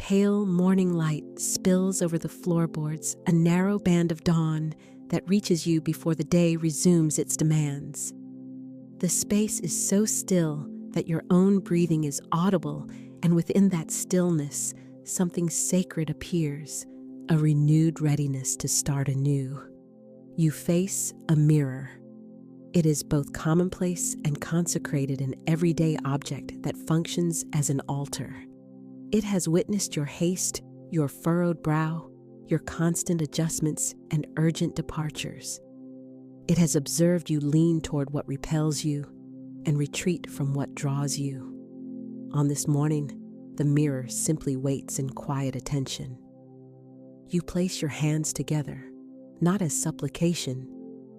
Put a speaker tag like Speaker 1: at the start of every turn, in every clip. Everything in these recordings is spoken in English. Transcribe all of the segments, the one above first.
Speaker 1: pale morning light spills over the floorboards, a narrow band of dawn that reaches you before the day resumes its demands. The space is so still that your own breathing is audible, and within that stillness, something sacred appears, a renewed readiness to start anew. You face a mirror. It is both commonplace and consecrated, an everyday object that functions as an altar. It has witnessed your haste, your furrowed brow, your constant adjustments and urgent departures. It has observed you lean toward what repels you and retreat from what draws you. On this morning, the mirror simply waits in quiet attention. You place your hands together, not as supplication,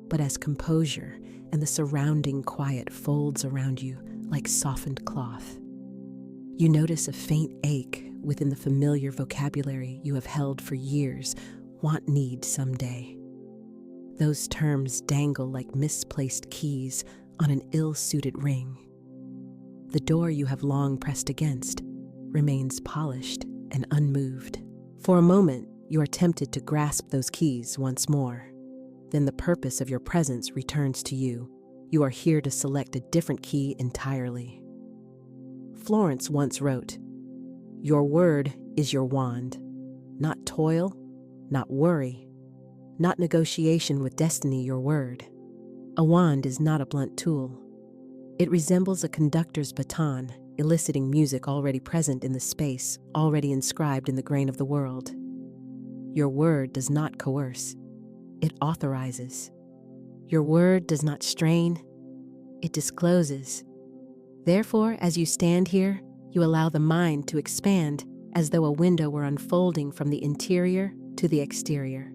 Speaker 1: but as composure, and the surrounding quiet folds around you like softened cloth. You notice a faint ache within the familiar vocabulary you have held for years, want, need, someday. Those terms dangle like misplaced keys on an ill-suited ring. The door you have long pressed against remains polished and unmoved. For a moment, you are tempted to grasp those keys once more. Then the purpose of your presence returns to you. You are here to select a different key entirely. Florence once wrote, "Your word is your wand, not toil, not worry, not negotiation with destiny your word." A wand is not a blunt tool. It resembles a conductor's baton, eliciting music already present in the space, already inscribed in the grain of the world. Your word does not coerce. It authorizes. Your word does not strain. It discloses. Therefore, as you stand here, you allow the mind to expand as though a window were unfolding from the interior to the exterior.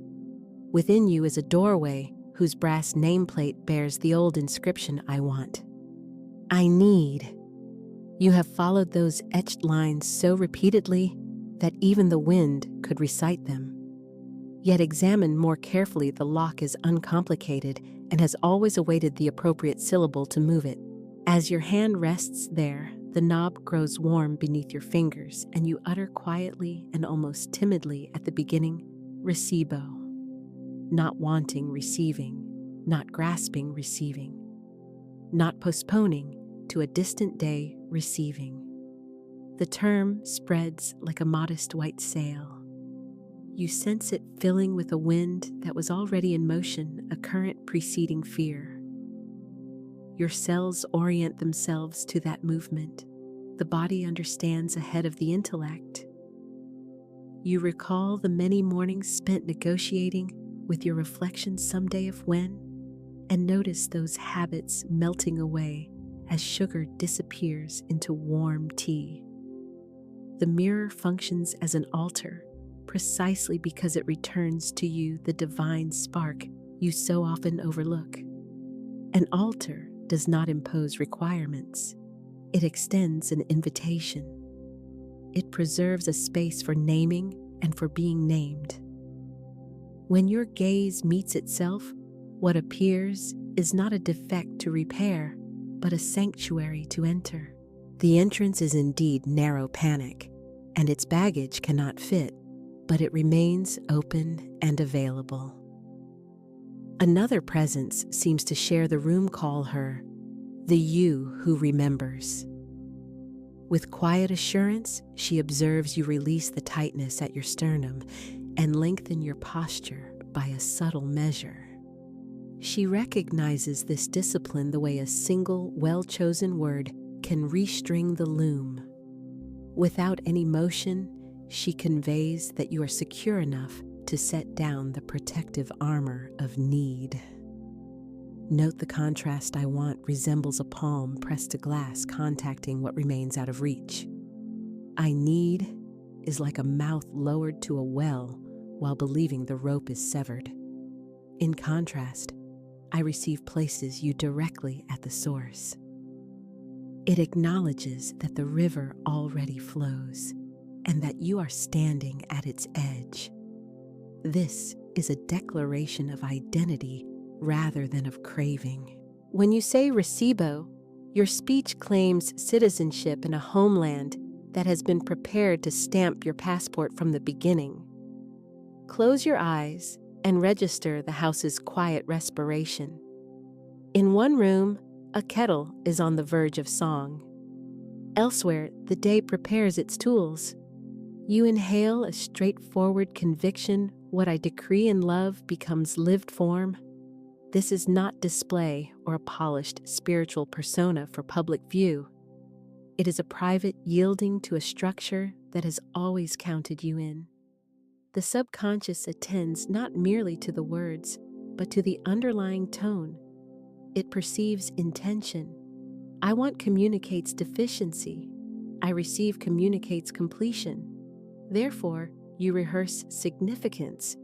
Speaker 1: Within you is a doorway whose brass nameplate bears the old inscription, "I want." "I need." You have followed those etched lines so repeatedly that even the wind could recite them. Yet examine more carefully, the lock is uncomplicated and has always awaited the appropriate syllable to move it. As your hand rests there, the knob grows warm beneath your fingers, and you utter quietly and almost timidly at the beginning, "Reshape." Not wanting, receiving. Not grasping, receiving. Not postponing to a distant day, receiving. The term spreads like a modest white sail. You sense it filling with a wind that was already in motion, a current preceding fear. Your cells orient themselves to that movement. The body understands ahead of the intellect. You recall the many mornings spent negotiating with your reflections someday of when, and notice those habits melting away as sugar disappears into warm tea. The mirror functions as an altar, precisely because it returns to you the divine spark you so often overlook. An altar does not impose requirements. It extends an invitation. It preserves a space for naming and for being named. When your gaze meets itself, what appears is not a defect to repair, but a sanctuary to enter. The entrance is indeed narrow panic, and its baggage cannot fit, but it remains open and available. Another presence seems to share the room. Call her the you who remembers. With quiet assurance, she observes you release the tightness at your sternum and lengthen your posture by a subtle measure. She recognizes this discipline the way a single, well-chosen word can restring the loom. Without any motion, she conveys that you are secure enough to set down the protective armor of need. Note the contrast. "I want" resembles a palm pressed to glass, contacting what remains out of reach. "I need" is like a mouth lowered to a well while believing the rope is severed. In contrast, "I receive" places you directly at the source. It acknowledges that the river already flows and that you are standing at its edge. This is a declaration of identity rather than of craving. When you say "reshape," your speech claims citizenship in a homeland that has been prepared to stamp your passport from the beginning. Close your eyes and register the house's quiet respiration. In one room, a kettle is on the verge of song. Elsewhere, the day prepares its tools. You inhale a straightforward conviction: what I decree in love becomes lived form. This is not display or a polished spiritual persona for public view. It is a private yielding to a structure that has always counted you in. The subconscious attends not merely to the words, but to the underlying tone. It perceives intention. I want communicates deficiency. I receive communicates completion. Therefore, you rehearse significance.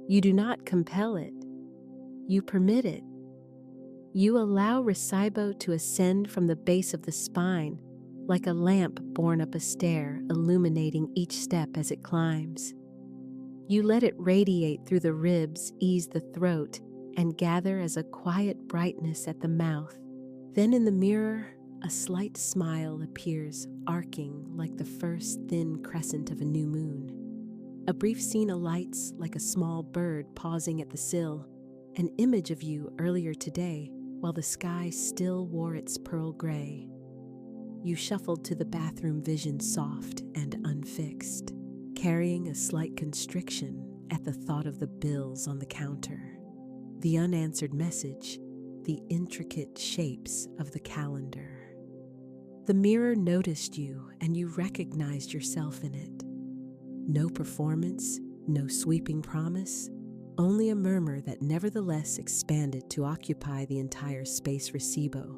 Speaker 1: You do not compel it. You permit it. You allow recibo to ascend from the base of the spine, like a lamp borne up a stair, illuminating each step as it climbs. You let it radiate through the ribs, ease the throat, and gather as a quiet brightness at the mouth. Then in the mirror, a slight smile appears, arcing like the first thin crescent of a new moon. A brief scene alights like a small bird pausing at the sill, an image of you earlier today while the sky still wore its pearl gray. You shuffled to the bathroom, vision soft and unfixed, carrying a slight constriction at the thought of the bills on the counter, the unanswered message, the intricate shapes of the calendar. The mirror noticed you, and you recognized yourself in it. No performance, no sweeping promise, only a murmur that nevertheless expanded to occupy the entire space recibo.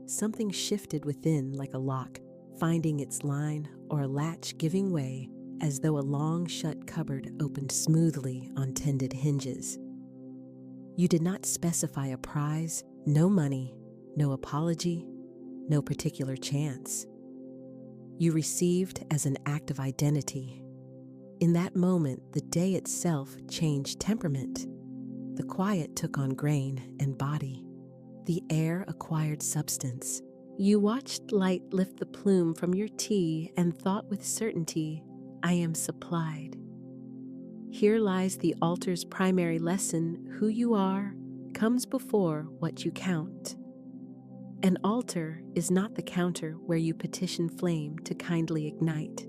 Speaker 1: Something shifted within like a lock, finding its line, or a latch giving way, as though a long-shut cupboard opened smoothly on tended hinges. You did not specify a prize, no money, no apology, no particular chance. You received as an act of identity. In that moment, the day itself changed temperament. The quiet took on grain and body. The air acquired substance. You watched light lift the plume from your tea and thought with certainty, I am supplied. Here lies the altar's primary lesson: who you are comes before what you count. An altar is not the counter where you petition flame to kindly ignite.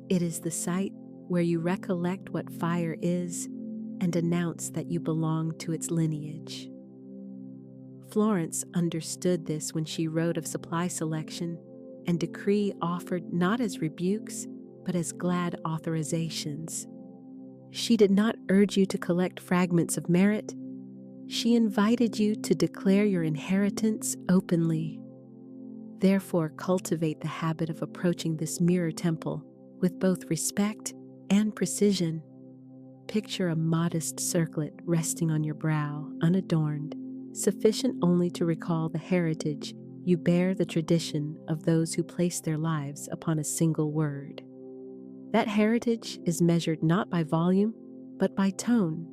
Speaker 1: It is the site where you recollect what fire is and announce that you belong to its lineage. Florence understood this when she wrote of supply selection and decree offered not as rebukes, but as glad authorizations. She did not urge you to collect fragments of merit. She invited you to declare your inheritance openly. Therefore, cultivate the habit of approaching this mirror temple with both respect and precision. Picture a modest circlet resting on your brow, unadorned, sufficient only to recall the heritage you bear, the tradition of those who place their lives upon a single word. That heritage is measured not by volume, but by tone.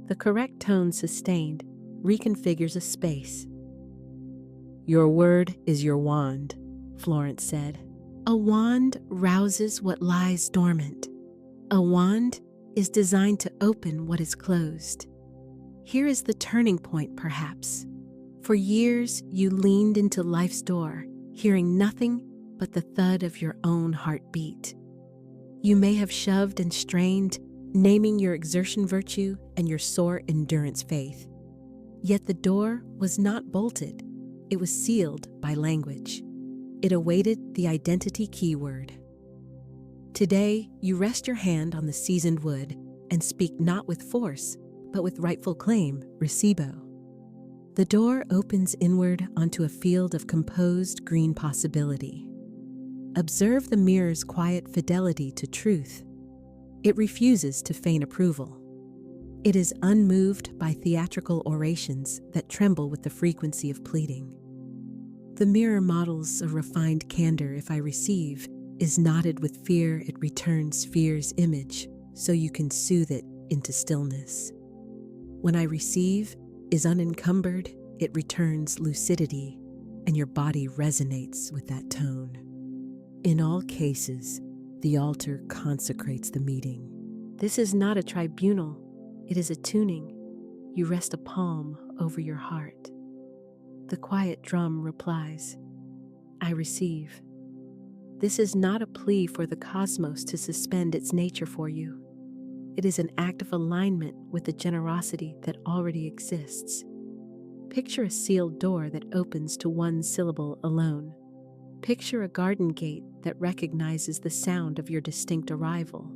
Speaker 1: The correct tone sustained reconfigures a space. Your word is your wand, Florence said. A wand rouses what lies dormant. A wand is designed to open what is closed. Here is the turning point, perhaps. For years, you leaned into life's door, hearing nothing but the thud of your own heartbeat. You may have shoved and strained, naming your exertion virtue and your sore endurance faith. Yet the door was not bolted. It was sealed by language. It awaited the identity keyword. Today, you rest your hand on the seasoned wood and speak not with force, but with rightful claim, recibo. The door opens inward onto a field of composed green possibility. Observe the mirror's quiet fidelity to truth. It refuses to feign approval. It is unmoved by theatrical orations that tremble with the frequency of pleading. The mirror models a refined candor. If I receive, is knotted with fear, it returns fear's image, so you can soothe it into stillness. When I receive is unencumbered, it returns lucidity, and your body resonates with that tone. In all cases, the altar consecrates the meeting. This is not a tribunal, it is a tuning. You rest a palm over your heart. The quiet drum replies, I receive. This is not a plea for the cosmos to suspend its nature for you. It is an act of alignment with the generosity that already exists. Picture a sealed door that opens to one syllable alone. Picture a garden gate that recognizes the sound of your distinct arrival.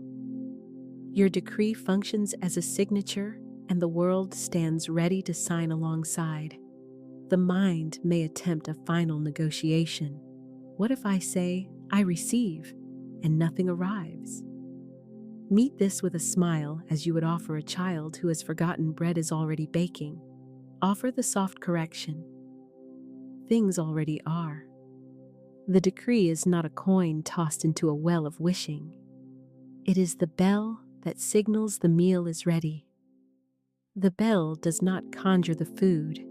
Speaker 1: Your decree functions as a signature, and the world stands ready to sign alongside. The mind may attempt a final negotiation. What if I say, I receive, and nothing arrives? Meet this with a smile as you would offer a child who has forgotten bread is already baking. Offer the soft correction. Things already are. The decree is not a coin tossed into a well of wishing. It is the bell that signals the meal is ready. The bell does not conjure the food.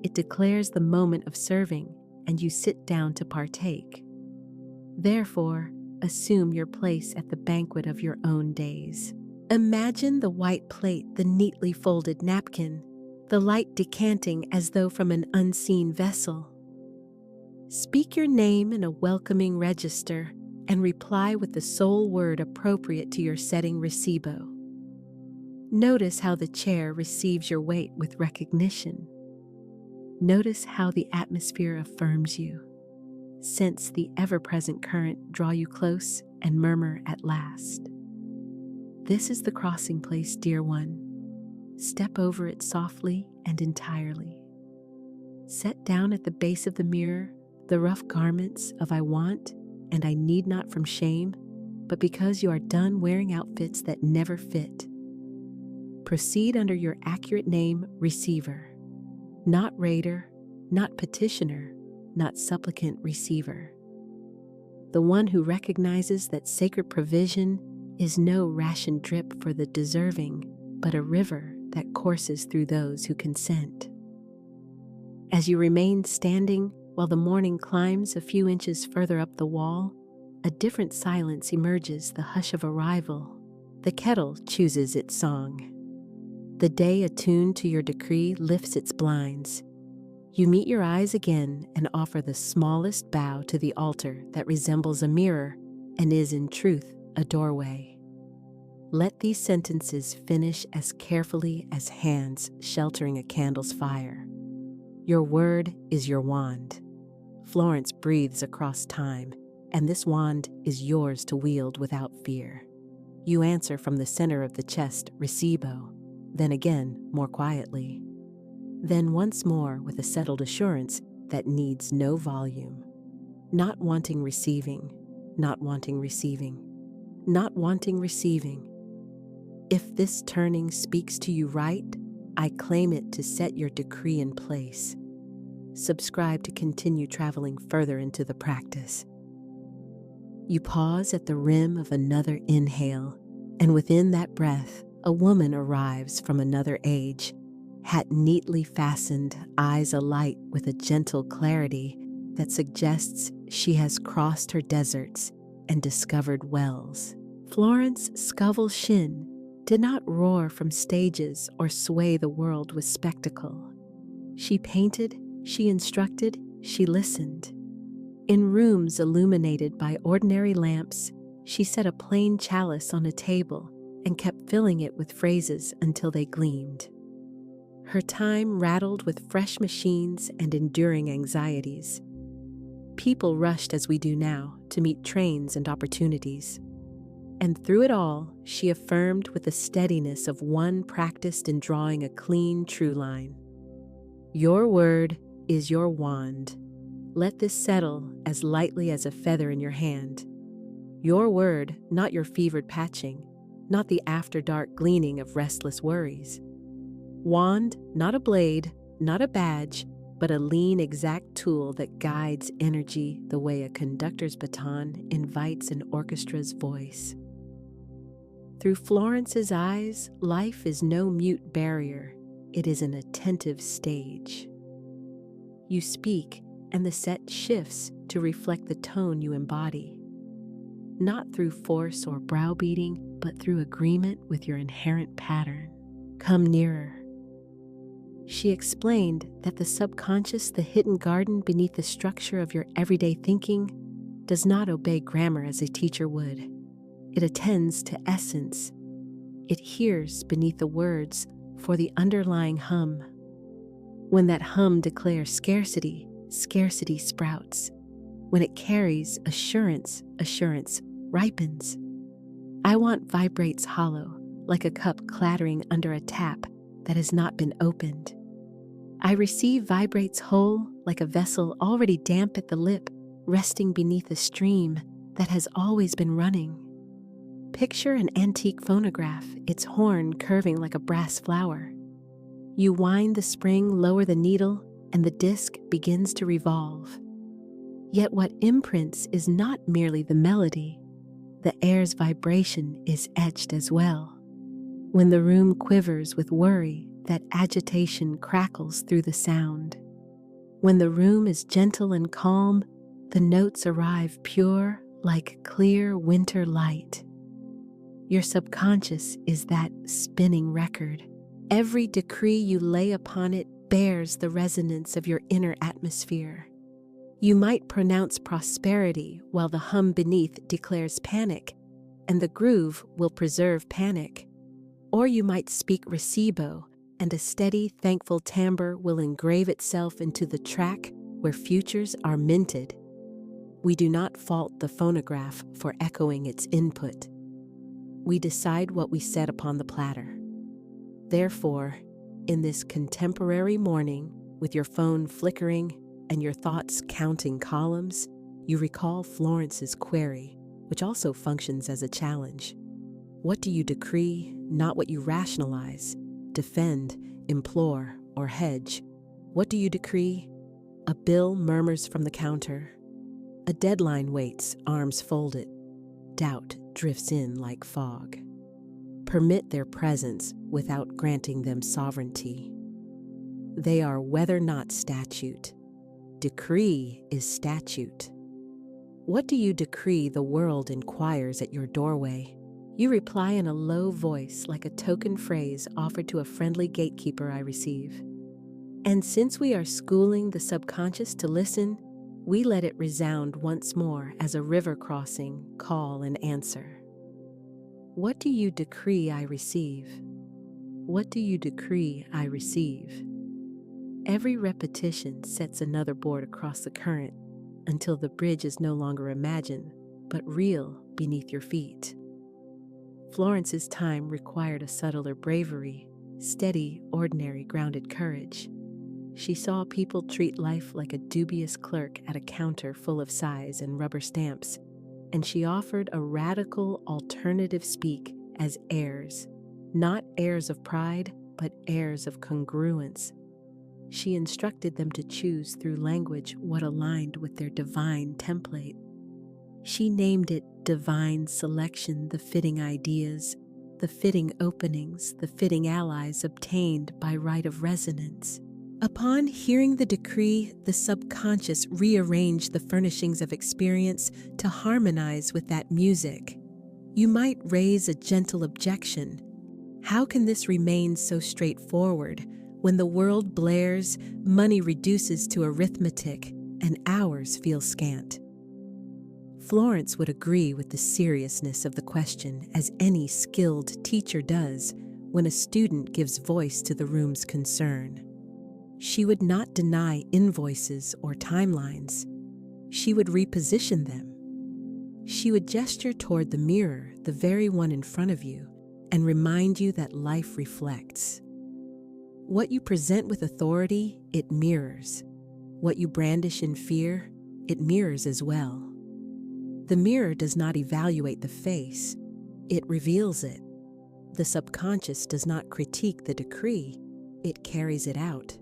Speaker 1: It declares the moment of serving, and you sit down to partake. Therefore, assume your place at the banquet of your own days. Imagine the white plate, the neatly folded napkin, the light decanting as though from an unseen vessel. Speak your name in a welcoming register and reply with the sole word appropriate to your setting reshape. Notice how the chair receives your weight with recognition. Notice how the atmosphere affirms you. Sense the ever-present current draw you close and murmur at last. This is the crossing place, dear one. Step over it softly and entirely. Set down at the base of the mirror the rough garments of I want and I need not from shame, but because you are done wearing outfits that never fit. Proceed under your accurate name, receiver. Not raider, not petitioner, not supplicant, receiver. The one who recognizes that sacred provision is no ration drip for the deserving, but a river that courses through those who consent. As you remain standing while the morning climbs a few inches further up the wall, a different silence emerges, the hush of arrival. The kettle chooses its song. The day attuned to your decree lifts its blinds. You meet your eyes again and offer the smallest bow to the altar that resembles a mirror and is in truth a doorway. Let these sentences finish as carefully as hands sheltering a candle's fire. Your word is your wand. Florence breathes across time, and this wand is yours to wield without fear. You answer from the center of the chest, reshape, then again more quietly. Then once more with a settled assurance that needs no volume. Not wanting receiving, not wanting receiving, not wanting receiving. If this turning speaks to you right, I claim it to set your decree in place. Subscribe to continue traveling further into the practice. You pause at the rim of another inhale, and within that breath, a woman arrives from another age, hat neatly fastened, eyes alight with a gentle clarity that suggests she has crossed her deserts and discovered wells. Florence Scovel Shinn did not roar from stages or sway the world with spectacle. She painted, she instructed, she listened. In rooms illuminated by ordinary lamps, she set a plain chalice on a table and kept filling it with phrases until they gleamed. Her time rattled with fresh machines and enduring anxieties. People rushed as we do now to meet trains and opportunities. And through it all, she affirmed with the steadiness of one practiced in drawing a clean, true line. Your word is your wand. Let this settle as lightly as a feather in your hand. Your word, not your fevered patching, not the after-dark gleaning of restless worries. Wand, not a blade, not a badge, but a lean, exact tool that guides energy the way a conductor's baton invites an orchestra's voice. Through Florence's eyes, life is no mute barrier. It is an attentive stage. You speak, and the set shifts to reflect the tone you embody. Not through force or browbeating, but through agreement with your inherent pattern. Come nearer. She explained that the subconscious, the hidden garden beneath the structure of your everyday thinking, does not obey grammar as a teacher would. It attends to essence. It hears beneath the words for the underlying hum. When that hum declares scarcity, scarcity sprouts. When it carries assurance, assurance ripens. I want vibrates hollow, like a cup clattering under a tap that has not been opened. I receive vibrates whole, like a vessel already damp at the lip, resting beneath a stream that has always been running. Picture an antique phonograph, its horn curving like a brass flower. You wind the spring, lower the needle, and the disc begins to revolve. Yet what imprints is not merely the melody. The air's vibration is etched as well. When the room quivers with worry, that agitation crackles through the sound. When the room is gentle and calm, the notes arrive pure like clear winter light. Your subconscious is that spinning record. Every decree you lay upon it bears the resonance of your inner atmosphere. You might pronounce prosperity while the hum beneath declares panic, and the groove will preserve panic. Or you might speak reshape, and a steady, thankful timbre will engrave itself into the track where futures are minted. We do not fault the phonograph for echoing its input. We decide what we set upon the platter. Therefore, in this contemporary morning, with your phone flickering and your thoughts counting columns, you recall Florence's query, which also functions as a challenge. What do you decree, not what you rationalize, defend, implore, or hedge? What do you decree? A bill murmurs from the counter. A deadline waits, arms folded. Doubt drifts in like fog. Permit their presence without granting them sovereignty. They are whether not statute. Decree is statute. What do you decree? The world inquires at your doorway. You reply in a low voice like a token phrase offered to a friendly gatekeeper I receive. And since we are schooling the subconscious to listen, we let it resound once more as a river crossing, call and answer. What do you decree I receive? What do you decree I receive? Every repetition sets another board across the current until the bridge is no longer imagined, but real beneath your feet. Florence's time required a subtler bravery, steady, ordinary, grounded courage. She saw people treat life like a dubious clerk at a counter full of size and rubber stamps, and she offered a radical alternative speak as heirs, not heirs of pride, but heirs of congruence. She instructed them to choose through language what aligned with their divine template. She named it divine selection, the fitting ideas, the fitting openings, the fitting allies obtained by right of resonance. Upon hearing the decree, the subconscious rearranged the furnishings of experience to harmonize with that music. You might raise a gentle objection. How can this remain so straightforward? When the world blares, money reduces to arithmetic, and hours feel scant. Florence would agree with the seriousness of the question, as any skilled teacher does when a student gives voice to the room's concern. She would not deny invoices or timelines. She would reposition them. She would gesture toward the mirror, the very one in front of you, and remind you that life reflects. What you present with authority, it mirrors. What you brandish in fear, it mirrors as well. The mirror does not evaluate the face, it reveals it. The subconscious does not critique the decree, it carries it out.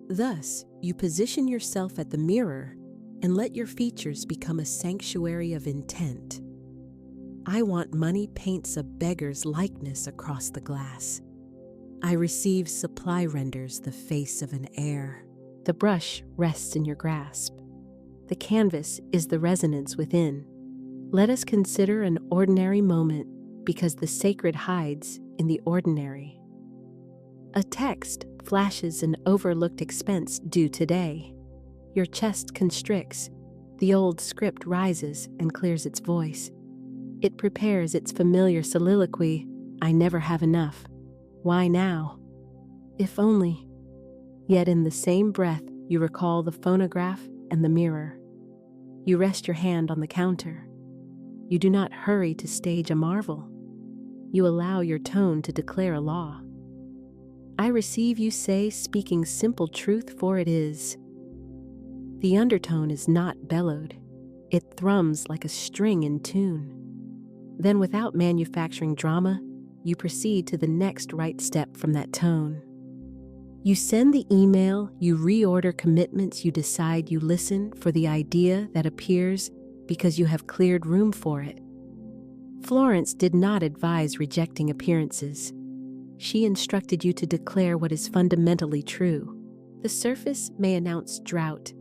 Speaker 1: Thus, you position yourself at the mirror and let your features become a sanctuary of intent. I want money paints a beggar's likeness across the glass. I receive supply renders the face of an heir. The brush rests in your grasp. The canvas is the resonance within. Let us consider an ordinary moment, because the sacred hides in the ordinary. A text flashes an overlooked expense due today. Your chest constricts. The old script rises and clears its voice. It prepares its familiar soliloquy, I never have enough. Why now? If only. Yet in the same breath, you recall the phonograph and the mirror. You rest your hand on the counter. You do not hurry to stage a marvel. You allow your tone to declare a law. I receive, you say, speaking simple truth, for it is. The undertone is not bellowed. It thrums like a string in tune. Then, without manufacturing drama, you proceed to the next right step from that tone. You send the email, you reorder commitments, you decide, you listen for the idea that appears because you have cleared room for it. Florence did not advise rejecting appearances. She instructed you to declare what is fundamentally true. The surface may announce drought.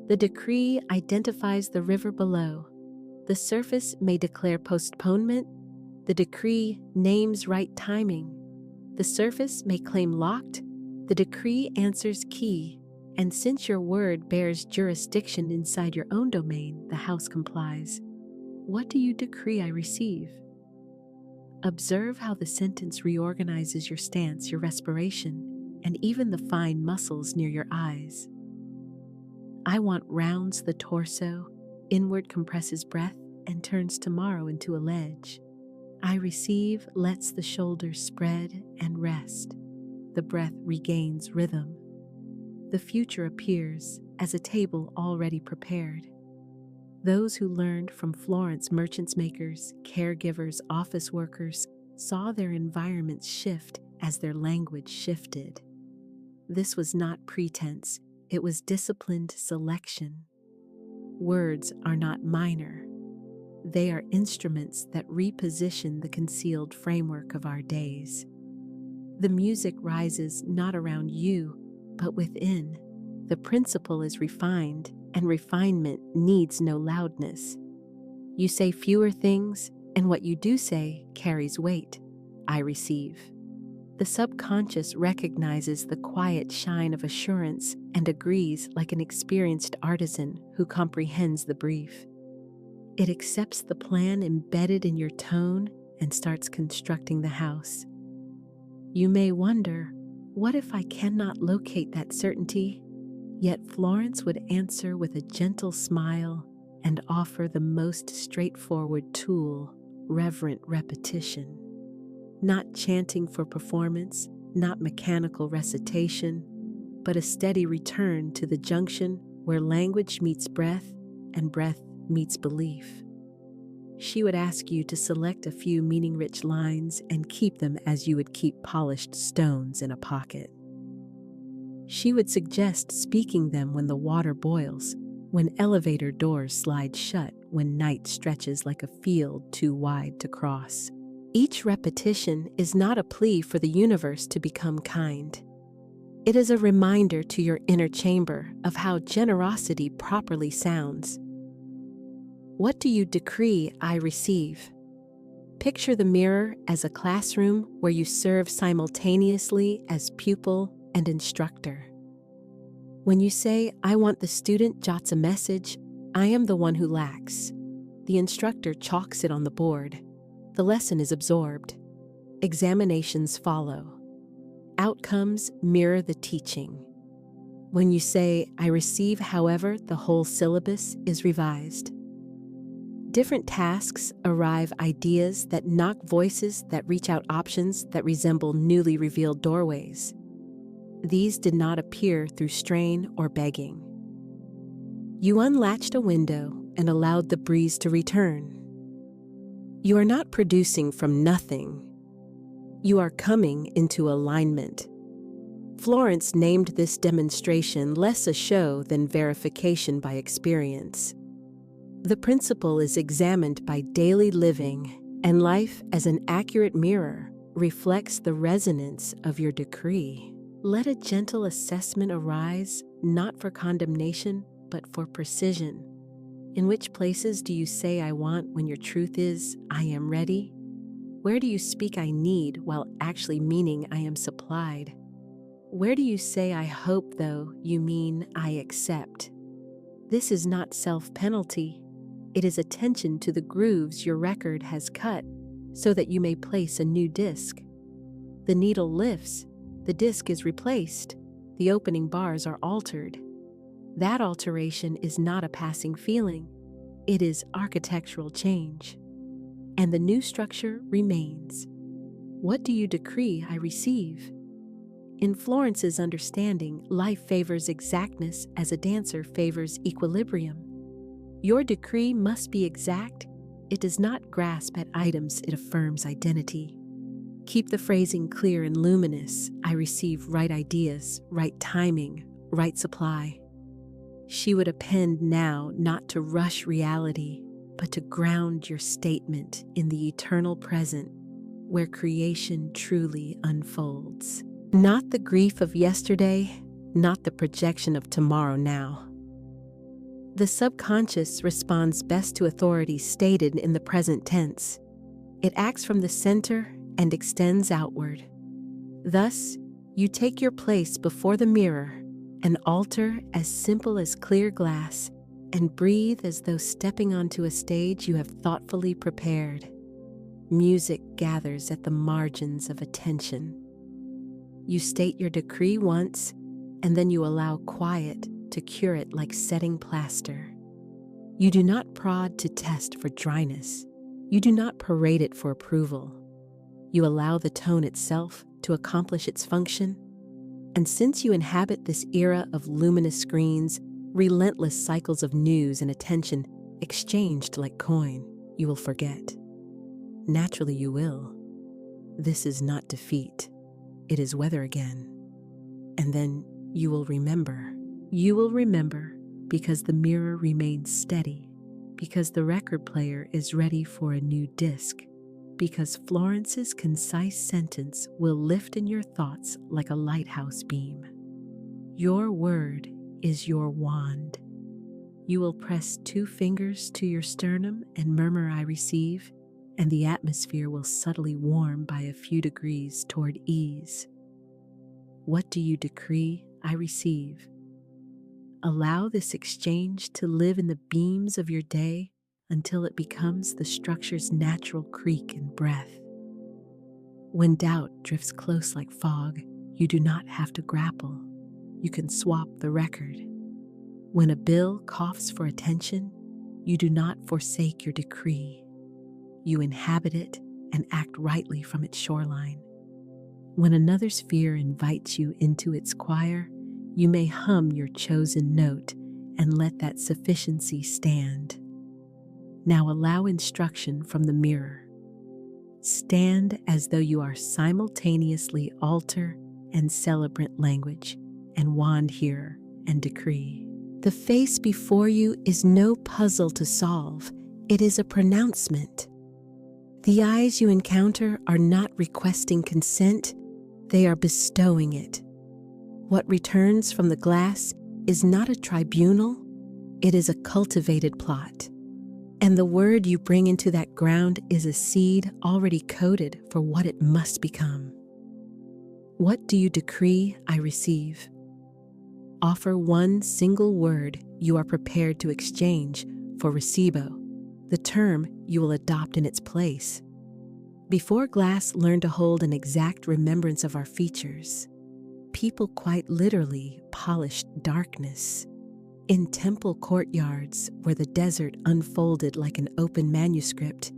Speaker 1: The decree identifies the river below. The surface may declare postponement. The decree names right timing. The surface may claim locked. The decree answers key. And since your word bears jurisdiction inside your own domain, the house complies. What do you decree I receive? Observe how the sentence reorganizes your stance, your respiration, and even the fine muscles near your eyes. I want rounds the torso, inward compresses breath, and turns tomorrow into a ledge. I receive lets the shoulders spread and rest. The breath regains rhythm. The future appears as a table already prepared. Those who learned from Florence, merchants, makers, caregivers, office workers, saw their environments shift as their language shifted. This was not pretense, it was disciplined selection. Words are not minor. They are instruments that reposition the concealed framework of our days. The music rises not around you, but within. The principle is refined, and refinement needs no loudness. You say fewer things, and what you do say carries weight. I receive. The subconscious recognizes the quiet shine of assurance and agrees like an experienced artisan who comprehends the brief. It accepts the plan embedded in your tone and starts constructing the house. You may wonder, what if I cannot locate that certainty? Yet Florence would answer with a gentle smile and offer the most straightforward tool, reverent repetition. Not chanting for performance, not mechanical recitation, but a steady return to the junction where language meets breath and breath meets belief. She would ask you to select a few meaning-rich lines and keep them as you would keep polished stones in a pocket. She would suggest speaking them when the water boils, when elevator doors slide shut, when night stretches like a field too wide to cross. Each repetition is not a plea for the universe to become kind. It is a reminder to your inner chamber of how generosity properly sounds. What do you decree I receive? Picture the mirror as a classroom where you serve simultaneously as pupil and instructor. When you say, I want the student jots a message, I am the one who lacks. The instructor chalks it on the board. The lesson is absorbed. Examinations follow. Outcomes mirror the teaching. When you say, I receive, however, the whole syllabus is revised. Different tasks arrive, ideas that knock voices, that reach out, options that resemble newly revealed doorways. These did not appear through strain or begging. You unlatched a window and allowed the breeze to return. You are not producing from nothing. You are coming into alignment. Florence named this demonstration less a show than verification by experience. The principle is examined by daily living, and life as an accurate mirror reflects the resonance of your decree. Let a gentle assessment arise not for condemnation, but for precision. In which places do you say I want when your truth is I am ready? Where do you speak I need while actually meaning I am supplied? Where do you say I hope though you mean I accept? This is not self-penalty. It is attention to the grooves your record has cut so that you may place a new disc. The needle lifts, the disc is replaced, the opening bars are altered. That alteration is not a passing feeling. It is architectural change. And the new structure remains. What do you decree I receive? In Florence's understanding, life favors exactness as a dancer favors equilibrium. Your decree must be exact. It does not grasp at items, it affirms identity. Keep the phrasing clear and luminous. I receive right ideas, right timing, right supply. She would append now not to rush reality, but to ground your statement in the eternal present, where creation truly unfolds. Not the grief of yesterday, not the projection of tomorrow now. The subconscious responds best to authority stated in the present tense. It acts from the center and extends outward. Thus, you take your place before the mirror, an altar as simple as clear glass, and breathe as though stepping onto a stage you have thoughtfully prepared. Music gathers at the margins of attention. You state your decree once, and then you allow quiet to cure it like setting plaster. You do not prod to test for dryness. You do not parade it for approval. You allow the tone itself to accomplish its function. And since you inhabit this era of luminous screens, relentless cycles of news and attention exchanged like coin, you will forget. Naturally you will. This is not defeat. It is weather again. And then you will remember. You will remember because the mirror remains steady, because the record player is ready for a new disc, because Florence's concise sentence will lift in your thoughts like a lighthouse beam. Your word is your wand. You will press 2 fingers to your sternum and murmur I receive, and the atmosphere will subtly warm by a few degrees toward ease. What do you decree I receive? Allow this exchange to live in the beams of your day until it becomes the structure's natural creak and breath. When doubt drifts close like fog, you do not have to grapple. You can swap the record. When a bill coughs for attention, you do not forsake your decree. You inhabit it and act rightly from its shoreline. When another's fear invites you into its choir, you may hum your chosen note and let that sufficiency stand. Now allow instruction from the mirror. Stand as though you are simultaneously altar and celebrant language, and wand hearer and decree. The face before you is no puzzle to solve. It is a pronouncement. The eyes you encounter are not requesting consent, they are bestowing it. What returns from the glass is not a tribunal, it is a cultivated plot. And the word you bring into that ground is a seed already coded for what it must become. What do you decree I receive? Offer one single word you are prepared to exchange for recibo, the term you will adopt in its place. Before glass learned to hold an exact remembrance of our features, people quite literally polished darkness. In temple courtyards where the desert unfolded like an open manuscript,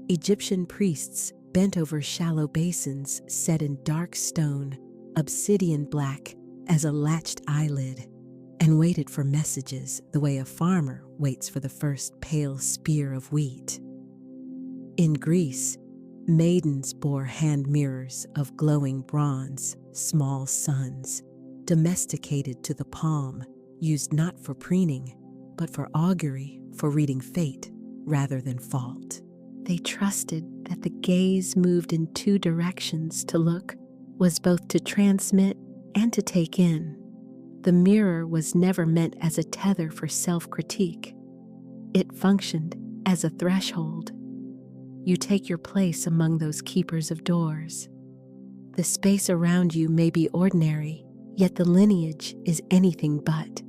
Speaker 1: Egyptian priests bent over shallow basins set in dark stone, obsidian black as a latched eyelid, and waited for messages the way a farmer waits for the first pale spear of wheat. In Greece, maidens bore hand mirrors of glowing bronze, small suns, domesticated to the palm, used not for preening, but for augury, for reading fate rather than fault. They trusted that the gaze moved in 2 directions. To look was both to transmit and to take in. The mirror was never meant as a tether for self-critique. It functioned as a threshold. You take your place among those keepers of doors. The space around you may be ordinary, yet the lineage is anything but.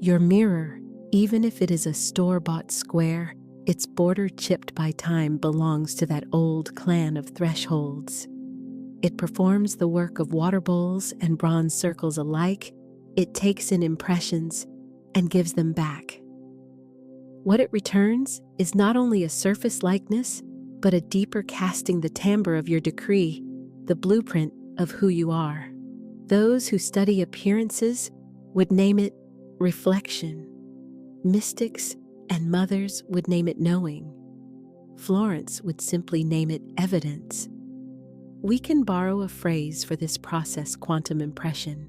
Speaker 1: Your mirror, even if it is a store-bought square, its border chipped by time belongs to that old clan of thresholds. It performs the work of water bowls and bronze circles alike. It takes in impressions and gives them back. What it returns is not only a surface likeness, but a deeper casting the timbre of your decree, the blueprint of who you are. Those who study appearances would name it reflection. Mystics and mothers would name it knowing. Florence would simply name it evidence. We can borrow a phrase for this process: quantum impression.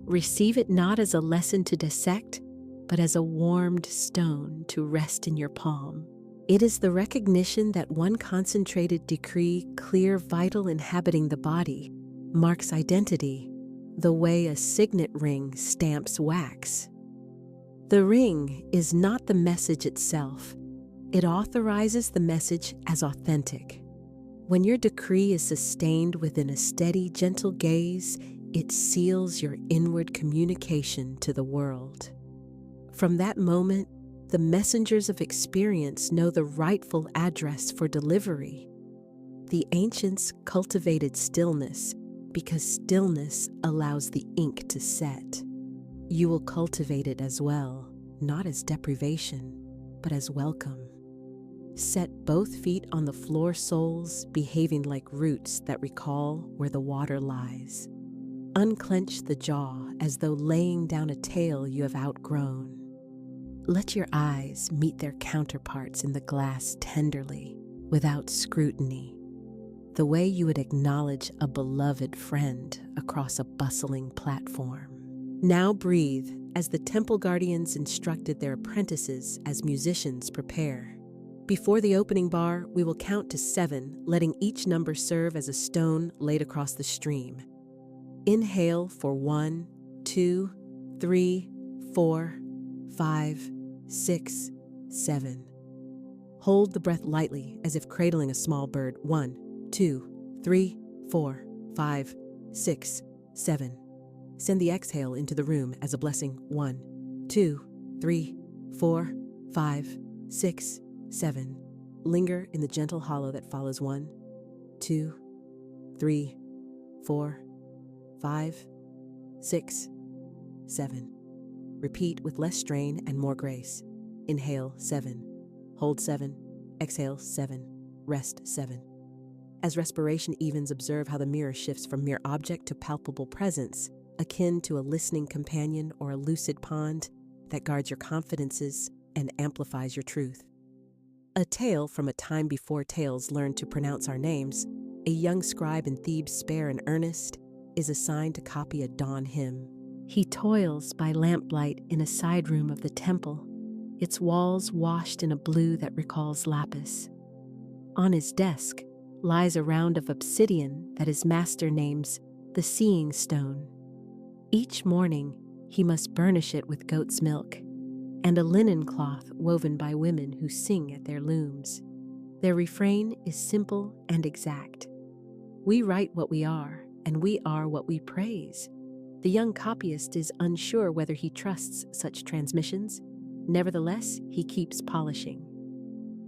Speaker 1: Receive it not as a lesson to dissect, but as a warmed stone to rest in your palm. It is the recognition that one concentrated decree, clear, vital, inhabiting the body, marks identity, the way a signet ring stamps wax. The ring is not the message itself. It authorizes the message as authentic. When your decree is sustained within a steady, gentle gaze, it seals your inward communication to the world. From that moment, the messengers of experience know the rightful address for delivery. The ancients cultivated stillness because stillness allows the ink to set. You will cultivate it as well, not as deprivation, but as welcome. Set both feet on the floor soles, behaving like roots that recall where the water lies. Unclench the jaw as though laying down a tale you have outgrown. Let your eyes meet their counterparts in the glass tenderly, without scrutiny, the way you would acknowledge a beloved friend across a bustling platform. Now breathe, as the temple guardians instructed their apprentices as musicians prepare. Before the opening bar, we will count to 7, letting each number serve as a stone laid across the stream. Inhale for 1, 2, 3, 4, 5, 6, 7. Hold the breath lightly as if cradling a small bird. 1, 2, 3, 4, 5, 6, 7. Send the exhale into the room as a blessing. 1, 2, 3, 4, 5, 6, 7. Linger in the gentle hollow that follows. 1, 2, 3, 4, 5, 6, 7. Repeat with less strain and more grace. Inhale 7, hold 7, exhale 7, rest 7. As respiration evens, observe how the mirror shifts from mere object to palpable presence, akin to a listening companion or a lucid pond that guards your confidences and amplifies your truth. A tale from a time before tales learned to pronounce our names, a young scribe in Thebes, spare and earnest, is assigned to copy a dawn hymn. He toils by lamplight in a side room of the temple, its walls washed in a blue that recalls lapis. On his desk lies a round of obsidian that his master names the Seeing Stone. Each morning, he must burnish it with goat's milk, and a linen cloth woven by women who sing at their looms. Their refrain is simple and exact. We write what we are, and we are what we praise. The young copyist is unsure whether he trusts such transmissions. Nevertheless, he keeps polishing.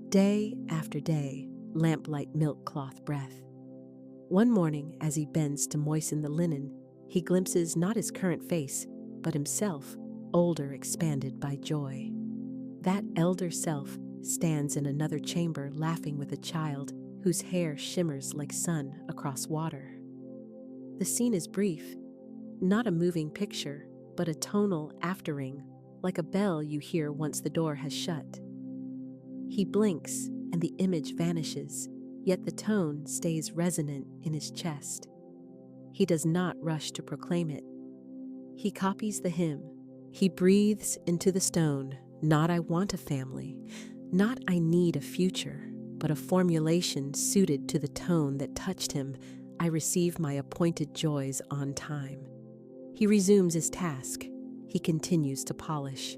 Speaker 1: Day after day, lamplight milk cloth breath. One morning, as he bends to moisten the linen, he glimpses not his current face, but himself, older, expanded by joy. That elder self stands in another chamber laughing with a child whose hair shimmers like sun across water. The scene is brief, not a moving picture, but a tonal aftering, like a bell you hear once the door has shut. He blinks, and the image vanishes, yet the tone stays resonant in his chest. He does not rush to proclaim it. He copies the hymn. He breathes into the stone, not "I want a family," not "I need a future," but a formulation suited to the tone that touched him. "I receive my appointed joys on time." He resumes his task. He continues to polish.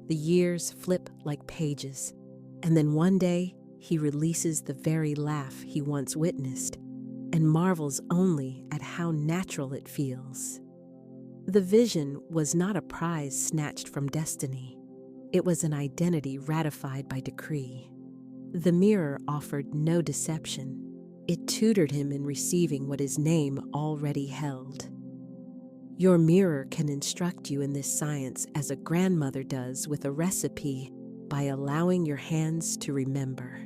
Speaker 1: The years flip like pages, and then one day he releases the very laugh he once witnessed and marvels only at how natural it feels. The vision was not a prize snatched from destiny. It was an identity ratified by decree. The mirror offered no deception. It tutored him in receiving what his name already held. Your mirror can instruct you in this science as a grandmother does with a recipe by allowing your hands to remember.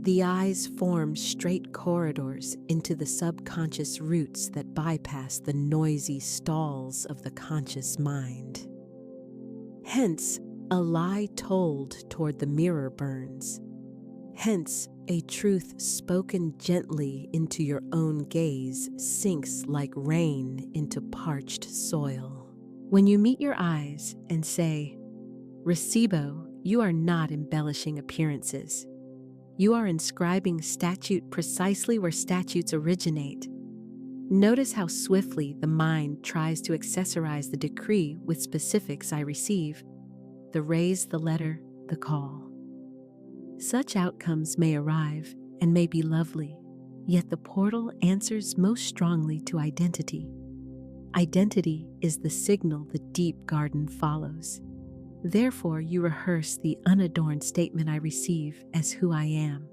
Speaker 1: The eyes form straight corridors into the subconscious roots that bypass the noisy stalls of the conscious mind. Hence, a lie told toward the mirror burns. Hence, a truth spoken gently into your own gaze sinks like rain into parched soil. When you meet your eyes and say, "Reshape," you are not embellishing appearances. You are inscribing statute precisely where statutes originate. Notice how swiftly the mind tries to accessorize the decree with specifics I receive, the raise, the letter, the call. Such outcomes may arrive and may be lovely, yet the portal answers most strongly to identity. Identity is the signal the deep garden follows. Therefore, you rehearse the unadorned statement I receive as who I am.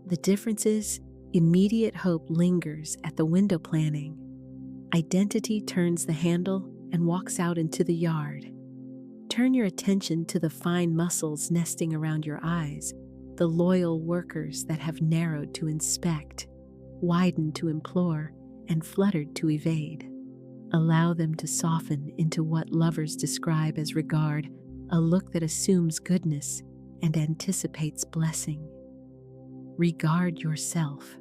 Speaker 1: The difference is, immediate hope lingers at the window planning. Identity turns the handle and walks out into the yard. Turn your attention to the fine muscles nesting around your eyes, the loyal workers that have narrowed to inspect, widened to implore, and fluttered to evade. Allow them to soften into what lovers describe as regard, a look that assumes goodness and anticipates blessing. Regard yourself.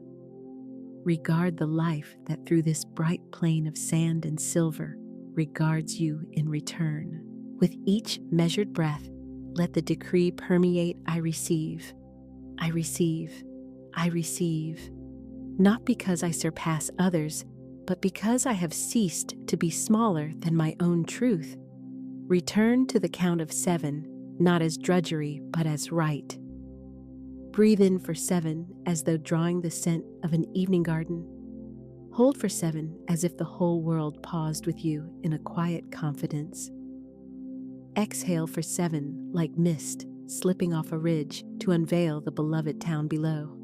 Speaker 1: Regard the life that through this bright plane of sand and silver regards you in return. With each measured breath, let the decree permeate I receive. I receive. I receive. Not because I surpass others, but because I have ceased to be smaller than my own truth. Return to the count of 7, not as drudgery, but as right. Breathe in for 7 as though drawing the scent of an evening garden. Hold for 7 as if the whole world paused with you in a quiet confidence. Exhale for 7 like mist slipping off a ridge to unveil the beloved town below.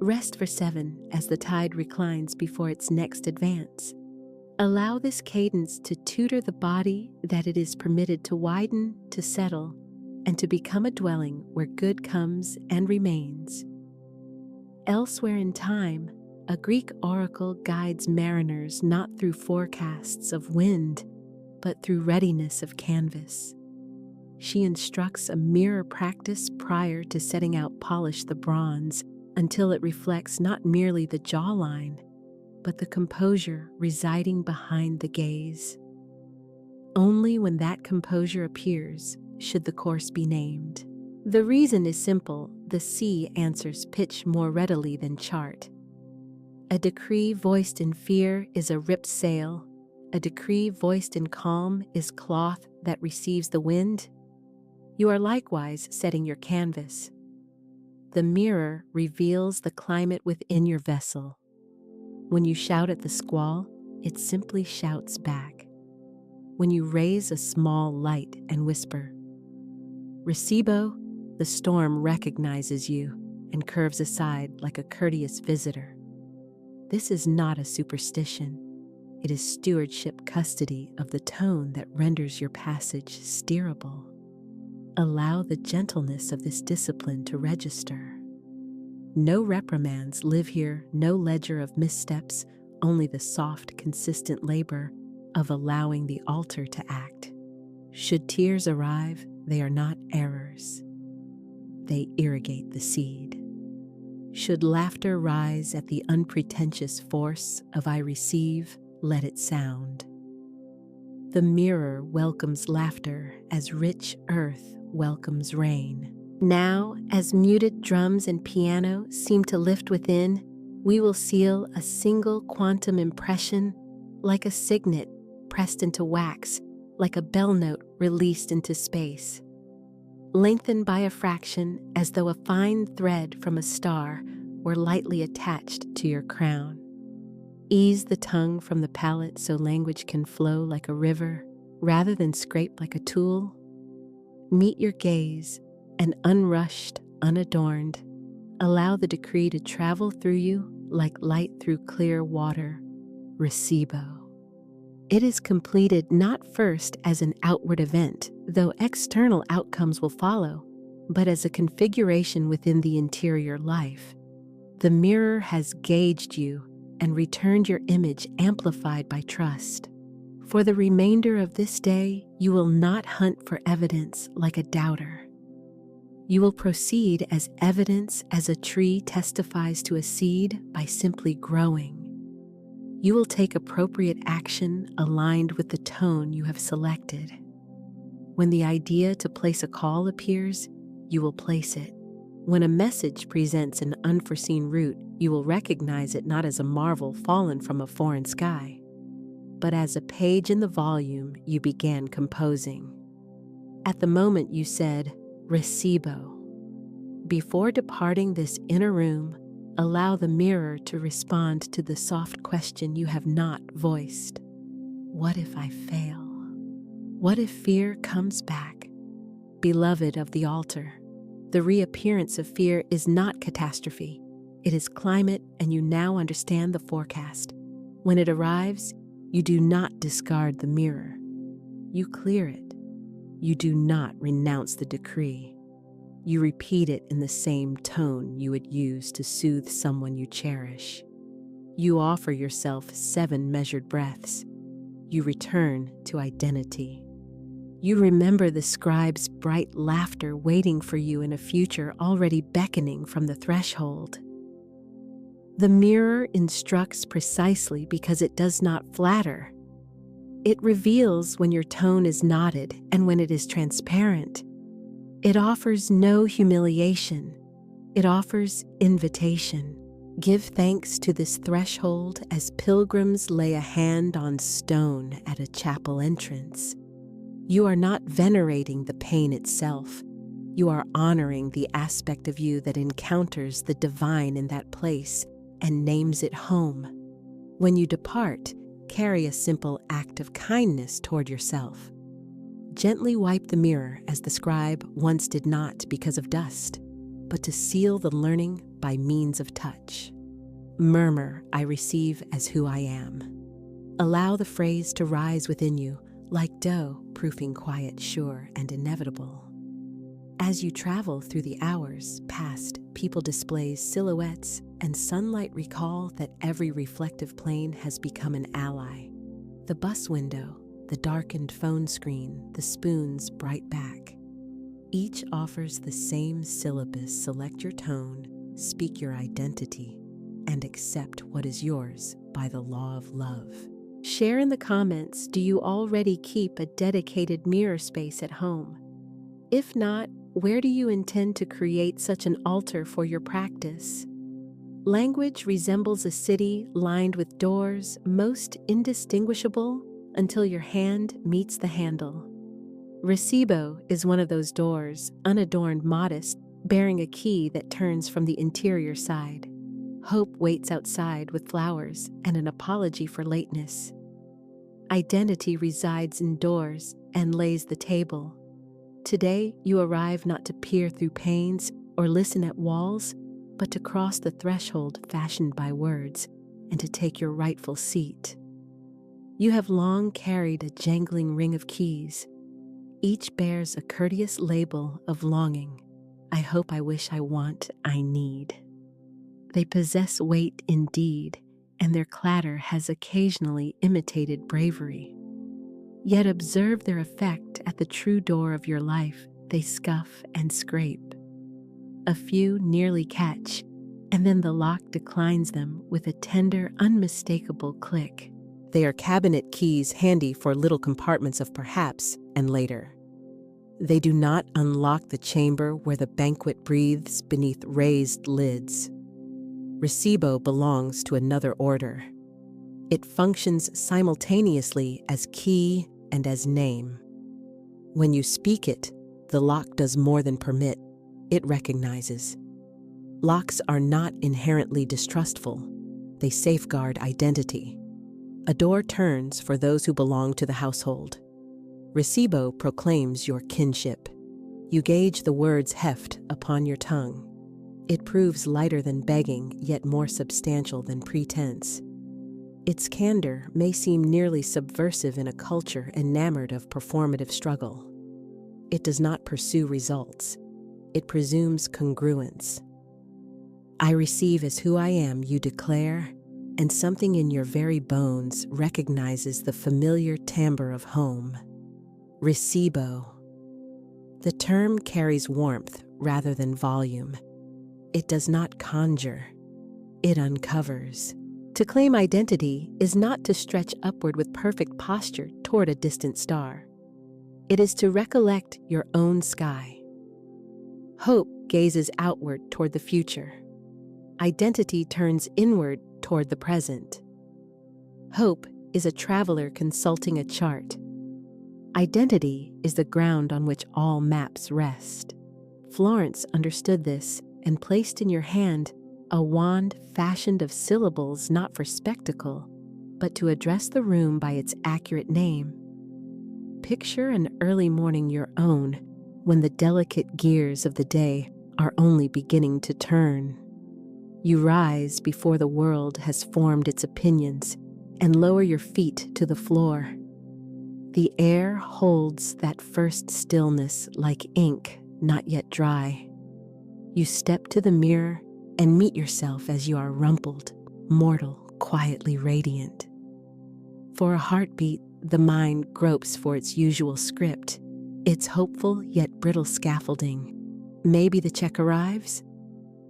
Speaker 1: Rest for 7 as the tide reclines before its next advance. Allow this cadence to tutor the body that it is permitted to widen, to settle, and to become a dwelling where good comes and remains. Elsewhere in time, a Greek oracle guides mariners not through forecasts of wind, but through readiness of canvas. She instructs a mirror practice prior to setting out polish the bronze until it reflects not merely the jawline, but the composure residing behind the gaze. Only when that composure appears should the course be named. The reason is simple: the sea answers pitch more readily than chart. A decree voiced in fear is a ripped sail. A decree voiced in calm is cloth that receives the wind. You are likewise setting your canvas. The mirror reveals the climate within your vessel. When you shout at the squall, it simply shouts back. When you raise a small light and whisper, "Reshape," the storm recognizes you and curves aside like a courteous visitor. This is not a superstition. It is stewardship custody of the tone that renders your passage steerable. Allow the gentleness of this discipline to register. No reprimands live here, no ledger of missteps, only the soft, consistent labor of allowing the altar to act. Should tears arrive, they are not errors. They irrigate the seed. Should laughter rise at the unpretentious force of I receive, let it sound. The mirror welcomes laughter as rich earth welcomes rain. Now, as muted drums and piano seem to lift within, we will seal a single quantum impression like a signet pressed into wax, like a bell note released into space. Lengthen by a fraction as though a fine thread from a star were lightly attached to your crown. Ease the tongue from the palate so language can flow like a river rather than scrape like a tool. Meet your gaze, and unrushed, unadorned, allow the decree to travel through you like light through clear water. Reshape. It is completed not first as an outward event, though external outcomes will follow, but as a configuration within the interior life. The mirror has gauged you and returned your image amplified by trust. For the remainder of this day, you will not hunt for evidence like a doubter. You will proceed as evidence as a tree testifies to a seed by simply growing. You will take appropriate action aligned with the tone you have selected. When the idea to place a call appears, you will place it. When a message presents an unforeseen route, you will recognize it not as a marvel fallen from a foreign sky, but as a page in the volume you began composing. At the moment you said, "Reshape." Before departing this inner room, allow the mirror to respond to the soft question you have not voiced. What if I fail? What if fear comes back? Beloved of the altar, the reappearance of fear is not catastrophe. It is climate, and you now understand the forecast. When it arrives, you do not discard the mirror. You clear it. You do not renounce the decree. You repeat it in the same tone you would use to soothe someone you cherish. You offer yourself 7 measured breaths. You return to identity. You remember the scribe's bright laughter waiting for you in a future already beckoning from the threshold. The mirror instructs precisely because it does not flatter. It reveals when your tone is knotted and when it is transparent. It offers no humiliation. It offers invitation. Give thanks to this threshold as pilgrims lay a hand on stone at a chapel entrance. You are not venerating the pain itself. You are honoring the aspect of you that encounters the divine in that place and names it home. When you depart, carry a simple act of kindness toward yourself. Gently wipe the mirror as the scribe once did not because of dust, but to seal the learning by means of touch. Murmur, "I receive as who I am." Allow the phrase to rise within you, like dough, proofing quiet, sure, and inevitable. As you travel through the hours past, people displays silhouettes, and sunlight recall that every reflective plane has become an ally. The bus window, the darkened phone screen, the spoon's bright back. Each offers the same syllabus: select your tone, speak your identity, and accept what is yours by the law of love. Share in the comments, do you already keep a dedicated mirror space at home? If not, where do you intend to create such an altar for your practice? Language resembles a city lined with doors, most indistinguishable until your hand meets the handle. Reshape is one of those doors, unadorned, modest, bearing a key that turns from the interior side. Hope waits outside with flowers and an apology for lateness. Identity resides indoors and lays the table. Today, you arrive not to peer through panes or listen at walls, but to cross the threshold fashioned by words and to take your rightful seat. You have long carried a jangling ring of keys. Each bears a courteous label of longing. I hope, I wish, I want, I need. They possess weight indeed, and their clatter has occasionally imitated bravery. Yet observe their effect at the true door of your life. They scuff and scrape. A few nearly catch, and then the lock declines them with a tender, unmistakable click. They are cabinet keys handy for little compartments of perhaps and later. They do not unlock the chamber where the banquet breathes beneath raised lids. Reshape belongs to another order. It functions simultaneously as key and as name. When you speak it, the lock does more than permit, it recognizes. Locks are not inherently distrustful. They safeguard identity. A door turns for those who belong to the household. Reshape proclaims your kinship. You gauge the word's heft upon your tongue. It proves lighter than begging, yet more substantial than pretense. Its candor may seem nearly subversive in a culture enamored of performative struggle. It does not pursue results. It presumes congruence. I receive as who I am, you declare, and something in your very bones recognizes the familiar timbre of home. Reshape. The term carries warmth rather than volume. It does not conjure. It uncovers. To claim identity is not to stretch upward with perfect posture toward a distant star. It is to recollect your own sky. Hope gazes outward toward the future. Identity turns inward toward the present. Hope is a traveler consulting a chart. Identity is the ground on which all maps rest. Florence understood this and placed in your hand a wand fashioned of syllables not for spectacle, but to address the room by its accurate name. Picture an early morning your own, when the delicate gears of the day are only beginning to turn. You rise before the world has formed its opinions and lower your feet to the floor. The air holds that first stillness like ink not yet dry. You step to the mirror and meet yourself as you are rumpled, mortal, quietly radiant. For a heartbeat, the mind gropes for its usual script, its hopeful yet brittle scaffolding. Maybe the check arrives.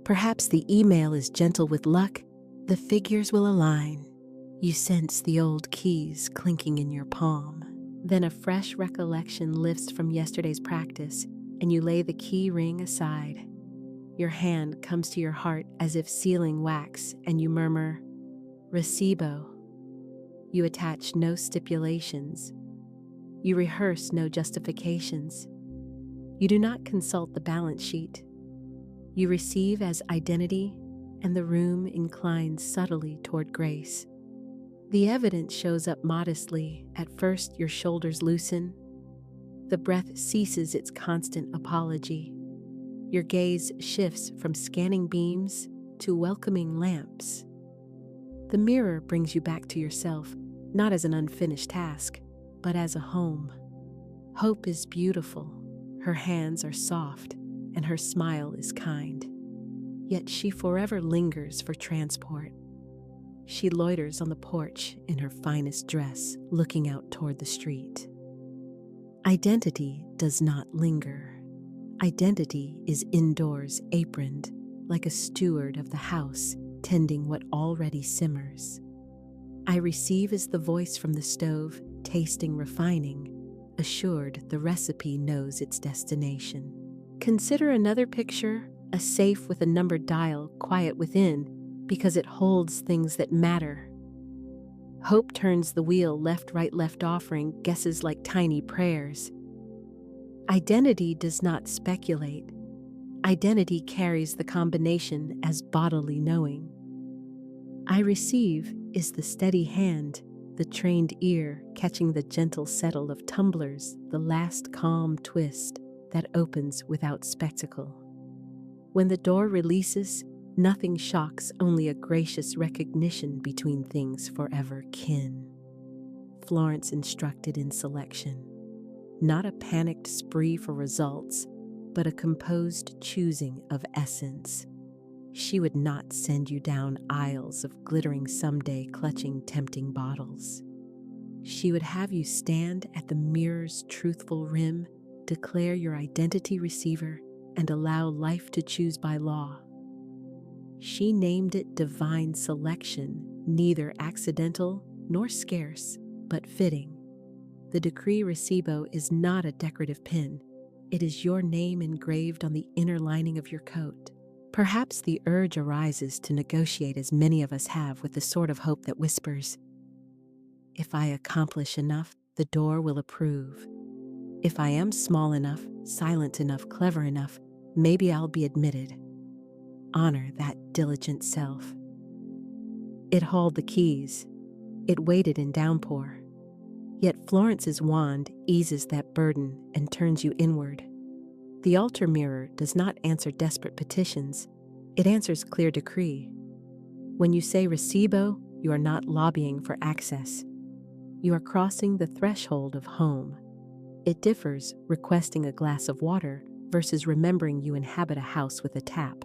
Speaker 1: Perhaps the email is gentle with luck. The figures will align. You sense the old keys clinking in your palm. Then a fresh recollection lifts from yesterday's practice, and you lay the key ring aside. Your hand comes to your heart as if sealing wax, and you murmur, Reshape. You attach no stipulations. You rehearse no justifications. You do not consult the balance sheet. You receive as identity, and the room inclines subtly toward grace. The evidence shows up modestly. At first, your shoulders loosen. The breath ceases its constant apology. Your gaze shifts from scanning beams to welcoming lamps. The mirror brings you back to yourself, not as an unfinished task, but as a home. Hope is beautiful. Her hands are soft, and her smile is kind. Yet she forever lingers for transport. She loiters on the porch in her finest dress, looking out toward the street. Identity does not linger. Identity is indoors, aproned, like a steward of the house, tending what already simmers. I receive as the voice from the stove, tasting refining, assured the recipe knows its destination. Consider another picture, a safe with a numbered dial, quiet within, because it holds things that matter. Hope turns the wheel left, right, left, offering guesses like tiny prayers. Identity does not speculate. Identity carries the combination as bodily knowing. I receive is the steady hand, the trained ear catching the gentle settle of tumblers, the last calm twist that opens without spectacle. When the door releases, nothing shocks, only a gracious recognition between things forever kin. Florence instructed in selection. Not a panicked spree for results, but a composed choosing of essence. She would not send you down aisles of glittering someday clutching tempting bottles. She would have you stand at the mirror's truthful rim, declare your identity receiver, and allow life to choose by law. She named it divine selection, neither accidental nor scarce, but fitting. The decree Reshape is not a decorative pin. It is your name engraved on the inner lining of your coat. Perhaps the urge arises to negotiate as many of us have with the sort of hope that whispers, If I accomplish enough, the door will approve. If I am small enough, silent enough, clever enough, maybe I'll be admitted. Honor that diligent self. It hauled the keys. It waited in downpour. Yet Florence's wand eases that burden and turns you inward. The altar mirror does not answer desperate petitions. It answers clear decree. When you say reshape, you are not lobbying for access. You are crossing the threshold of home. It differs requesting a glass of water versus remembering you inhabit a house with a tap.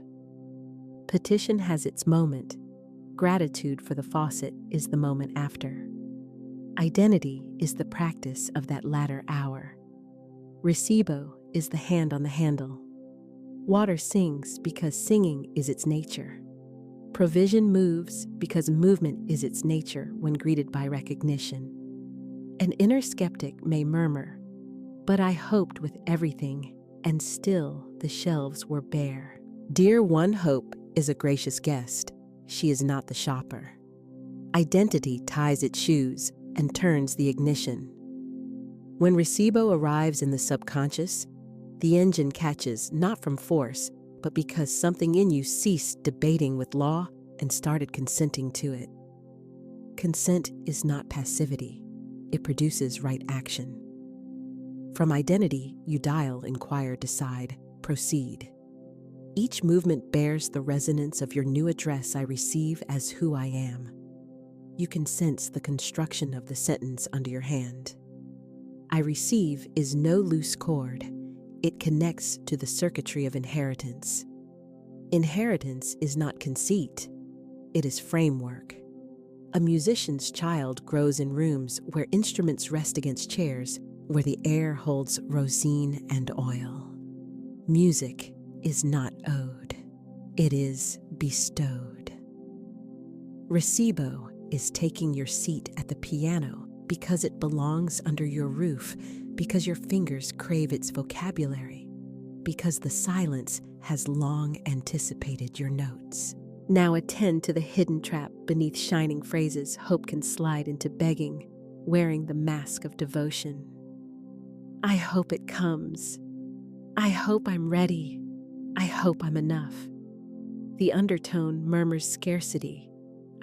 Speaker 1: Petition has its moment. Gratitude for the faucet is the moment after. Identity is the practice of that latter hour. Reshape is the hand on the handle. Water sings because singing is its nature. Provision moves because movement is its nature when greeted by recognition. An inner skeptic may murmur, "But I hoped with everything, and still the shelves were bare." Dear One Hope is a gracious guest. She is not the shopper. Identity ties its shoes and turns the ignition. When reshape arrives in the subconscious, the engine catches not from force, but because something in you ceased debating with law and started consenting to it. Consent is not passivity. It produces right action. From identity, you dial, inquire, decide, proceed. Each movement bears the resonance of your new address I receive as who I am. You can sense the construction of the sentence under your hand. I receive is no loose chord. It connects to the circuitry of inheritance. Inheritance is not conceit. It is framework. A musician's child grows in rooms where instruments rest against chairs, where the air holds rosin and oil. Music is not owed. It is bestowed. Reshape is taking your seat at the piano because it belongs under your roof, because your fingers crave its vocabulary, because the silence has long anticipated your notes. Now attend to the hidden trap beneath shining phrases hope can slide into begging, wearing the mask of devotion. I hope it comes. I hope I'm ready. I hope I'm enough. The undertone murmurs scarcity.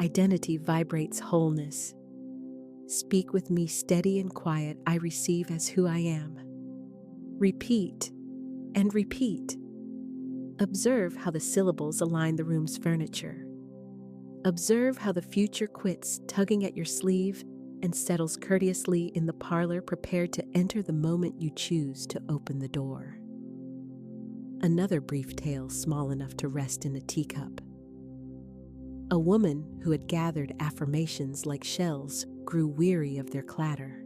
Speaker 1: Identity vibrates wholeness. Speak with me steady and quiet, I receive as who I am. Repeat and repeat. Observe how the syllables align the room's furniture. Observe how the future quits tugging at your sleeve and settles courteously in the parlor, prepared to enter the moment you choose to open the door. Another brief tale small enough to rest in a teacup. A woman who had gathered affirmations like shells grew weary of their clatter.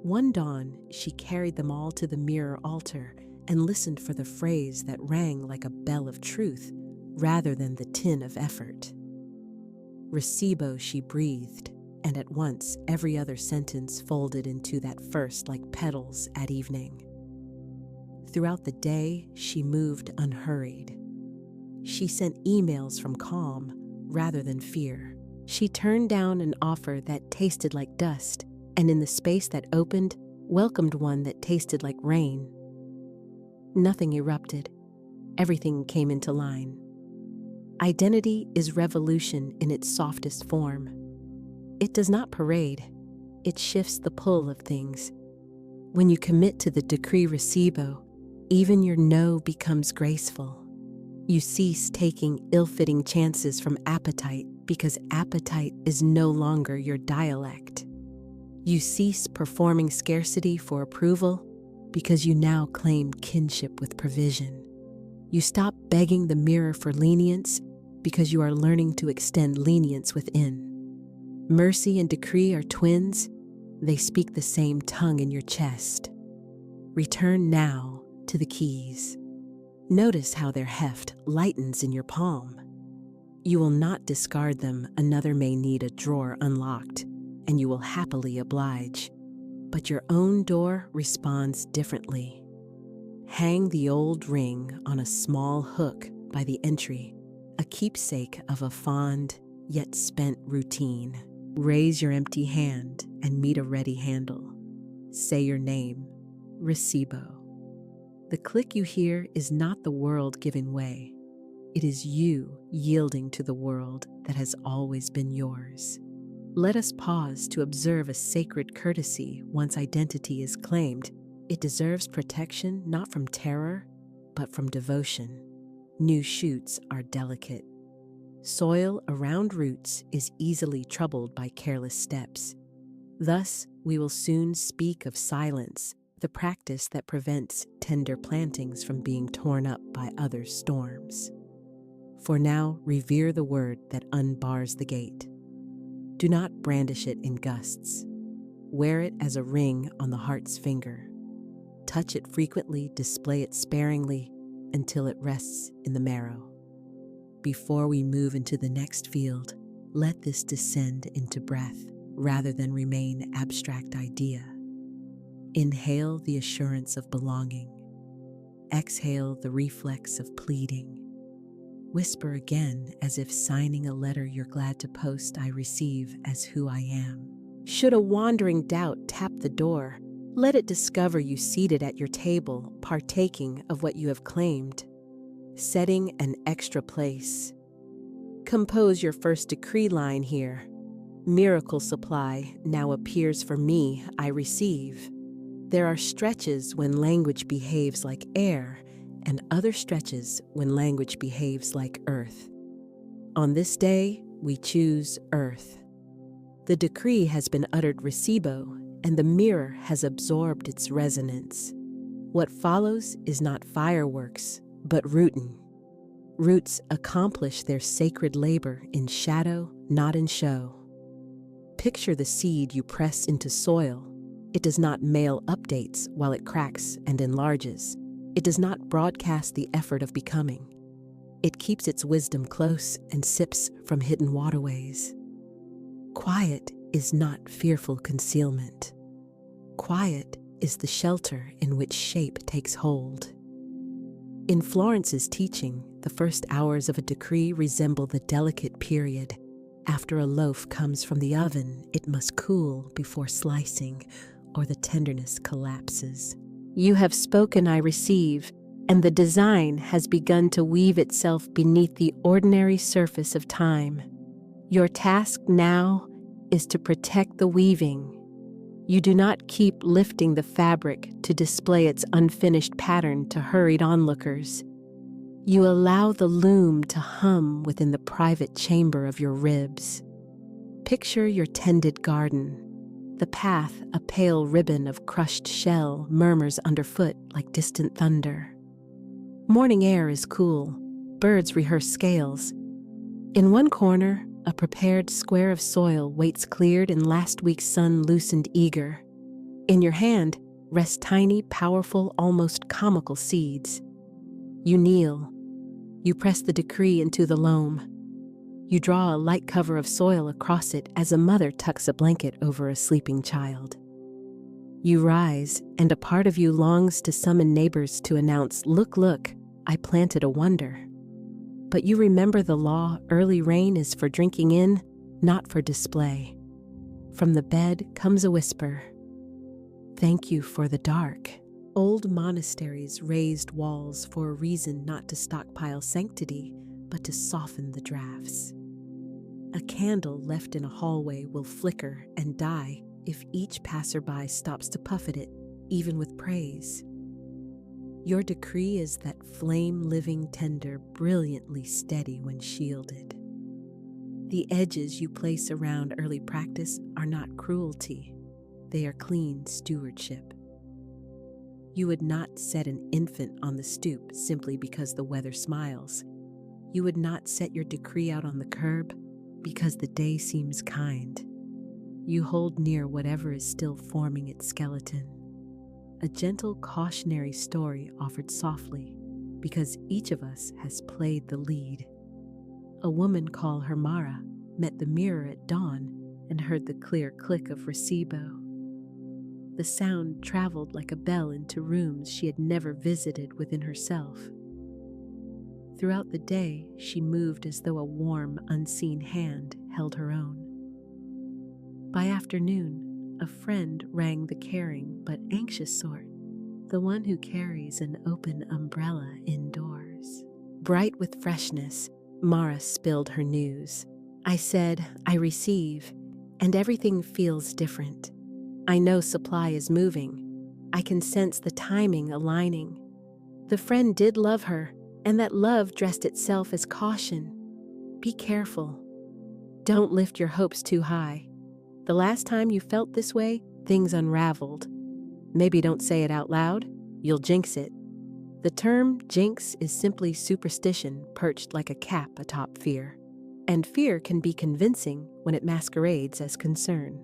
Speaker 1: One dawn, she carried them all to the mirror altar and listened for the phrase that rang like a bell of truth rather than the tin of effort. Reshape, she breathed, and at once every other sentence folded into that first like petals at evening. Throughout the day, she moved unhurried. She sent emails from calm rather than fear. She turned down an offer that tasted like dust, and in the space that opened, welcomed one that tasted like rain. Nothing erupted. Everything came into line. Identity is revolution in its softest form. It does not parade. It shifts the pull of things. When you commit to the decree reshape, even your no becomes graceful. You cease taking ill-fitting chances from appetite because appetite is no longer your dialect. You cease performing scarcity for approval because you now claim kinship with provision. You stop begging the mirror for lenience because you are learning to extend lenience within. Mercy and decree are twins. They speak the same tongue in your chest. Return now to the keys. Notice how their heft lightens in your palm. You will not discard them. Another may need a drawer unlocked, and you will happily oblige. But your own door responds differently. Hang the old ring on a small hook by the entry, a keepsake of a fond yet spent routine. Raise your empty hand and meet a ready handle. Say your name, Recibo. The click you hear is not the world giving way. It is you yielding to the world that has always been yours. Let us pause to observe a sacred courtesy once identity is claimed. It deserves protection not from terror, but from devotion. New shoots are delicate. Soil around roots is easily troubled by careless steps. Thus, we will soon speak of silence, the practice that prevents tender plantings from being torn up by other storms. For now, revere the word that unbars the gate. Do not brandish it in gusts. Wear it as a ring on the heart's finger. Touch it frequently, display it sparingly, until it rests in the marrow. Before we move into the next field, let this descend into breath rather than remain abstract idea. Inhale the assurance of belonging. Exhale the reflex of pleading. Whisper again as if signing a letter you're glad to post, I receive as who I am. Should a wandering doubt tap the door, let it discover you seated at your table, partaking of what you have claimed. Setting an extra place. Compose your first decree line here. Miracle supply now appears for me, I receive. There are stretches when language behaves like air, and other stretches when language behaves like earth. On this day, we choose earth. The decree has been uttered recibo, and the mirror has absorbed its resonance. What follows is not fireworks, but rootin'. Roots accomplish their sacred labor in shadow, not in show. Picture the seed you press into soil. It does not mail updates while it cracks and enlarges. It does not broadcast the effort of becoming. It keeps its wisdom close and sips from hidden waterways. Quiet is not fearful concealment. Quiet is the shelter in which shape takes hold. In Florence's teaching, the first hours of a decree resemble the delicate period. After a loaf comes from the oven, it must cool before slicing, or the tenderness collapses. You have spoken, I receive, and the design has begun to weave itself beneath the ordinary surface of time. Your task now is to protect the weaving. You do not keep lifting the fabric to display its unfinished pattern to hurried onlookers. You allow the loom to hum within the private chamber of your ribs. Picture your tended garden. The path, a pale ribbon of crushed shell, murmurs underfoot like distant thunder. Morning air is cool. Birds rehearse scales. In one corner, a prepared square of soil waits cleared and last week's sun loosened eager. In your hand rest tiny, powerful, almost comical seeds. You kneel. You press the decree into the loam. You draw a light cover of soil across it as a mother tucks a blanket over a sleeping child. You rise, and a part of you longs to summon neighbors to announce, look, look, I planted a wonder. But you remember the law, early rain is for drinking in, not for display. From the bed comes a whisper. Thank you for the dark. Old monasteries raised walls for a reason not to stockpile sanctity, but to soften the drafts. A candle left in a hallway will flicker and die if each passerby stops to puff at it, even with praise. Your decree is that flame living tender, brilliantly steady when shielded. The edges you place around early practice are not cruelty. They are clean stewardship. You would not set an infant on the stoop simply because the weather smiles. You would not set your decree out on the curb because the day seems kind. You hold near whatever is still forming its skeleton. A gentle cautionary story offered softly because each of us has played the lead. A woman called her Mara met the mirror at dawn and heard the clear click of recibo. The sound traveled like a bell into rooms she had never visited within herself. Throughout the day, she moved as though a warm, unseen hand held her own. By afternoon, a friend rang the caring but anxious sort, the one who carries an open umbrella indoors. Bright with freshness, Mara spilled her news. I said, I receive, and everything feels different. I know supply is moving. I can sense the timing aligning. The friend did love her, and that love dressed itself as caution. Be careful. Don't lift your hopes too high. The last time you felt this way, things unraveled. Maybe don't say it out loud, you'll jinx it. The term jinx is simply superstition perched like a cap atop fear. And fear can be convincing when it masquerades as concern.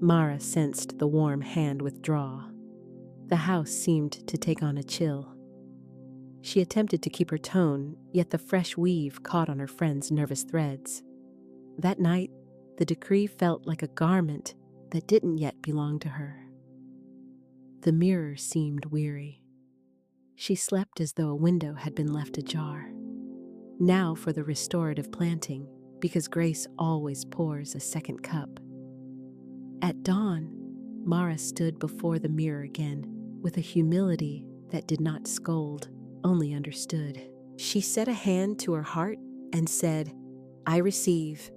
Speaker 1: Mara sensed the warm hand withdraw. The house seemed to take on a chill. She attempted to keep her tone, yet the fresh weave caught on her friend's nervous threads. That night, the decree felt like a garment that didn't yet belong to her. The mirror seemed weary. She slept as though a window had been left ajar. Now for the restorative planting, because grace always pours a second cup. At dawn, Mara stood before the mirror again with a humility that did not scold, only understood. She set a hand to her heart and said, I receive.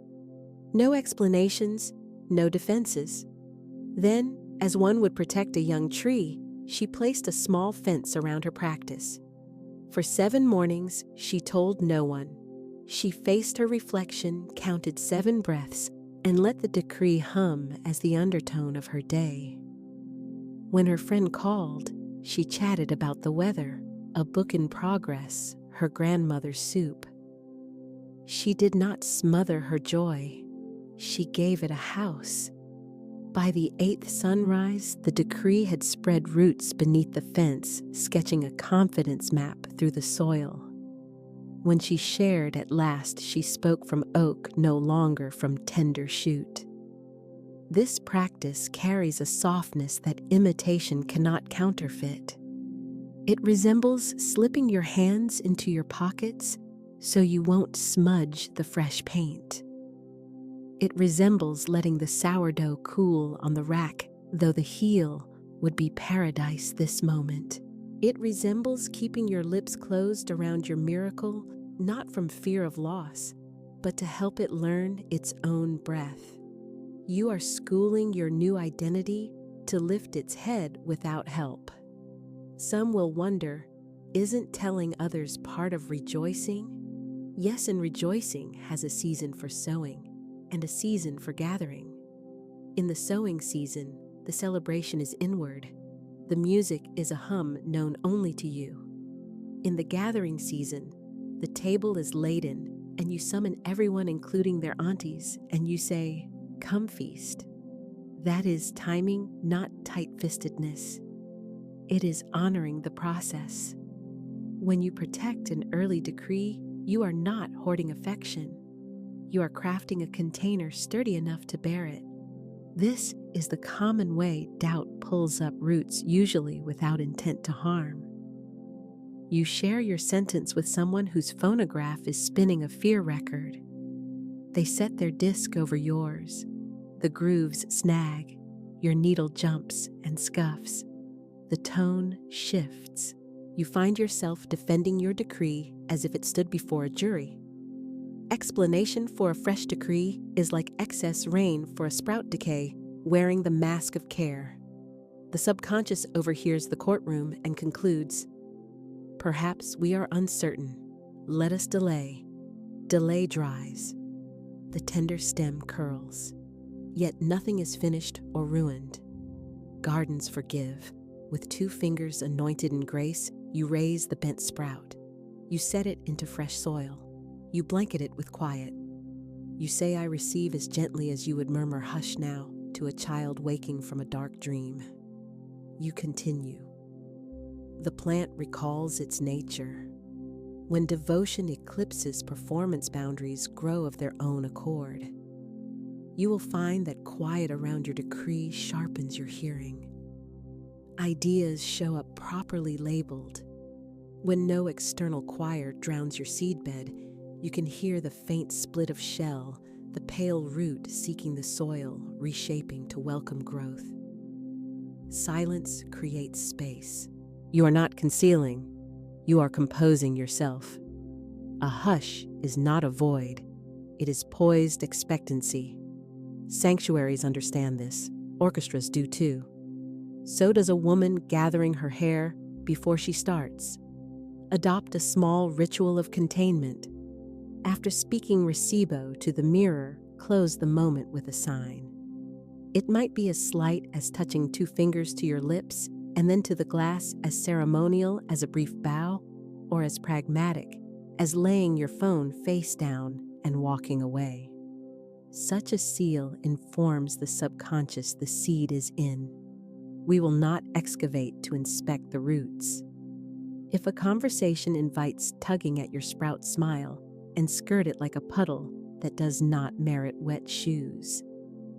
Speaker 1: No explanations, no defenses. Then, as one would protect a young tree, she placed a small fence around her practice. For 7 mornings, she told no one. She faced her reflection, counted 7 breaths, and let the decree hum as the undertone of her day. When her friend called, she chatted about the weather, a book in progress, her grandmother's soup. She did not smother her joy. She gave it a house. By the 8th sunrise, the decree had spread roots beneath the fence, sketching a confidence map through the soil. When she shared at last, she spoke from oak, no longer from tender shoot. This practice carries a softness that imitation cannot counterfeit. It resembles slipping your hands into your pockets so you won't smudge the fresh paint. It resembles letting the sourdough cool on the rack, though the heel would be paradise this moment. It resembles keeping your lips closed around your miracle, not from fear of loss, but to help it learn its own breath. You are schooling your new identity to lift its head without help. Some will wonder, isn't telling others part of rejoicing? Yes, and rejoicing has a season for sowing and a season for gathering. In the sowing season, the celebration is inward. The music is a hum known only to you. In the gathering season, the table is laden, and you summon everyone, including their aunties, and you say, "Come feast." That is timing, not tight-fistedness. It is honoring the process. When you protect an early decree, you are not hoarding affection. You are crafting a container sturdy enough to bear it. This is the common way doubt pulls up roots, usually without intent to harm. You share your sentence with someone whose phonograph is spinning a fear record. They set their disc over yours. The grooves snag. Your needle jumps and scuffs. The tone shifts. You find yourself defending your decree as if it stood before a jury. Explanation for a fresh decree is like excess rain for a sprout decay, wearing the mask of care. The subconscious overhears the courtroom and concludes, "Perhaps we are uncertain. Let us delay." Delay dries. The tender stem curls. Yet nothing is finished or ruined. Gardens forgive. With 2 fingers anointed in grace, you raise the bent sprout. You set it into fresh soil. You blanket it with quiet. You say, "I receive," as gently as you would murmur "hush now" to a child waking from a dark dream. You continue. The plant recalls its nature. When devotion eclipses performance, boundaries grow of their own accord. You will find that quiet around your decree sharpens your hearing. Ideas show up properly labeled. When no external choir drowns your seedbed, you can hear the faint split of shell, the the pale root seeking the soil, reshaping to welcome growth. Silence creates space. You are not concealing, you are composing yourself. A hush is not a void, it is poised expectancy. Sanctuaries understand this, orchestras do too. So does a woman gathering her hair before she starts. Adopt a small ritual of containment. After speaking recebo to the mirror, close the moment with a sign. It might be as slight as touching 2 fingers to your lips and then to the glass, as ceremonial as a brief bow, or as pragmatic as laying your phone face down and walking away. Such a seal informs the subconscious the seed is in. We will not excavate to inspect the roots. If a conversation invites tugging at your sprout, smile and skirt it like a puddle that does not merit wet shoes.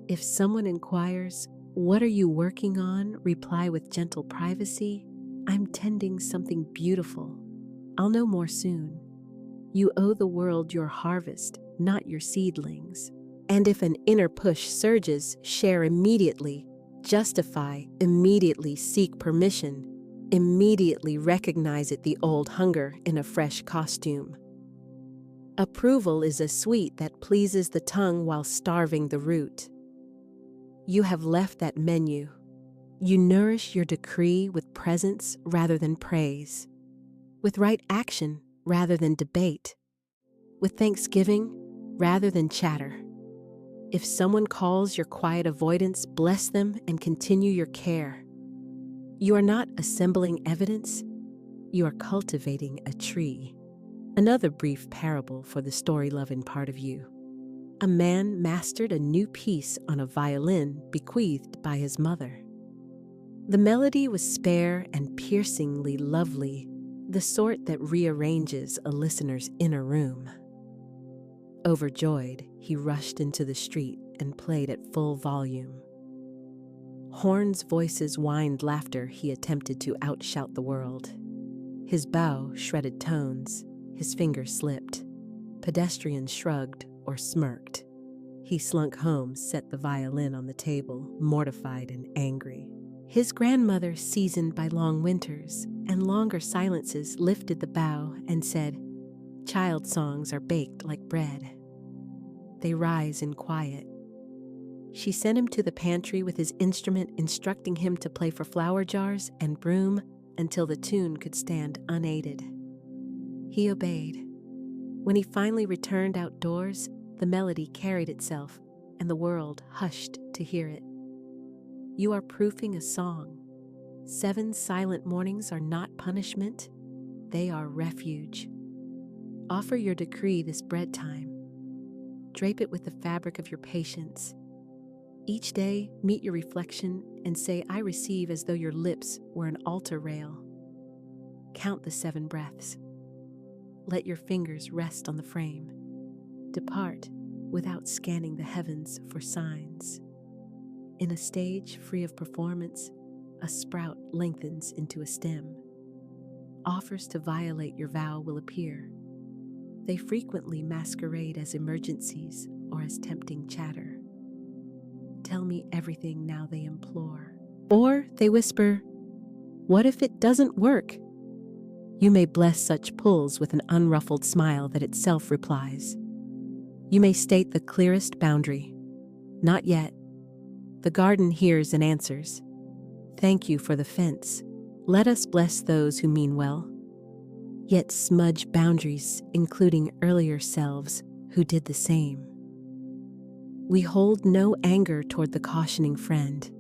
Speaker 1: If someone inquires, "What are you working on?" reply with gentle privacy, "I'm tending something beautiful. I'll know more soon." You owe the world your harvest, not your seedlings. And if an inner push surges, share immediately, justify immediately, seek permission, immediately recognize it, the old hunger in a fresh costume. Approval is a sweet that pleases the tongue while starving the root. You have left that menu. You nourish your decree with presence rather than praise, with right action rather than debate, with thanksgiving rather than chatter. If someone calls your quiet avoidance, bless them and continue your care. You are not assembling evidence, you are cultivating a tree. Another brief parable for the story-loving part of you. A man mastered a new piece on a violin bequeathed by his mother. The melody was spare and piercingly lovely, the sort that rearranges a listener's inner room. Overjoyed, he rushed into the street and played at full volume. Horns' voices whined laughter. He attempted to outshout the world. His bow shredded tones, his fingers slipped. Pedestrians shrugged or smirked. He slunk home, set the violin on the table, mortified and angry. His grandmother, seasoned by long winters and longer silences, lifted the bow and said, "Child songs are baked like bread. They rise in quiet." She sent him to the pantry with his instrument, instructing him to play for flower jars and broom until the tune could stand unaided. He obeyed. When he finally returned outdoors, the melody carried itself, and the world hushed to hear it. You are proofing a song. 7 silent mornings are not punishment, they are refuge. Offer your decree this bread time. Drape it with the fabric of your patience. Each day, meet your reflection and say, "I receive," as though your lips were an altar rail. Count the 7 breaths. Let your fingers rest on the frame. Depart without scanning the heavens for signs. In a stage free of performance, a sprout lengthens into a stem. Offers to violate your vow will appear. They frequently masquerade as emergencies or as tempting chatter. "Tell me everything now," they implore. Or they whisper, "What if it doesn't work?" You may bless such pulls with an unruffled smile that itself replies. You may state the clearest boundary. "Not yet." The garden hears and answers. "Thank you for the fence. Let us bless those who mean well." Yet smudge boundaries, including earlier selves who did the same. We hold no anger toward the cautioning friend,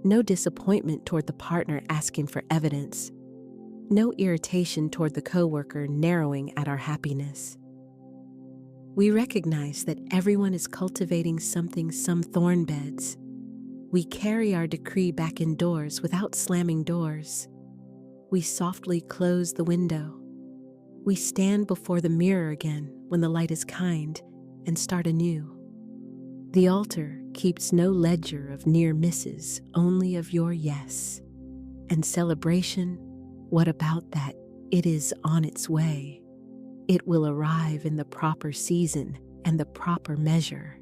Speaker 1: no disappointment toward the partner asking for evidence, no irritation toward the coworker narrowing at our happiness. We recognize that everyone is cultivating something, some thorn beds. We carry our decree back indoors without slamming doors. We softly close the window. We stand before the mirror again when the light is kind and start anew. The altar keeps no ledger of near misses, only of your yes. And celebration, what about that? It is on its way. It will arrive in the proper season and the proper measure.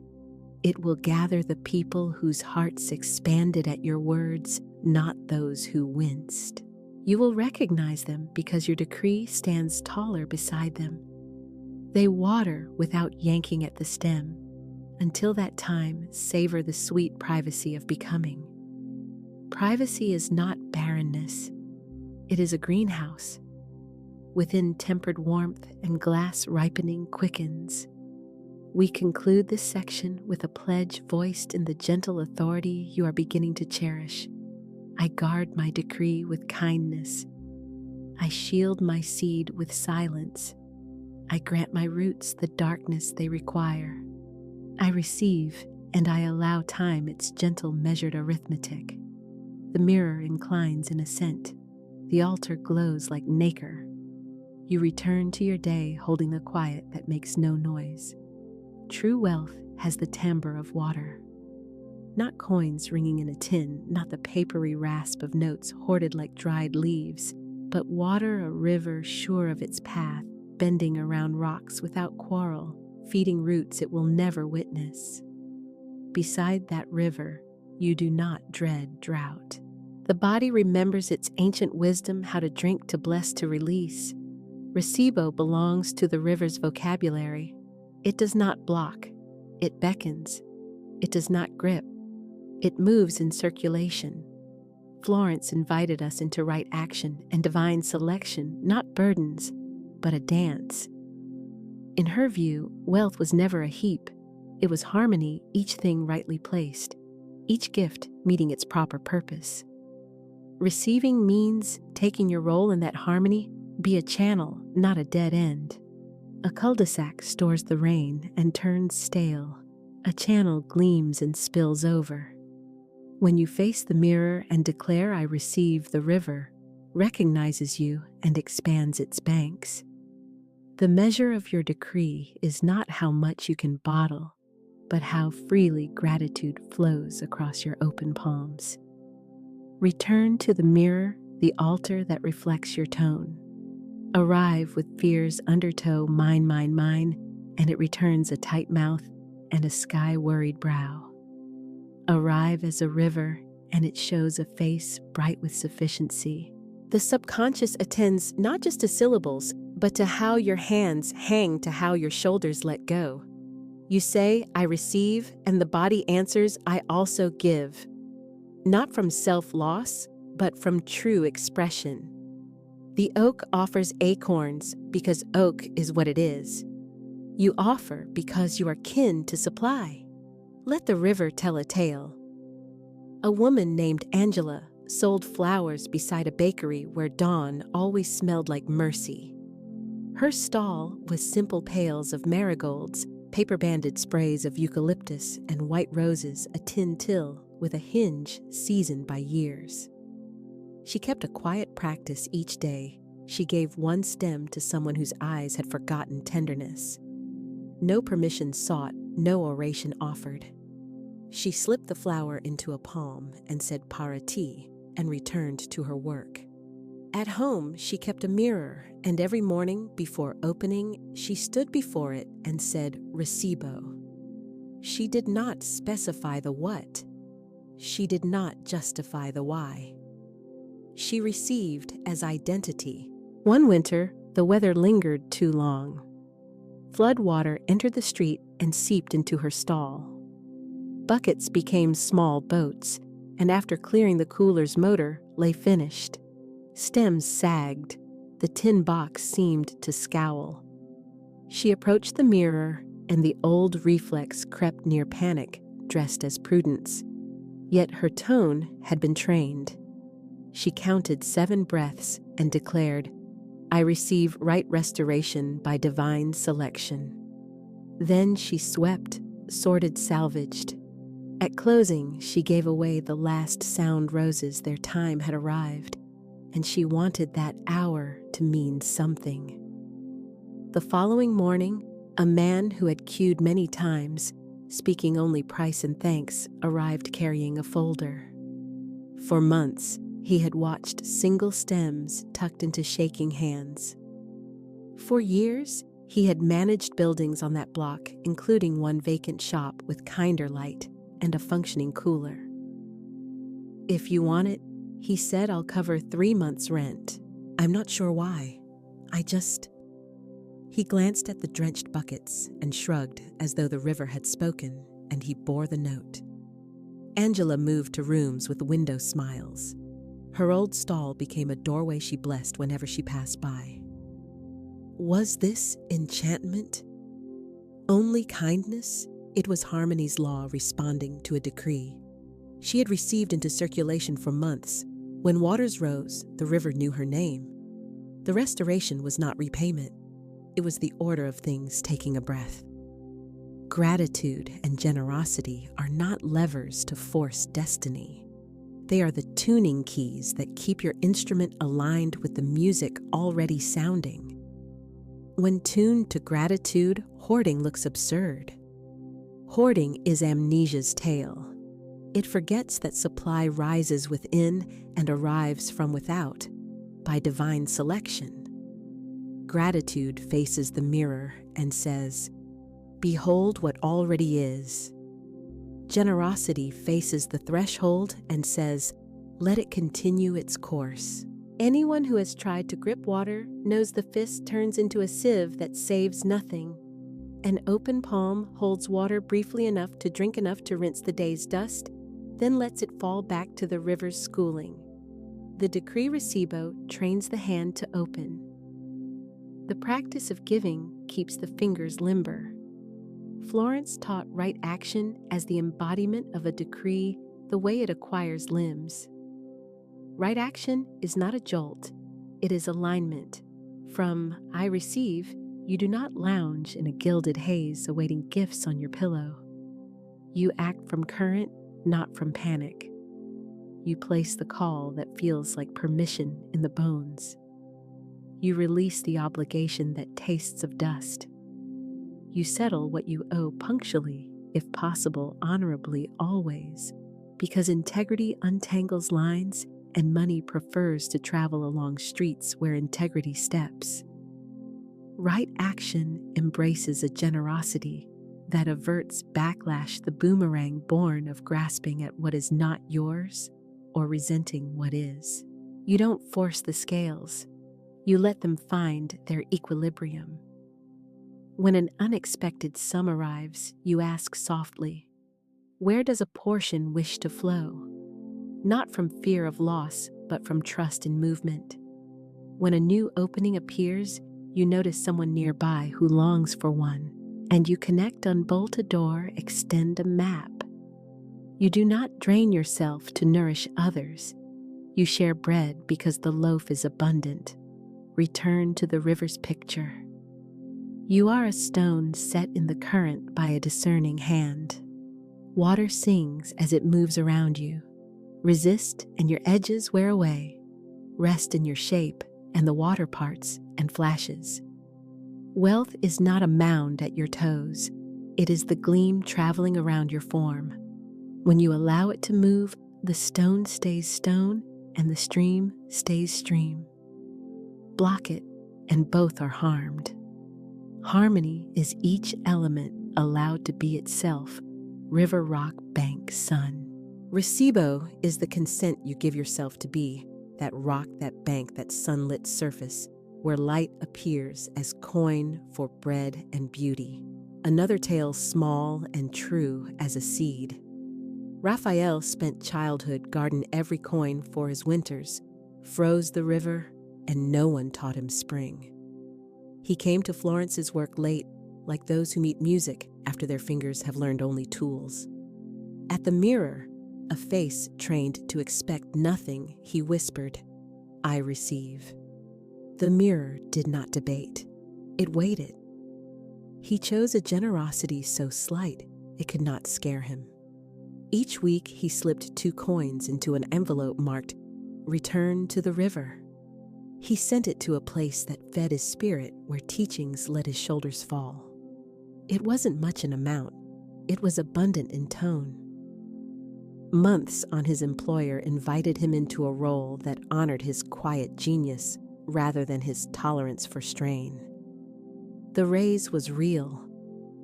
Speaker 1: It will gather the people whose hearts expanded at your words, not those who winced. You will recognize them because your decree stands taller beside them. They water without yanking at the stem. Until that time, savor the sweet privacy of becoming. Privacy is not barrenness. It is a greenhouse. Within tempered warmth and glass ripening quickens. We conclude this section with a pledge voiced in the gentle authority you are beginning to cherish. I guard my decree with kindness. I shield my seed with silence. I grant my roots the darkness they require. I receive, and I allow time its gentle measured arithmetic. The mirror inclines in assent. The altar glows like nacre. You return to your day holding a quiet that makes no noise. True wealth has the timbre of water. Not coins ringing in a tin, not the papery rasp of notes hoarded like dried leaves, but water a river sure of its path, bending around rocks without quarrel, feeding roots it will never witness. Beside that river, you do not dread drought. The body remembers its ancient wisdom, how to drink, to bless, to release. Reshape belongs to the river's vocabulary. It does not block. It beckons. It does not grip. It moves in circulation. Florence invited us into right action and divine selection, not burdens, but a dance. In her view, wealth was never a heap. It was harmony, each thing rightly placed, each gift meeting its proper purpose. Receiving means taking your role in that harmony, be a channel, not a dead end. A cul-de-sac stores the rain and turns stale. A channel gleams and spills over. When you face the mirror and declare, I receive, the river recognizes you and expands its banks. The measure of your decree is not how much you can bottle, but how freely gratitude flows across your open palms. Return to the mirror, the altar that reflects your tone. Arrive with fear's undertow, mine, and it returns a tight mouth and a sky-worried brow. Arrive as a river, and it shows a face bright with sufficiency. The subconscious attends not just to syllables, but to how your hands hang, to how your shoulders let go. You say, I receive, and the body answers, I also give. Not from self-loss, but from true expression. The oak offers acorns because oak is what it is. You offer because you are kin to supply. Let the river tell a tale. A woman named Angela sold flowers beside a bakery where dawn always smelled like mercy. Her stall was simple pails of marigolds, paper-banded sprays of eucalyptus, and white roses, a tin till with a hinge seasoned by years. She kept a quiet practice each day. She gave one stem to someone whose eyes had forgotten tenderness. No permission sought, no oration offered. She slipped the flower into a palm and said parati and returned to her work. At home, she kept a mirror, and every morning before opening, she stood before it and said reshape. She did not specify the what. She did not justify the why. She received as identity. One winter, the weather lingered too long. Flood water entered the street and seeped into her stall. Buckets became small boats, and after clearing the cooler's motor, lay finished. Stems sagged. The tin box seemed to scowl. She approached the mirror, and the old reflex crept near panic, dressed as prudence. Yet her tone had been trained. She counted 7 breaths and declared, I receive right restoration by divine selection. Then she swept, sorted, salvaged. At closing, she gave away the last sound roses. Their time had arrived, and she wanted that hour to mean something. The following morning, a man who had queued many times, speaking only price and thanks, arrived carrying a folder. For months, he had watched single stems tucked into shaking hands. For years, He had managed buildings on that block, including one vacant shop with kinder light and a functioning cooler. "If you want it," he said, "I'll cover 3 months' rent." "I'm not sure why. He glanced at the drenched buckets and shrugged as though the river had spoken, and he bore the note. Angela moved to rooms with window smiles. Her old stall became a doorway she blessed whenever she passed by. Was this enchantment? Only kindness? It was Harmony's law responding to a decree she had received into circulation for months. When waters rose, the river knew her name. The restoration was not repayment. It was the order of things taking a breath. Gratitude and generosity are not levers to force destiny. They are the tuning keys that keep your instrument aligned with the music already sounding. When tuned to gratitude, hoarding looks absurd. Hoarding is amnesia's tale. It forgets that supply rises within and arrives from without, by divine selection. Gratitude faces the mirror and says, "Behold what already is." Generosity faces the threshold and says, "Let it continue its course." Anyone who has tried to grip water knows the fist turns into a sieve that saves nothing. An open palm holds water briefly enough to drink enough to rinse the day's dust, then lets it fall back to the river's schooling. The decree reshape trains the hand to open. The practice of giving keeps the fingers limber. Florence taught right action as the embodiment of a decree, the way it acquires limbs. Right action is not a jolt, it is alignment. From "I receive," you do not lounge in a gilded haze awaiting gifts on your pillow. You act from current, not from panic. You place the call that feels like permission in the bones. You release the obligation that tastes of dust. You settle what you owe punctually, if possible, honorably, always, because integrity untangles lines and money prefers to travel along streets where integrity steps. Right action embraces a generosity that averts backlash, the boomerang born of grasping at what is not yours or resenting what is. You don't force the scales. You let them find their equilibrium. When an unexpected sum arrives, you ask softly, "Where does a portion wish to flow?" Not from fear of loss, but from trust in movement. When a new opening appears, you notice someone nearby who longs for one, and you connect, unbolt a door, extend a map. You do not drain yourself to nourish others. You share bread because the loaf is abundant. Return to the river's picture. You are a stone set in the current by a discerning hand. Water sings as it moves around you. Resist and your edges wear away. Rest in your shape and the water parts and flashes. Wealth is not a mound at your toes. It is the gleam traveling around your form. When you allow it to move, the stone stays stone and the stream stays stream. Block it, and both are harmed. Harmony is each element allowed to be itself. River, rock, bank, sun. Reshape is the consent you give yourself to be, that rock, that bank, that sunlit surface, where light appears as coin for bread and beauty. Another tale small and true as a seed. Raphael spent childhood guarding every coin for his winters, froze the river, and no one taught him spring. He came to Florence's work late, like those who meet music after their fingers have learned only tools. At the mirror, a face trained to expect nothing, he whispered, "I receive." The mirror did not debate. It waited. He chose a generosity so slight it could not scare him. Each week he slipped 2 coins into an envelope marked, "Return to the river." He sent it to a place that fed his spirit, where teachings let his shoulders fall. It wasn't much in amount. It was abundant in tone. Months on his employer invited him into a role that honored his quiet genius rather than his tolerance for strain. The raise was real,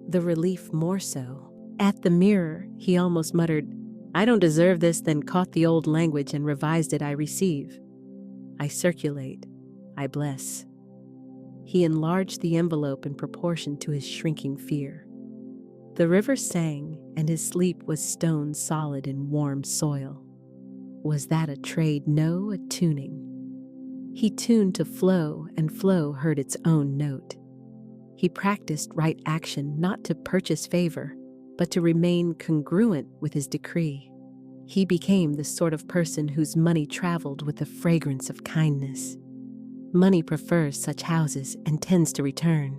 Speaker 1: the relief more so. At the mirror, he almost muttered, "I don't deserve this," then caught the old language and revised it. "I receive. I circulate. I bless." He enlarged the envelope in proportion to his shrinking fear. The river sang, and his sleep was stone solid in warm soil. Was that a trade? No, a tuning. He tuned to flow, and flow heard its own note. He practiced right action not to purchase favor, but to remain congruent with his decree. He became the sort of person whose money traveled with the fragrance of kindness. Money prefers such houses and tends to return.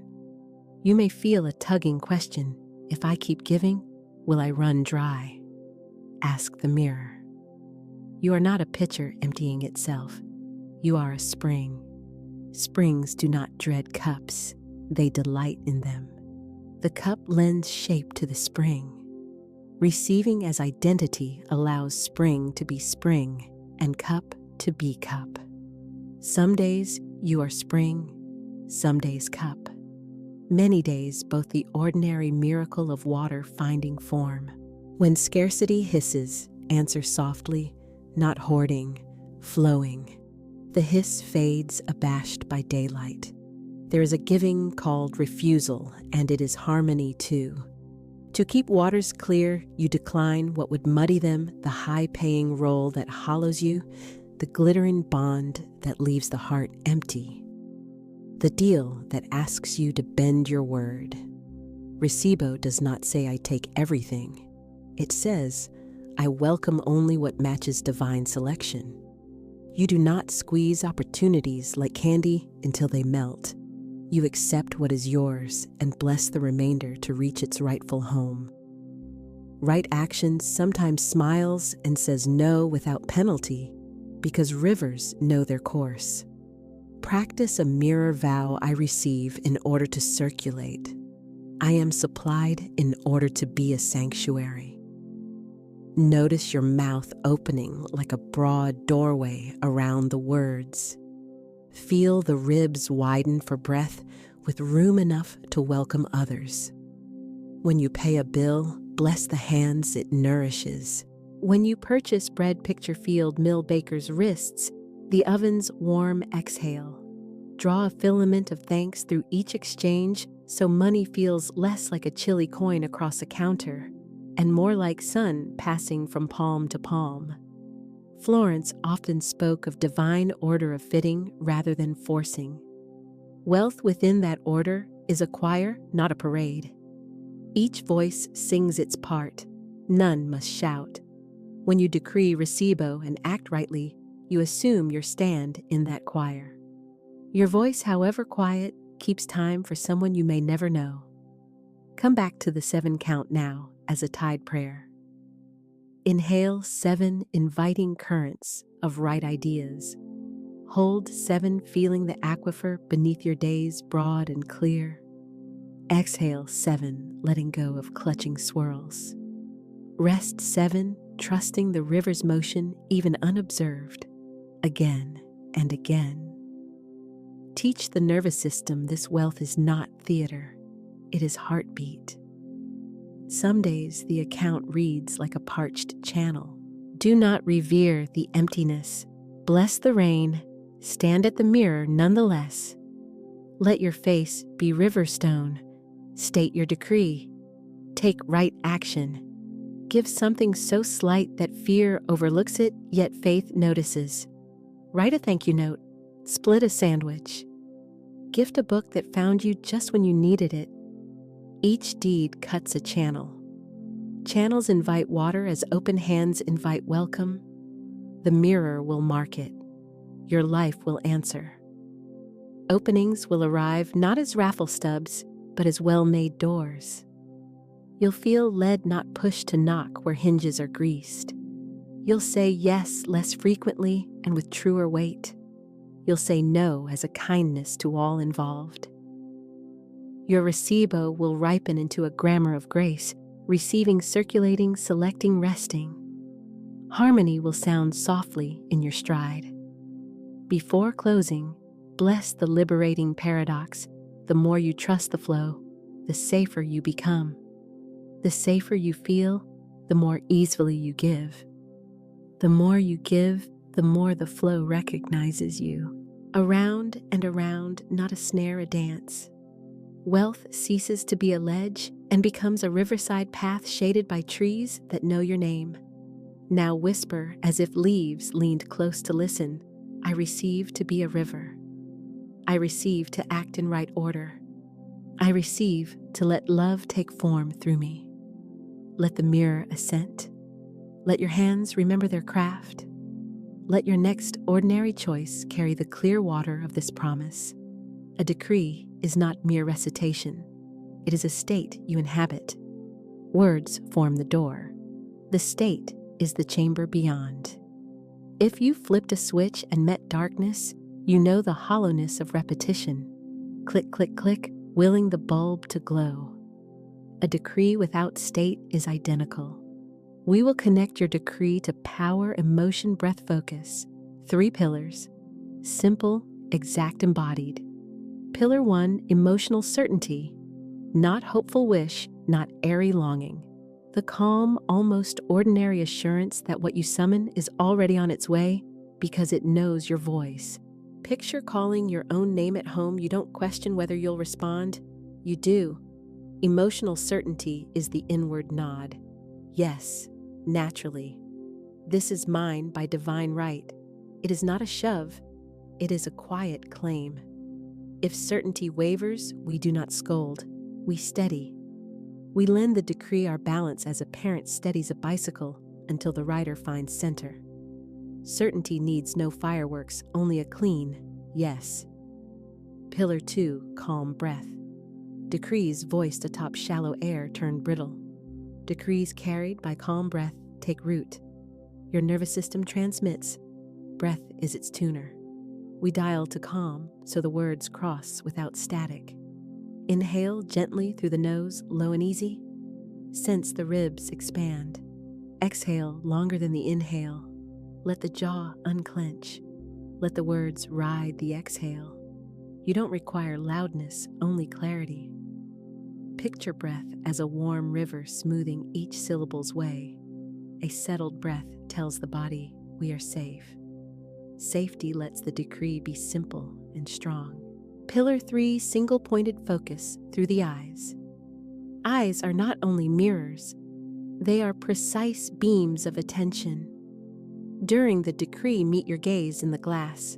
Speaker 1: You may feel a tugging question: if I keep giving, will I run dry? Ask the mirror. You are not a pitcher emptying itself. You are a spring. Springs do not dread cups, they delight in them. The cup lends shape to the spring. Receiving as identity allows spring to be spring and cup to be cup. Some days you are spring, some days cup. Many days both the ordinary miracle of water finding form. When scarcity hisses, answer softly, not hoarding, flowing. The hiss fades abashed by daylight. There is a giving called refusal, and it is harmony too. To keep waters clear, you decline what would muddy them, the high-paying role that hollows you, the glittering bond that leaves the heart empty, the deal that asks you to bend your word. Recibo does not say I take everything. It says, I welcome only what matches divine selection. You do not squeeze opportunities like candy until they melt. You accept what is yours and bless the remainder to reach its rightful home. Right action sometimes smiles and says no without penalty because rivers know their course. Practice a mirror vow: I receive in order to circulate. I am supplied in order to be a sanctuary. Notice your mouth opening like a broad doorway around the words. Feel the ribs widen for breath with room enough to welcome others. When you pay a bill, bless the hands it nourishes. When you purchase bread, picture field mill baker's wrists, the oven's warm exhale. Draw a filament of thanks through each exchange so money feels less like a chilly coin across a counter and more like sun passing from palm to palm. Florence often spoke of divine order of fitting rather than forcing. Wealth within that order is a choir, not a parade. Each voice sings its part. None must shout. When you decree recibo and act rightly, you assume your stand in that choir. Your voice, however quiet, keeps time for someone you may never know. Come back to the 7 count now as a tide prayer. Inhale 7 inviting currents of right ideas. Hold 7 feeling the aquifer beneath your days broad and clear. Exhale 7 letting go of clutching swirls. Rest 7 trusting the river's motion even unobserved. Again and again. Teach the nervous system this wealth is not theater. It is heartbeat. Some days the account reads like a parched channel. Do not revere the emptiness. Bless the rain. Stand at the mirror nonetheless. Let your face be river stone. State your decree. Take right action. Give something so slight that fear overlooks it, yet faith notices. Write a thank you note. Split a sandwich. Gift a book that found you just when you needed it. Each deed cuts a channel. Channels invite water as open hands invite welcome. The mirror will mark it. Your life will answer. Openings will arrive not as raffle stubs, but as well-made doors. You'll feel led, not pushed to knock where hinges are greased. You'll say yes less frequently and with truer weight. You'll say no as a kindness to all involved. Your recibo will ripen into a grammar of grace, receiving, circulating, selecting, resting. Harmony will sound softly in your stride. Before closing, bless the liberating paradox. The more you trust the flow, the safer you become. The safer you feel, the more easily you give. The more you give, the more the flow recognizes you. Around and around, not a snare, a dance. Wealth ceases to be a ledge and becomes a riverside path shaded by trees that know your name. Now whisper as if leaves leaned close to listen. I receive to be a river. I receive to act in right order. I receive to let love take form through me. Let the mirror assent. Let your hands remember their craft. Let your next ordinary choice carry the clear water of this promise. A decree is not mere recitation. It is a state you inhabit. Words form the door. The state is the chamber beyond. If you flipped a switch and met darkness, you know the hollowness of repetition. Click, click, click, willing the bulb to glow. A decree without state is identical. We will connect your decree to power, emotion, breath, focus. 3 pillars. Simple, exact, embodied. Pillar 1, emotional certainty. Not hopeful wish, not airy longing. The calm, almost ordinary assurance that what you summon is already on its way because it knows your voice. Picture calling your own name at home. You don't question whether you'll respond. You do. Emotional certainty is the inward nod. Yes, naturally. This is mine by divine right. It is not a shove. It is a quiet claim. If certainty wavers, we do not scold. We steady. We lend the decree our balance as a parent steadies a bicycle until the rider finds center. Certainty needs no fireworks, only a clean yes. Pillar 2, calm breath. Decrees voiced atop shallow air turn brittle. Decrees carried by calm breath take root. Your nervous system transmits. Breath is its tuner. We dial to calm so the words cross without static. Inhale gently through the nose, low and easy. Sense the ribs expand. Exhale longer than the inhale. Let the jaw unclench. Let the words ride the exhale. You don't require loudness, only clarity. Picture breath as a warm river smoothing each syllable's way. A settled breath tells the body we are safe. Safety lets the decree be simple and strong. Pillar 3, single-pointed focus through the eyes. Eyes are not only mirrors, they are precise beams of attention. During the decree, meet your gaze in the glass.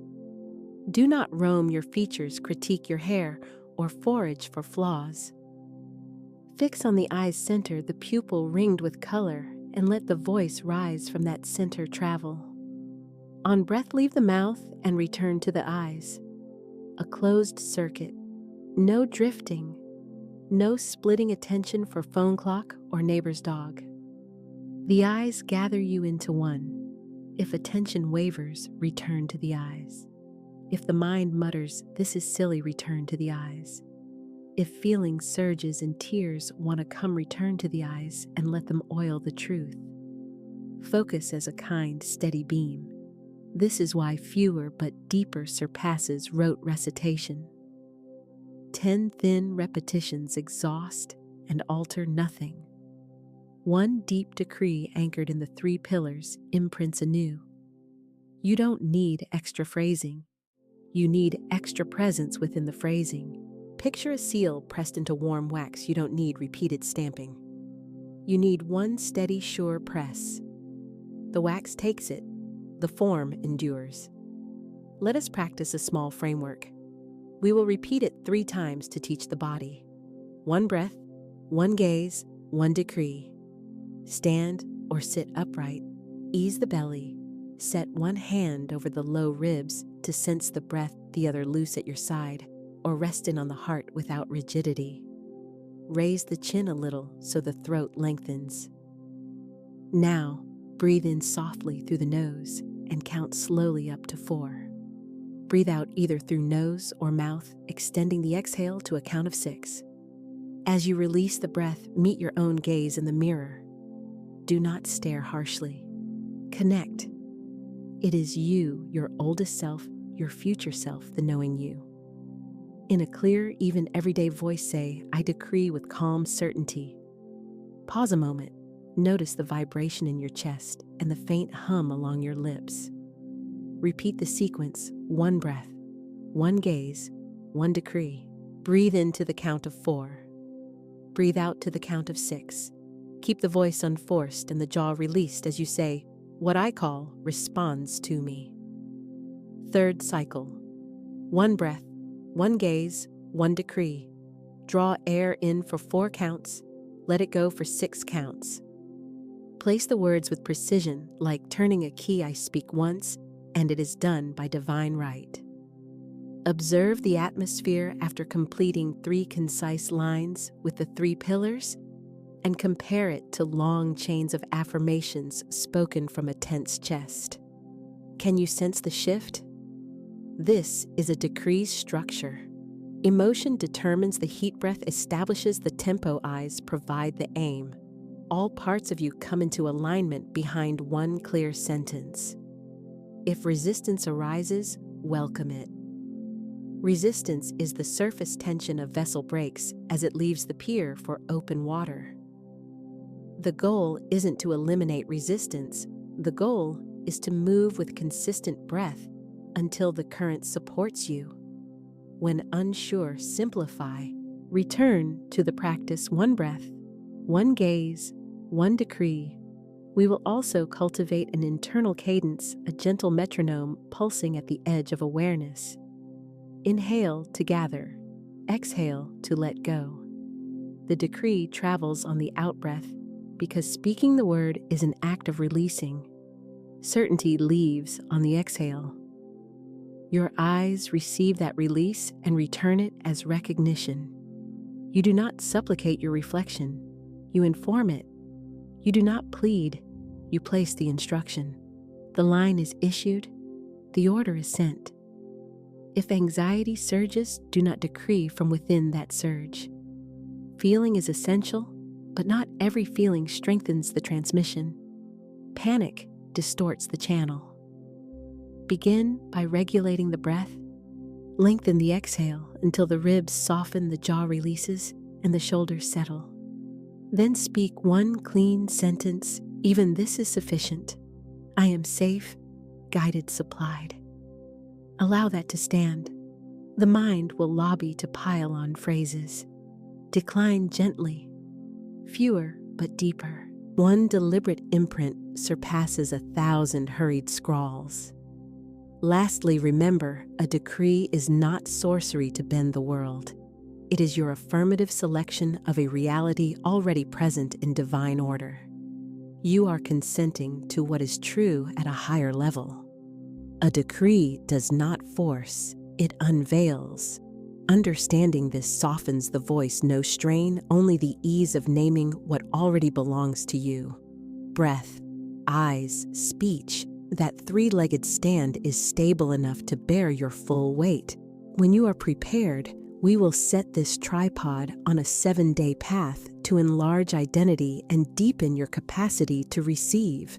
Speaker 1: Do not roam your features, critique your hair, or forage for flaws. Fix on the eye's center, the pupil ringed with color, and let the voice rise from that center travel. On breath, leave the mouth and return to the eyes. A closed circuit. No drifting. No splitting attention for phone clock or neighbor's dog. The eyes gather you into one. If attention wavers, return to the eyes. If the mind mutters, "This is silly," return to the eyes. If feeling surges and tears want to come, return to the eyes and let them oil the truth. Focus as a kind, steady beam. This is why fewer but deeper surpasses rote recitation. 10 thin repetitions exhaust and alter nothing. One deep decree anchored in the 3 pillars imprints anew. You don't need extra phrasing. You need extra presence within the phrasing. Picture a seal pressed into warm wax. You don't need repeated stamping. You need one steady, sure press. The wax takes it. The form endures. Let us practice a small framework. We will repeat it 3 times to teach the body. 1 breath, 1 gaze, 1 decree. Stand or sit upright. Ease the belly. Set one hand over the low ribs to sense the breath, the other loose at your side, or rest in on the heart without rigidity. Raise the chin a little so the throat lengthens. Now, breathe in softly through the nose and count slowly up to 4. Breathe out either through nose or mouth, extending the exhale to a count of 6. As you release the breath, meet your own gaze in the mirror. Do not stare harshly. Connect. It is you, your oldest self, your future self, the knowing you. In a clear, even everyday voice, say, I decree with calm certainty. Pause a moment. Notice the vibration in your chest and the faint hum along your lips. Repeat the sequence: one breath, one gaze, one decree. Breathe into the count of 4. Breathe out to the count of 6. Keep the voice unforced and the jaw released as you say, what I call responds to me. Third cycle. One breath, one gaze, one decree. Draw air in for 4 counts. Let it go for 6 counts. Place the words with precision, like turning a key. I speak once, and it is done by divine right. Observe the atmosphere after completing 3 concise lines with the 3 pillars, and compare it to long chains of affirmations spoken from a tense chest. Can you sense the shift? This is a decree's structure. Emotion determines the heat breath, establishes the tempo, eyes provide the aim. All parts of you come into alignment behind one clear sentence. If resistance arises, welcome it. Resistance is the surface tension a vessel breaks as it leaves the pier for open water. The goal isn't to eliminate resistance. The goal is to move with consistent breath until the current supports you. When unsure, simplify. Return to the practice: one breath, one gaze, one decree. We will also cultivate an internal cadence, a gentle metronome pulsing at the edge of awareness. Inhale to gather, exhale to let go. The decree travels on the out-breath because speaking the word is an act of releasing. Certainty leaves on the exhale. Your eyes receive that release and return it as recognition. You do not supplicate your reflection, you inform it. You do not plead, you place the instruction. The line is issued, the order is sent. If anxiety surges, do not decree from within that surge. Feeling is essential, but not every feeling strengthens the transmission. Panic distorts the channel. Begin by regulating the breath. Lengthen the exhale until the ribs soften, the jaw releases, and the shoulders settle. Then speak one clean sentence. Even this is sufficient. I am safe, guided, supplied. Allow that to stand. The mind will lobby to pile on phrases. Decline gently. Fewer but deeper. One deliberate imprint surpasses 1,000 hurried scrawls. Lastly, remember, a decree is not sorcery to bend the world. It is your affirmative selection of a reality already present in divine order. You are consenting to what is true at a higher level. A decree does not force, it unveils. Understanding this softens the voice, no strain, only the ease of naming what already belongs to you. Breath, eyes, speech, that 3-legged stand is stable enough to bear your full weight. When you are prepared, we will set this tripod on a 7-day path to enlarge identity and deepen your capacity to receive.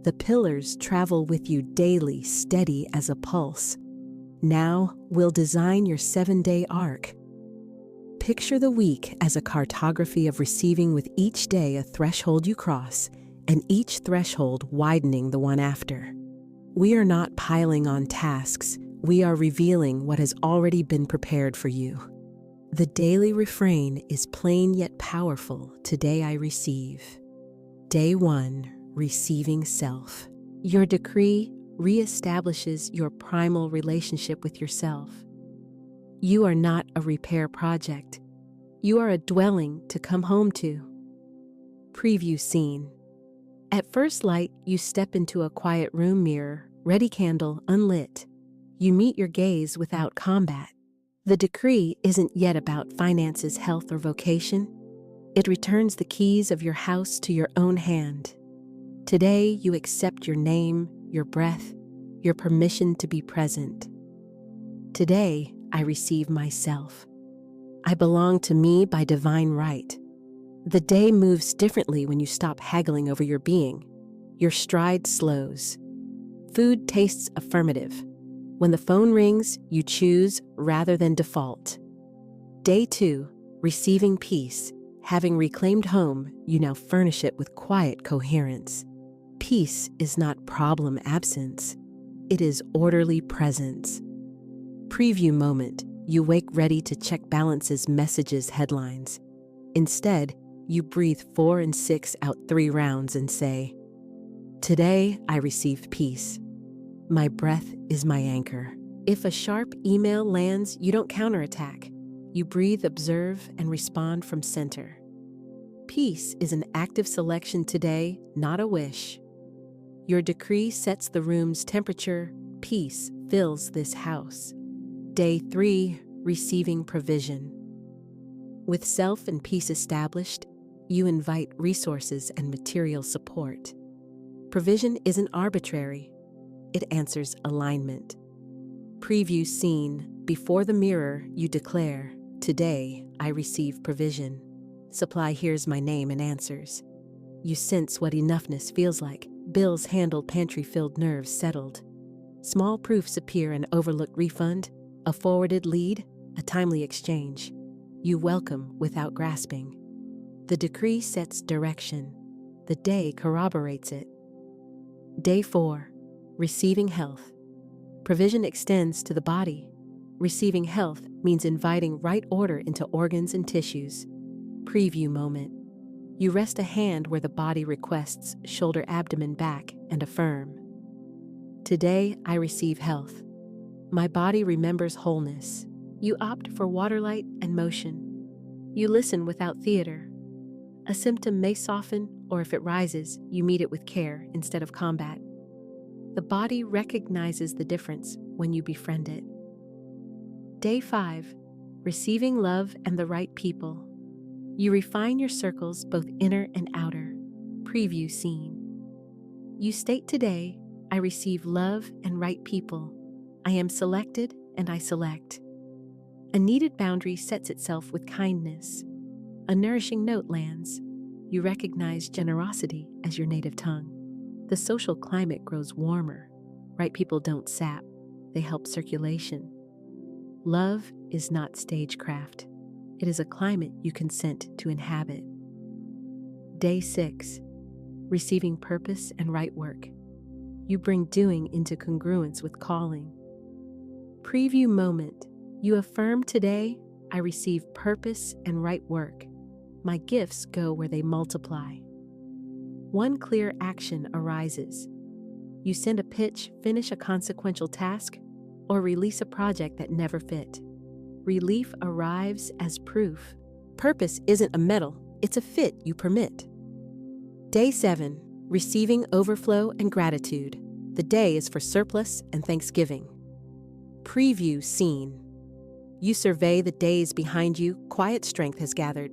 Speaker 1: The pillars travel with you daily, steady as a pulse. Now we'll design your 7-day arc. Picture the week as a cartography of receiving, with each day a threshold you cross, and each threshold widening the one after. We are not piling on tasks, we are revealing what has already been prepared for you. The daily refrain is plain yet powerful: today I receive. Day 1, receiving self. Your decree reestablishes your primal relationship with yourself. You are not a repair project. You are a dwelling to come home to. Preview scene. At first light, you step into a quiet room, mirror, ready, candle unlit. You meet your gaze without combat. The decree isn't yet about finances, health, or vocation. It returns the keys of your house to your own hand. Today, you accept your name, your breath, your permission to be present. Today, I receive myself. I belong to me by divine right. The day moves differently when you stop haggling over your being. Your stride slows. Food tastes affirmative. When the phone rings, you choose rather than default. Day 2, receiving peace. Having reclaimed home, you now furnish it with quiet coherence. Peace is not problem absence. It is orderly presence. Preview moment. You wake ready to check balances, messages, headlines. Instead, you breathe 4 and 6 out 3 rounds and say, "Today I receive peace. My breath is my anchor." If a sharp email lands, you don't counterattack. You breathe, observe, and respond from center. Peace is an active selection today, not a wish. Your decree sets the room's temperature. Peace fills this house. Day 3, receiving provision. With self and peace established, you invite resources and material support. Provision isn't arbitrary. It answers alignment. Preview scene. Before the mirror, you declare, "Today, I receive provision." Supply hears my name and answers. You sense what enoughness feels like. Bills handled, pantry filled, nerves settled. Small proofs appear: an overlooked refund, a forwarded lead, a timely exchange. You welcome without grasping. The decree sets direction. The day corroborates it. Day 4, receiving health. Provision extends to the body. Receiving health means inviting right order into organs and tissues. Preview moment. You rest a hand where the body requests, shoulder, abdomen, back, and affirm. "Today I receive health. My body remembers wholeness." You opt for waterlight and motion. You listen without theater. A symptom may soften, or if it rises, you meet it with care instead of combat. The body recognizes the difference when you befriend it. Day 5, receiving love and the right people. You refine your circles, both inner and outer. Preview scene. You state, "Today, I receive love and right people. I am selected and I select." A needed boundary sets itself with kindness. A nourishing note lands. You recognize generosity as your native tongue. The social climate grows warmer. Right people don't sap, they help circulation. Love is not stagecraft. It is a climate you consent to inhabit. Day 6, receiving purpose and right work. You bring doing into congruence with calling. Preview moment. You affirm, "Today, I receive purpose and right work. My gifts go where they multiply." One clear action arises. You send a pitch, finish a consequential task, or release a project that never fit. Relief arrives as proof. Purpose isn't a medal, it's a fit you permit. Day 7, receiving overflow and gratitude. The day is for surplus and thanksgiving. Preview scene. You survey the days behind you. Quiet strength has gathered.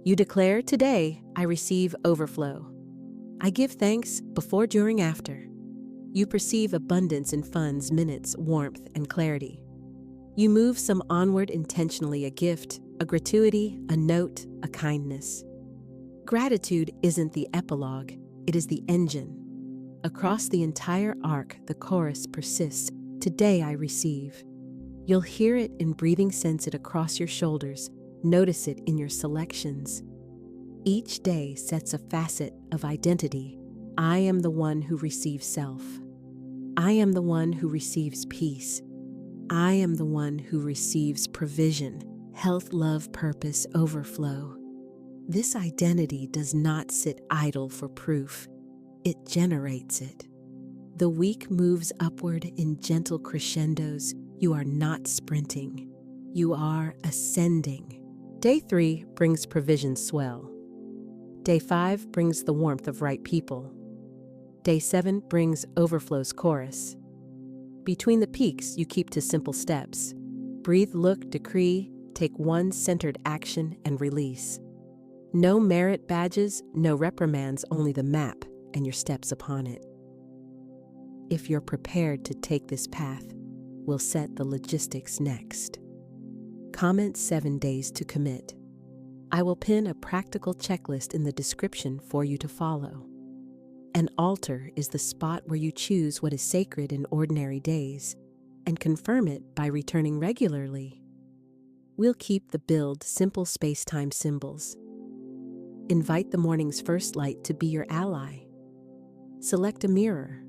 Speaker 1: You declare, "Today, I receive overflow. I give thanks before, during, after." You perceive abundance in funds, minutes, warmth, and clarity. You move some onward intentionally, a gift, a gratuity, a note, a kindness. Gratitude isn't the epilogue, it is the engine. Across the entire arc, the chorus persists, "Today I receive." You'll hear it in breathing, sense it across your shoulders, notice it in your selections. Each day sets a facet of identity. I am the one who receives self. I am the one who receives peace. I am the one who receives provision, health, love, purpose, overflow. This identity does not sit idle for proof. It generates it. The week moves upward in gentle crescendos. You are not sprinting. You are ascending. Day 3 brings provision swell. Day 5 brings the warmth of right people. Day 7 brings overflows chorus. Between the peaks, you keep to simple steps. Breathe, look, decree, take one centered action and release. No merit badges, no reprimands, only the map and your steps upon it. If you're prepared to take this path, we'll set the logistics next. Comment 7 days to commit. I will pin a practical checklist in the description for you to follow. An altar is the spot where you choose what is sacred in ordinary days. and confirm it by returning regularly. We'll keep the build simple space-time symbols. Invite the morning's first light to be your ally. Select a mirror.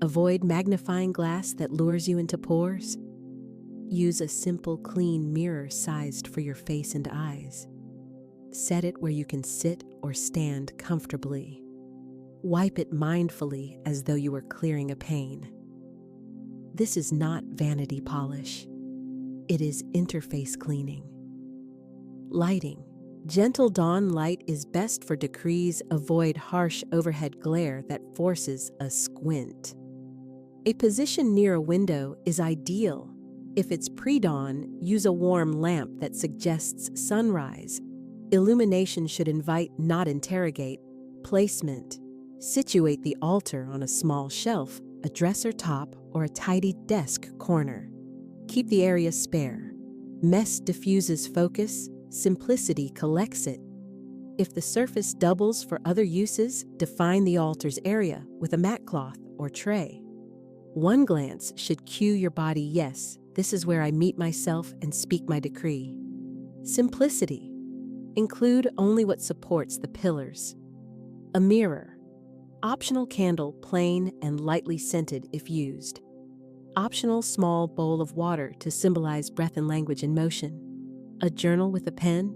Speaker 1: Avoid magnifying glass that lures you into pores. Use a simple, clean mirror sized for your face and eyes. Set it where you can sit or stand comfortably. Wipe it mindfully as though you were clearing a pane. This is not vanity polish. It is interface cleaning. Lighting. Gentle dawn light is best for decrees. Avoid harsh overhead glare that forces a squint. A position near a window is ideal. If it's pre-dawn, use a warm lamp that suggests sunrise. Illumination should invite, not interrogate. Placement. Situate the altar on a small shelf, a dresser top, or a tidy desk corner. Keep the area spare. Mess diffuses focus, simplicity collects it. If the surface doubles for other uses, define the altar's area with a mat cloth or tray. One glance should cue your body, yes, this is where I meet myself and speak my decree. Simplicity. Include only what supports the pillars. A mirror. Optional candle, plain and lightly scented if used. Optional small bowl of water to symbolize breath and language in motion. A journal with a pen?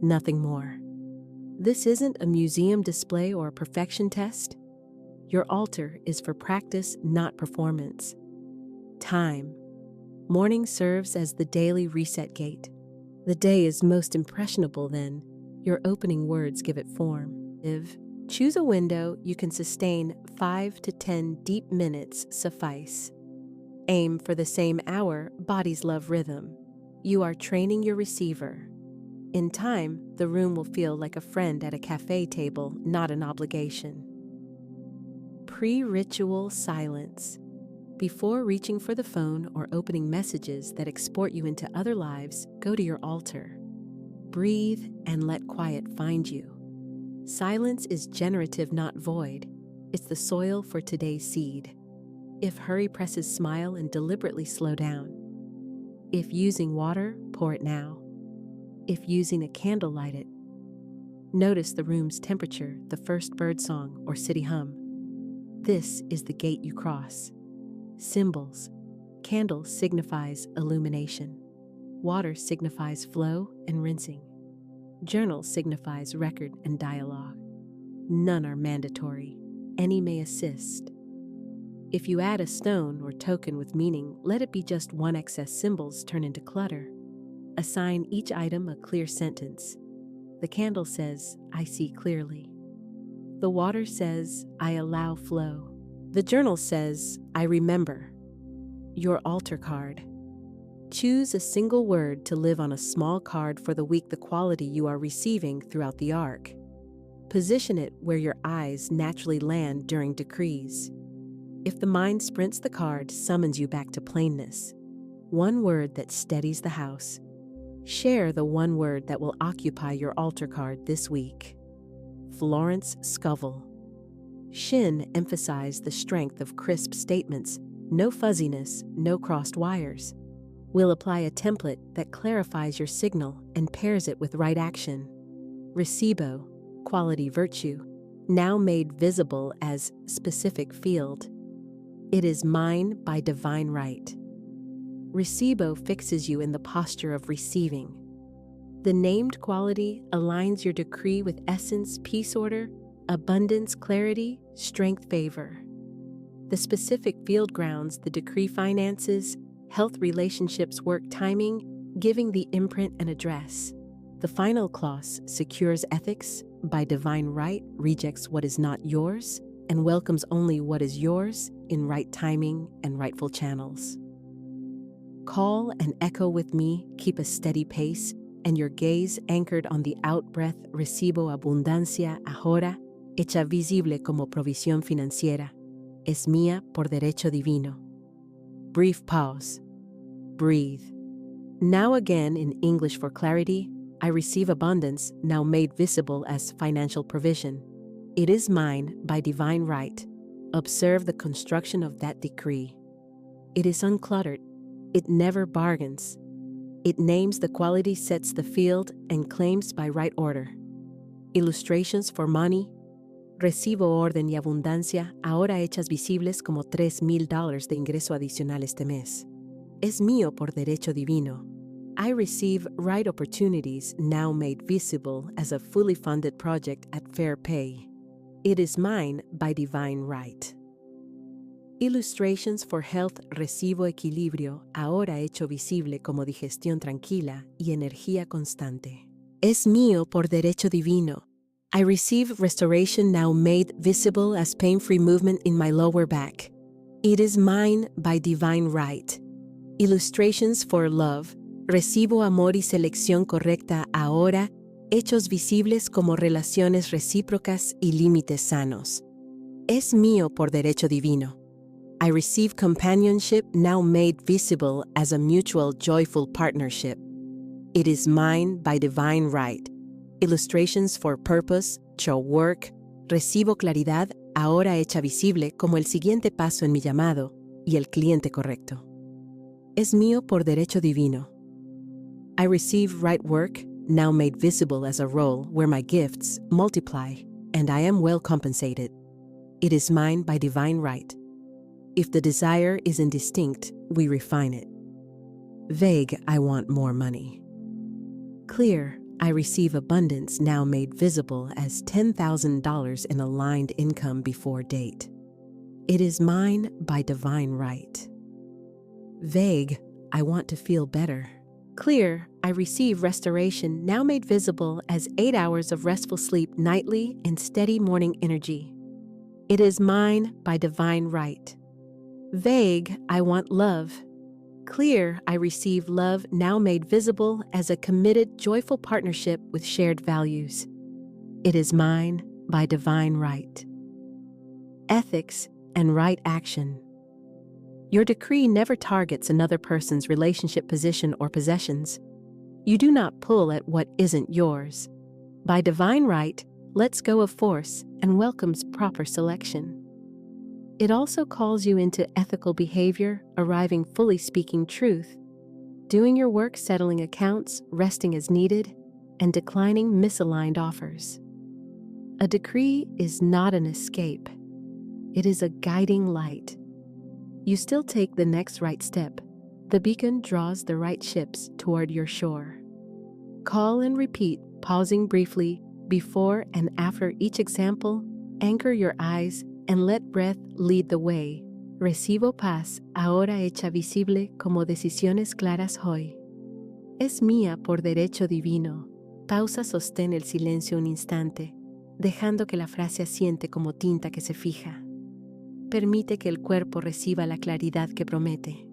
Speaker 1: Nothing more. This isn't a museum display or a perfection test. Your altar is for practice, not performance. Time. Morning serves as the daily reset gate. The day is most impressionable then. Your opening words give it form. Choose a window you can sustain. 5 to 10 deep minutes suffice. Aim for the same hour. Bodies love rhythm. You are training your receiver. In time, the room will feel like a friend at a cafe table, not an obligation. Pre-ritual silence. Before reaching for the phone or opening messages that export you into other lives, go to your altar. Breathe and let quiet find you. Silence is generative, not void. It's the soil for today's seed. If hurry presses, smile and deliberately slow down. If using water, pour it now. If using a candle, light it. Notice the room's temperature, the first birdsong or city hum. This is the gate you cross. Symbols. Candle signifies illumination. Water signifies flow and rinsing. Journal signifies record and dialogue. None are mandatory. Any may assist. If you add a stone or token with meaning, let it be just one. Excess symbols turn into clutter. Assign each item a clear sentence. The candle says, I see clearly. The water says, I allow flow. The journal says, I remember. Your altar card. Choose a single word to live on a small card for the week, the quality you are receiving throughout the arc. Position it where your eyes naturally land during decrees. If the mind sprints, the card summons you back to plainness. One word that steadies the house. Share the one word that will occupy your altar card this week. Florence Scovel Shinn emphasized the strength of crisp statements, no fuzziness, no crossed wires. We'll apply a template that clarifies your signal and pairs it with right action. Reshape, quality virtue, now made visible as specific field. It is mine by divine right. Reshape fixes you in the posture of receiving. The named quality aligns your decree with essence, peace, order, abundance, clarity, strength, favor. The specific field grounds the decree finances, health, relationships, work, timing, giving the imprint and address. The final clause secures ethics by divine right, rejects what is not yours, and welcomes only what is yours in right timing and rightful channels. Call and echo with me, keep a steady pace, and your gaze anchored on the out-breath. Recibo abundancia ahora, hecha visible como provisión financiera. Es mía por derecho divino. Brief pause. Breathe. Now again in English for clarity, I receive abundance now made visible as financial provision. It is mine by divine right. Observe the construction of that decree. It is uncluttered. It never bargains. It names the quality, sets the field, and claims by right order. Illustrations for money. Recibo orden y abundancia, ahora hechas visibles como $3,000 de ingreso adicional este mes. Es mío por derecho divino. I receive right opportunities now made visible as a fully funded project at fair pay. It is mine by divine right. Illustrations for health. Recibo equilibrio, ahora hecho visible como digestión tranquila y energía constante. Es mío por derecho divino. I receive restoration now made visible as pain-free movement in my lower back. It is mine by divine right. Illustrations for love. Recibo amor y selección correcta ahora, hechos visibles como relaciones recíprocas y límites sanos. Es mío por derecho divino. I receive companionship now made visible as a mutual joyful partnership. It is mine by divine right. Illustrations for purpose, show work. Recibo claridad, ahora hecha visible como el siguiente paso en mi llamado y el cliente correcto. Es mío por derecho divino. I receive right work, now made visible as a role where my gifts multiply, and I am well compensated. It is mine by divine right. If the desire is indistinct, we refine it. Vague, I want more money. Clear, I receive abundance now made visible as $10,000 in aligned income before date. It is mine by divine right. Vague, I want to feel better. Clear, I receive restoration now made visible as 8 hours of restful sleep nightly and steady morning energy. It is mine by divine right. Vague, I want love. Clear, I receive love now made visible as a committed, joyful partnership with shared values. It is mine by divine right. Ethics and right action. Your decree never targets another person's relationship position or possessions. You do not pull at what isn't yours. By divine right, lets go of force and welcomes proper selection. It also calls you into ethical behavior, arriving fully speaking truth, doing your work, settling accounts, resting as needed, and declining misaligned offers. A decree is not an escape. It is a guiding light. You still take the next right step. The beacon draws the right ships toward your shore. Call and repeat, pausing briefly before and after each example. Anchor your eyes and let breath lead the way. Recibo paz, ahora hecha visible como decisiones claras hoy. Es mía por derecho divino. Pausa, sostén el silencio un instante, dejando que la frase asiente como tinta que se fija. Permite que el cuerpo reciba la claridad que promete.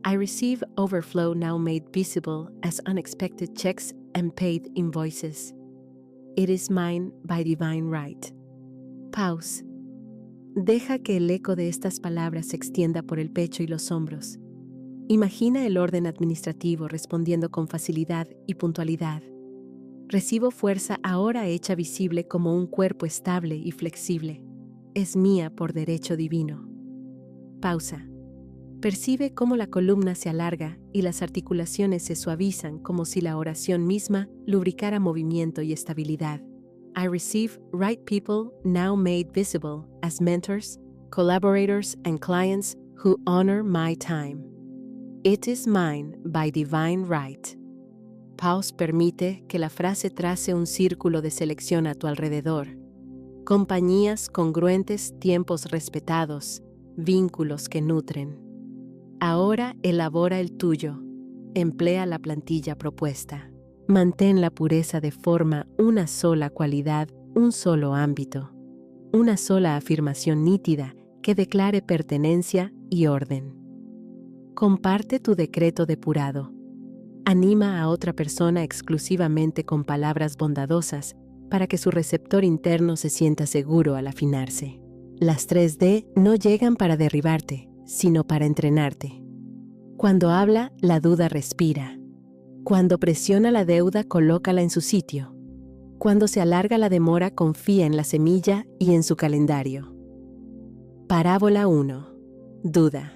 Speaker 1: I receive overflow now made visible as unexpected checks and paid invoices. It is mine by divine right. Pause. Deja que el eco de estas palabras se extienda por el pecho y los hombros. Imagina el orden administrativo respondiendo con facilidad y puntualidad. Recibo fuerza ahora hecha visible como un cuerpo estable y flexible. Es mía por derecho divino. Pausa. Percibe cómo la columna se alarga y las articulaciones se suavizan como si la oración misma lubricara movimiento y estabilidad. I receive right people now made visible as mentors, collaborators, and clients who honor my time. It is mine by divine right. Pause permite que la frase trace un círculo de selección a tu alrededor. Compañías congruentes, tiempos respetados, vínculos que nutren. Ahora elabora el tuyo. Emplea la plantilla propuesta. Mantén la pureza de forma, una sola cualidad, un solo ámbito. Una sola afirmación nítida que declare pertenencia y orden. Comparte tu decreto depurado. Anima a otra persona exclusivamente con palabras bondadosas para que su receptor interno se sienta seguro al afinarse. Las 3D no llegan para derribarte, sino para entrenarte. Cuando habla, la duda respira. Cuando presiona la deuda, colócala en su sitio. Cuando se alarga la demora, confía en la semilla y en su calendario. Parábola 1. Duda.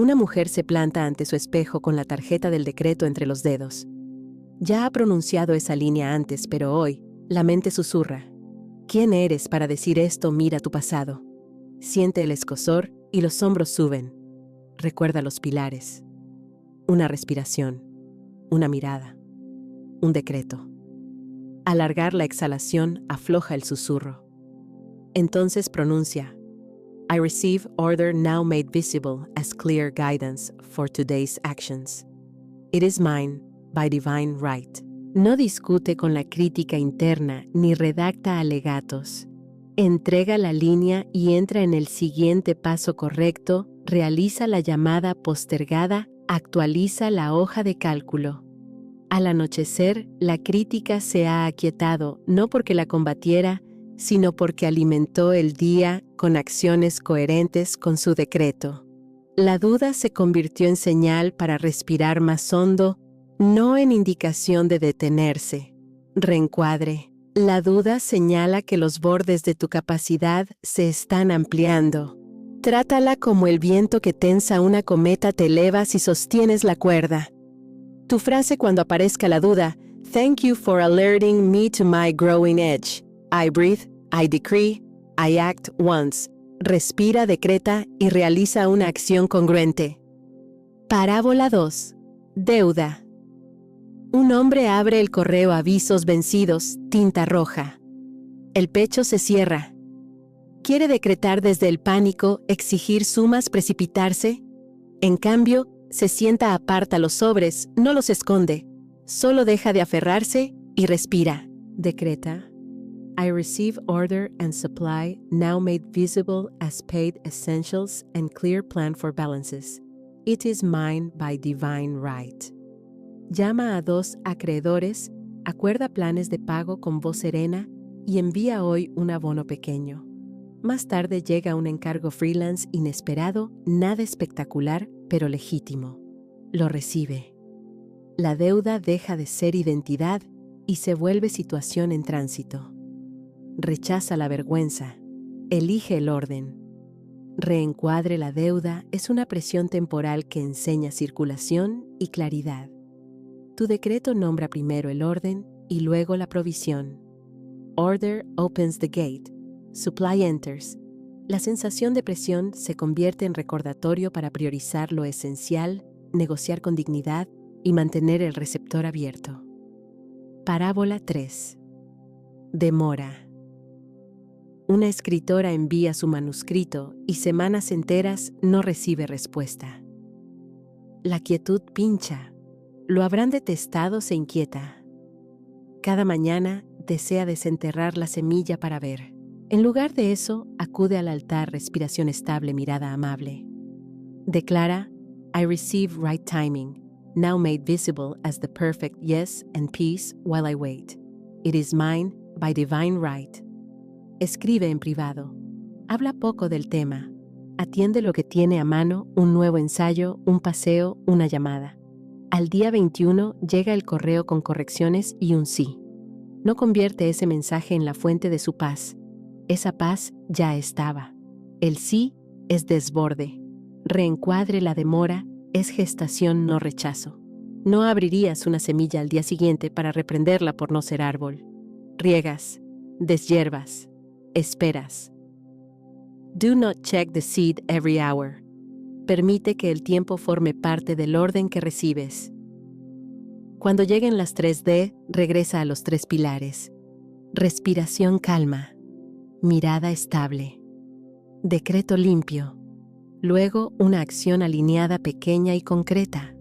Speaker 1: Una mujer se planta ante su espejo con la tarjeta del decreto entre los dedos. Ya ha pronunciado esa línea antes, pero hoy, la mente susurra. ¿Quién eres para decir esto? Mira tu pasado. Siente el escozor y los hombros suben. Recuerda los pilares. Una respiración, una mirada, un decreto. Alargar la exhalación afloja el susurro. Entonces pronuncia: I receive order now made visible as clear guidance for today's actions. It is mine by divine right. No discute con la crítica interna ni redacta alegatos. Entrega la línea y entra en el siguiente paso correcto, realiza la llamada postergada, actualiza la hoja de cálculo. Al anochecer, la crítica se ha aquietado, no porque la combatiera, sino porque alimentó el día con acciones coherentes con su decreto. La duda se convirtió en señal para respirar más hondo, no en indicación de detenerse. Reencuadre. La duda señala que los bordes de tu capacidad se están ampliando. Trátala como el viento que tensa una cometa te eleva si sostienes la cuerda. Tu frase cuando aparezca la duda: Thank you for alerting me to my growing edge. I breathe, I decree, I act once. Respira, decreta y realiza una acción congruente. Parábola 2. Deuda. Un hombre abre el correo avisos vencidos, tinta roja. El pecho se cierra. ¿Quiere decretar desde el pánico, exigir sumas, precipitarse? En cambio, se sienta, aparta los sobres, no los esconde. Solo deja de aferrarse y respira. Decreta: I receive order and supply now made visible as paid essentials and clear plan for balances. It is mine by divine right. Llama a 2 acreedores, acuerda planes de pago con voz serena y envía hoy un abono pequeño. Más tarde llega un encargo freelance inesperado, nada espectacular, pero legítimo. Lo recibe. La deuda deja de ser identidad y se vuelve situación en tránsito. Rechaza la vergüenza. Elige el orden. Reencuadre la deuda es una presión temporal que enseña circulación y claridad. Tu decreto nombra primero el orden y luego la provisión. Order opens the gate. Supply enters. La sensación de presión se convierte en recordatorio para priorizar lo esencial, negociar con dignidad y mantener el receptor abierto. Parábola 3. Demora. Una escritora envía su manuscrito y semanas enteras no recibe respuesta. La quietud pincha. Lo habrán detestado, se inquieta. Cada mañana desea desenterrar la semilla para ver. En lugar de eso, acude al altar, respiración estable, mirada amable. Declara: I receive right timing, now made visible as the perfect yes and peace while I wait. It is mine by divine right. Escribe en privado. Habla poco del tema. Atiende lo que tiene a mano: un nuevo ensayo, un paseo, una llamada. Al día 21 llega el correo con correcciones y un sí. No convierte ese mensaje en la fuente de su paz. Esa paz ya estaba. El sí es desborde. Reencuadre la demora, es gestación, no rechazo. No abrirías una semilla al día siguiente para reprenderla por no ser árbol. Riegas, deshierbas, esperas. Do not check the seed every hour. Permite que el tiempo forme parte del orden que recibes. Cuando lleguen las 3D, regresa a los 3 pilares. Respiración calma. Mirada estable. Decreto limpio. Luego, una acción alineada, pequeña y concreta.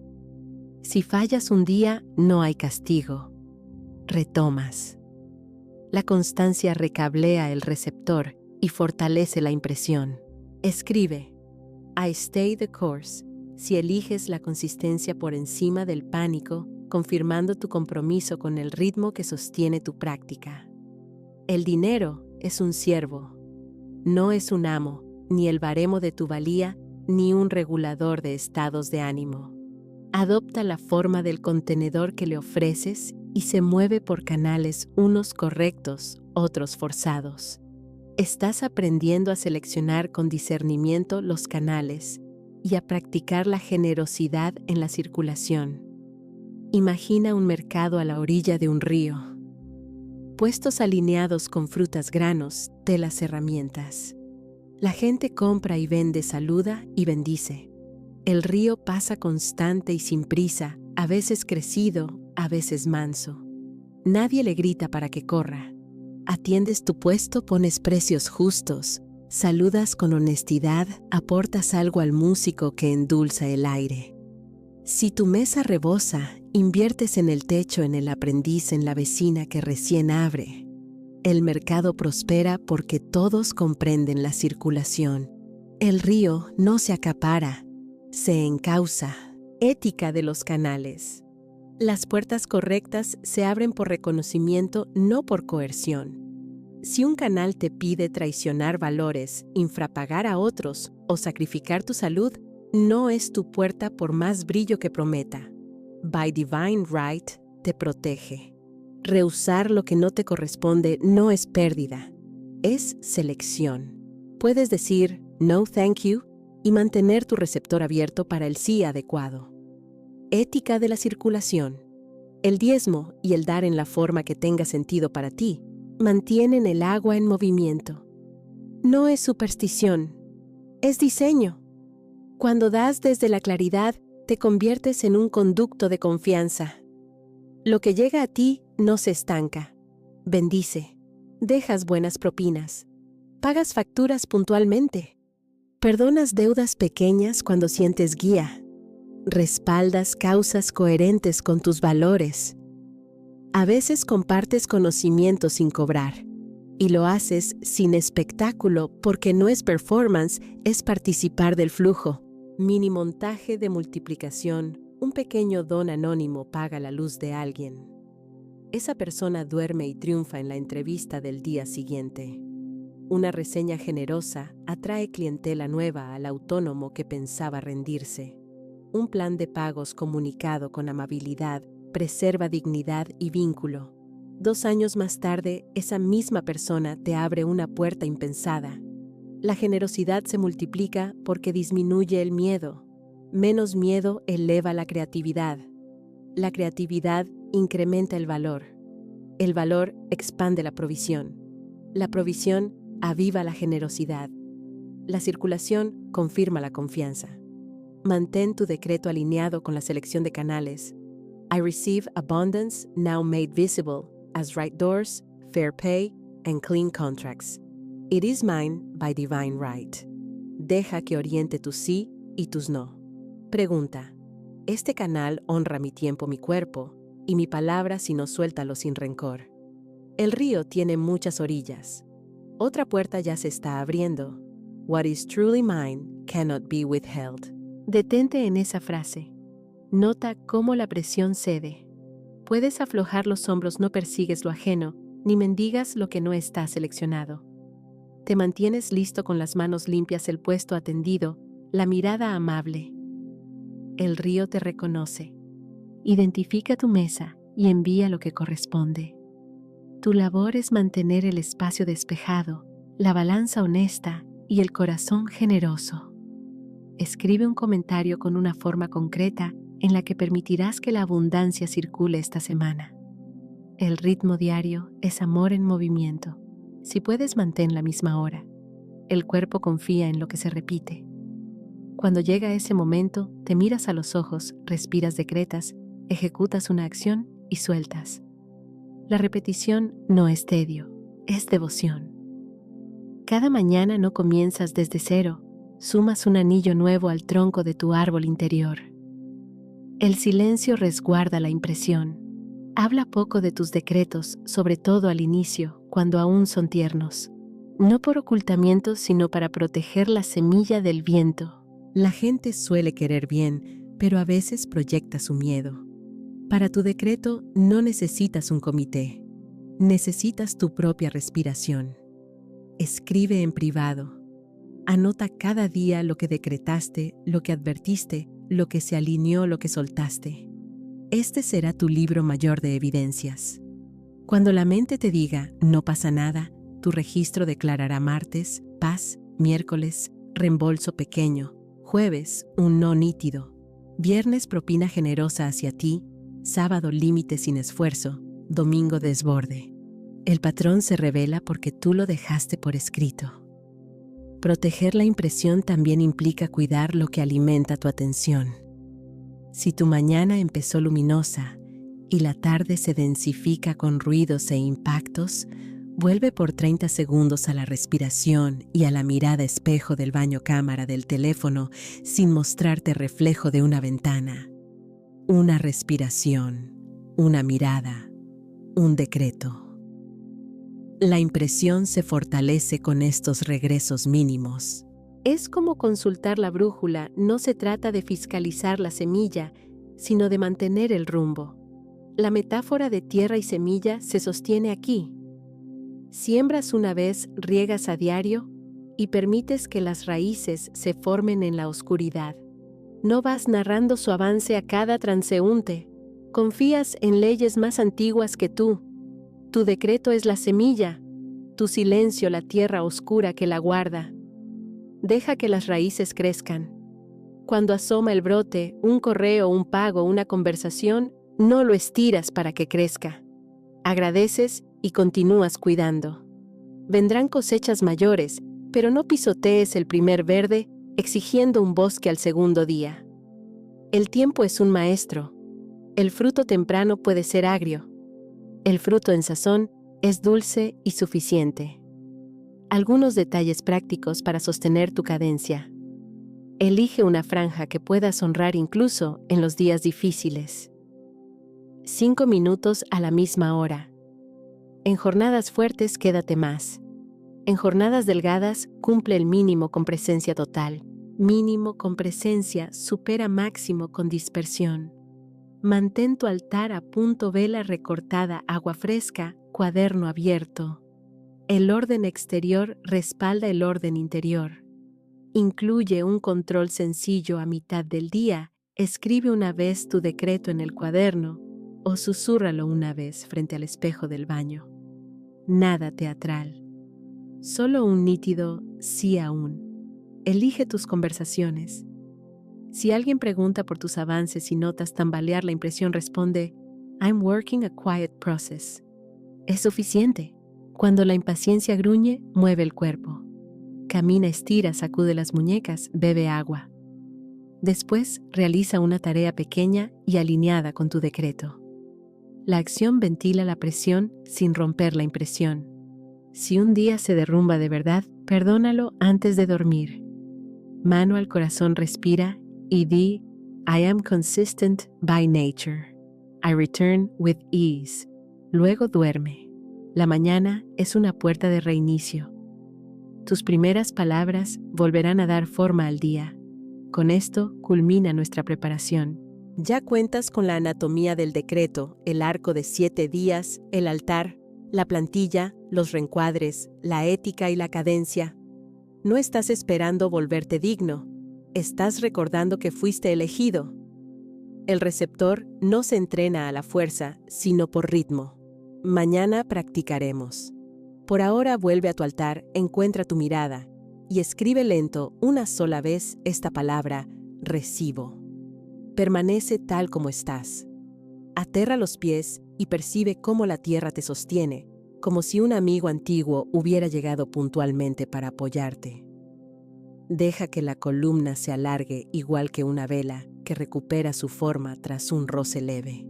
Speaker 1: Si fallas un día, no hay castigo. Retomas. La constancia recablea el receptor y fortalece la impresión. Escribe: I stay the course. Si eliges la consistencia por encima del pánico, confirmando tu compromiso con el ritmo que sostiene tu práctica. El dinero es un siervo. No es un amo, ni el baremo de tu valía, ni un regulador de estados de ánimo. Adopta la forma del contenedor que le ofreces y se mueve por canales, unos correctos, otros forzados. Estás aprendiendo a seleccionar con discernimiento los canales. y a practicar la generosidad en la circulación. Imagina un mercado a la orilla de un río. Puestos alineados con frutas, granos, telas, herramientas. La gente compra y vende, saluda y bendice. El río pasa constante y sin prisa, a veces crecido, a veces manso. Nadie le grita para que corra. Atiendes tu puesto, pones precios justos, saludas con honestidad, aportas algo al músico que endulza el aire. Si tu mesa rebosa, inviertes en el techo, en el aprendiz, en la vecina que recién abre. El mercado prospera porque todos comprenden la circulación. El río no se acapara, se encausa. Ética de los canales. Las puertas correctas se abren por reconocimiento, no por coerción. Si un canal te pide traicionar valores, infrapagar a otros o sacrificar tu salud, no es tu puerta por más brillo que prometa. By divine right, te protege. Rehusar lo que no te corresponde no es pérdida, es selección. Puedes decir no thank you y mantener tu receptor abierto para el sí adecuado. Ética de la circulación. El diezmo y el dar en la forma que tenga sentido para ti mantienen el agua en movimiento. No es superstición, es diseño. Cuando das desde la claridad, te conviertes en un conducto de confianza. Lo que llega a ti no se estanca. Bendice. Dejas buenas propinas. Pagas facturas puntualmente. Perdonas deudas pequeñas cuando sientes guía. Respaldas causas coherentes con tus valores. A veces compartes conocimiento sin cobrar. Y lo haces sin espectáculo porque no es performance, es participar del flujo. Mini montaje de multiplicación. Un pequeño don anónimo paga la luz de alguien. Esa persona duerme y triunfa en la entrevista del día siguiente. Una reseña generosa atrae clientela nueva al autónomo que pensaba rendirse. Un plan de pagos comunicado con amabilidad preserva dignidad y vínculo. 2 años más tarde, esa misma persona te abre una puerta impensada. La generosidad se multiplica porque disminuye el miedo. Menos miedo eleva la creatividad. La creatividad incrementa el valor. El valor expande la provisión. La provisión aviva la generosidad. La circulación confirma la confianza. Mantén tu decreto alineado con la selección de canales. I receive abundance now made visible as right doors, fair pay, and clean contracts. It is mine by divine right. Deja que oriente tus sí y tus no. Pregunta: ¿este canal honra mi tiempo, mi cuerpo, y mi palabra si no suéltalo sin rencor? El río tiene muchas orillas. Otra puerta ya se está abriendo. What is truly mine cannot be withheld. Detente en esa frase. Nota cómo la presión cede. Puedes aflojar los hombros, no persigues lo ajeno, ni mendigas lo que no está seleccionado. Te mantienes listo con las manos limpias, el puesto atendido, la mirada amable. El río te reconoce. Identifica tu mesa y envía lo que corresponde. Tu labor es mantener el espacio despejado, la balanza honesta y el corazón generoso. Escribe un comentario con una forma concreta en la que permitirás que la abundancia circule esta semana. El ritmo diario es amor en movimiento. Si puedes, mantén la misma hora. El cuerpo confía en lo que se repite. Cuando llega ese momento, te miras a los ojos, respiras, decretas, ejecutas una acción y sueltas. La repetición no es tedio, es devoción. Cada mañana no comienzas desde cero, sumas un anillo nuevo al tronco de tu árbol interior. El silencio resguarda la impresión. Habla poco de tus decretos, sobre todo al inicio, cuando aún son tiernos. No por ocultamiento, sino para proteger la semilla del viento. La gente suele querer bien, pero a veces proyecta su miedo. Para tu decreto no necesitas un comité. Necesitas tu propia respiración. Escribe en privado. Anota cada día lo que decretaste, lo que advertiste, lo que se alineó, lo que soltaste. Este será tu libro mayor de evidencias. Cuando la mente te diga, no pasa nada, tu registro declarará martes, paz, miércoles, reembolso pequeño, Jueves, un no nítido. Viernes, propina generosa hacia ti. Sábado, límite sin esfuerzo. Domingo, desborde. El patrón se revela porque tú lo dejaste por escrito. Proteger la impresión también implica cuidar lo que alimenta tu atención. Si tu mañana empezó luminosa y la tarde se densifica con ruidos e impactos, vuelve por 30 segundos a la respiración y a la mirada espejo del baño cámara del teléfono sin mostrarte reflejo de una ventana. Una respiración, una mirada, un decreto. La impresión se fortalece con estos regresos mínimos. Es como consultar la brújula, no se trata de fiscalizar la semilla, sino de mantener el rumbo. La metáfora de tierra y semilla se sostiene aquí. Siembras una vez, riegas a diario y permites que las raíces se formen en la oscuridad. No vas narrando su avance a cada transeúnte. Confías en leyes más antiguas que tú. Tu decreto es la semilla, tu silencio la tierra oscura que la guarda. Deja que las raíces crezcan. Cuando asoma el brote, un correo, un pago, una conversación, no lo estiras para que crezca. Agradeces y continúas cuidando. Vendrán cosechas mayores, pero no pisotees el primer verde exigiendo un bosque al segundo día. El tiempo es un maestro. El fruto temprano puede ser agrio. El fruto en sazón es dulce y suficiente. Algunos detalles prácticos para sostener tu cadencia. Elige una franja que puedas honrar incluso en los días difíciles. 5 minutos a la misma hora. En jornadas fuertes, quédate más. En jornadas delgadas, cumple el mínimo con presencia total. Mínimo con presencia supera máximo con dispersión. Mantén tu altar a punto, vela recortada, agua fresca, cuaderno abierto. El orden exterior respalda el orden interior. Incluye un control sencillo a mitad del día. Escribe una vez tu decreto en el cuaderno o susúrralo una vez frente al espejo del baño. Nada teatral. Solo un nítido sí aún. Elige tus conversaciones. Si alguien pregunta por tus avances y notas tambalear la impresión, responde, I'm working a quiet process. Es suficiente. Cuando la impaciencia gruñe, mueve el cuerpo. Camina, estira, sacude las muñecas, bebe agua. Después, realiza una tarea pequeña y alineada con tu decreto. La acción ventila la presión sin romper la impresión. Si un día se derrumba de verdad, perdónalo antes de dormir. Mano al corazón, respira y di, I am consistent by nature. I return with ease. Luego duerme. La mañana es una puerta de reinicio. Tus primeras palabras volverán a dar forma al día. Con esto culmina nuestra preparación. Ya cuentas con la anatomía del decreto, el arco de 7 días, el altar, la plantilla, los reencuadres, la ética y la cadencia. No estás esperando volverte digno, estás recordando que fuiste elegido. El receptor no se entrena a la fuerza, sino por ritmo. Mañana practicaremos. Por ahora vuelve a tu altar, encuentra tu mirada y escribe lento una sola vez esta palabra, recibo. Permanece tal como estás. Aterra los pies y percibe cómo la tierra te sostiene, como si un amigo antiguo hubiera llegado puntualmente para apoyarte. Deja que la columna se alargue igual que una vela que recupera su forma tras un roce leve.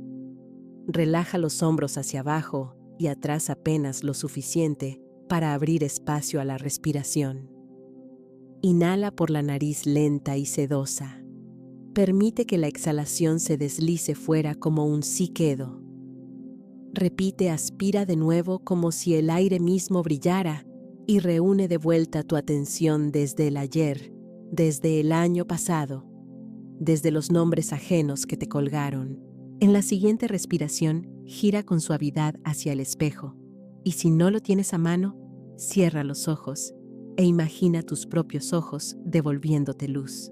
Speaker 1: Relaja los hombros hacia abajo y atrás apenas lo suficiente para abrir espacio a la respiración. Inhala por la nariz lenta y sedosa. Permite que la exhalación se deslice fuera como un sí quedo. Repite, aspira de nuevo como si el aire mismo brillara y reúne de vuelta tu atención desde el ayer, desde el año pasado, desde los nombres ajenos que te colgaron. En la siguiente respiración, gira con suavidad hacia el espejo y si no lo tienes a mano, cierra los ojos e imagina tus propios ojos devolviéndote luz.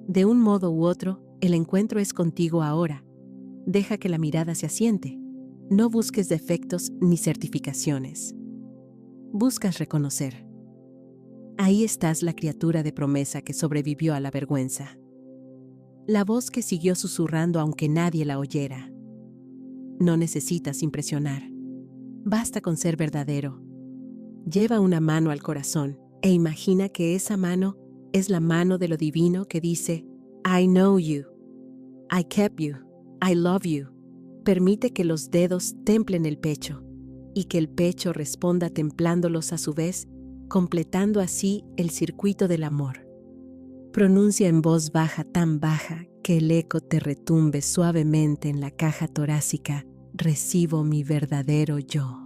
Speaker 1: De un modo u otro, el encuentro es contigo ahora. Deja que la mirada se asiente. No busques defectos ni certificaciones. Buscas reconocer. Ahí estás, la criatura de promesa que sobrevivió a la vergüenza. La voz que siguió susurrando aunque nadie la oyera. No necesitas impresionar. Basta con ser verdadero. Lleva una mano al corazón e imagina que esa mano es la mano de lo divino que dice: I know you, I kept you, I love you. Permite que los dedos templen el pecho y que el pecho responda templándolos a su vez, completando así el circuito del amor. Pronuncia en voz baja, tan baja que el eco te retumbe suavemente en la caja torácica: recibo mi verdadero yo.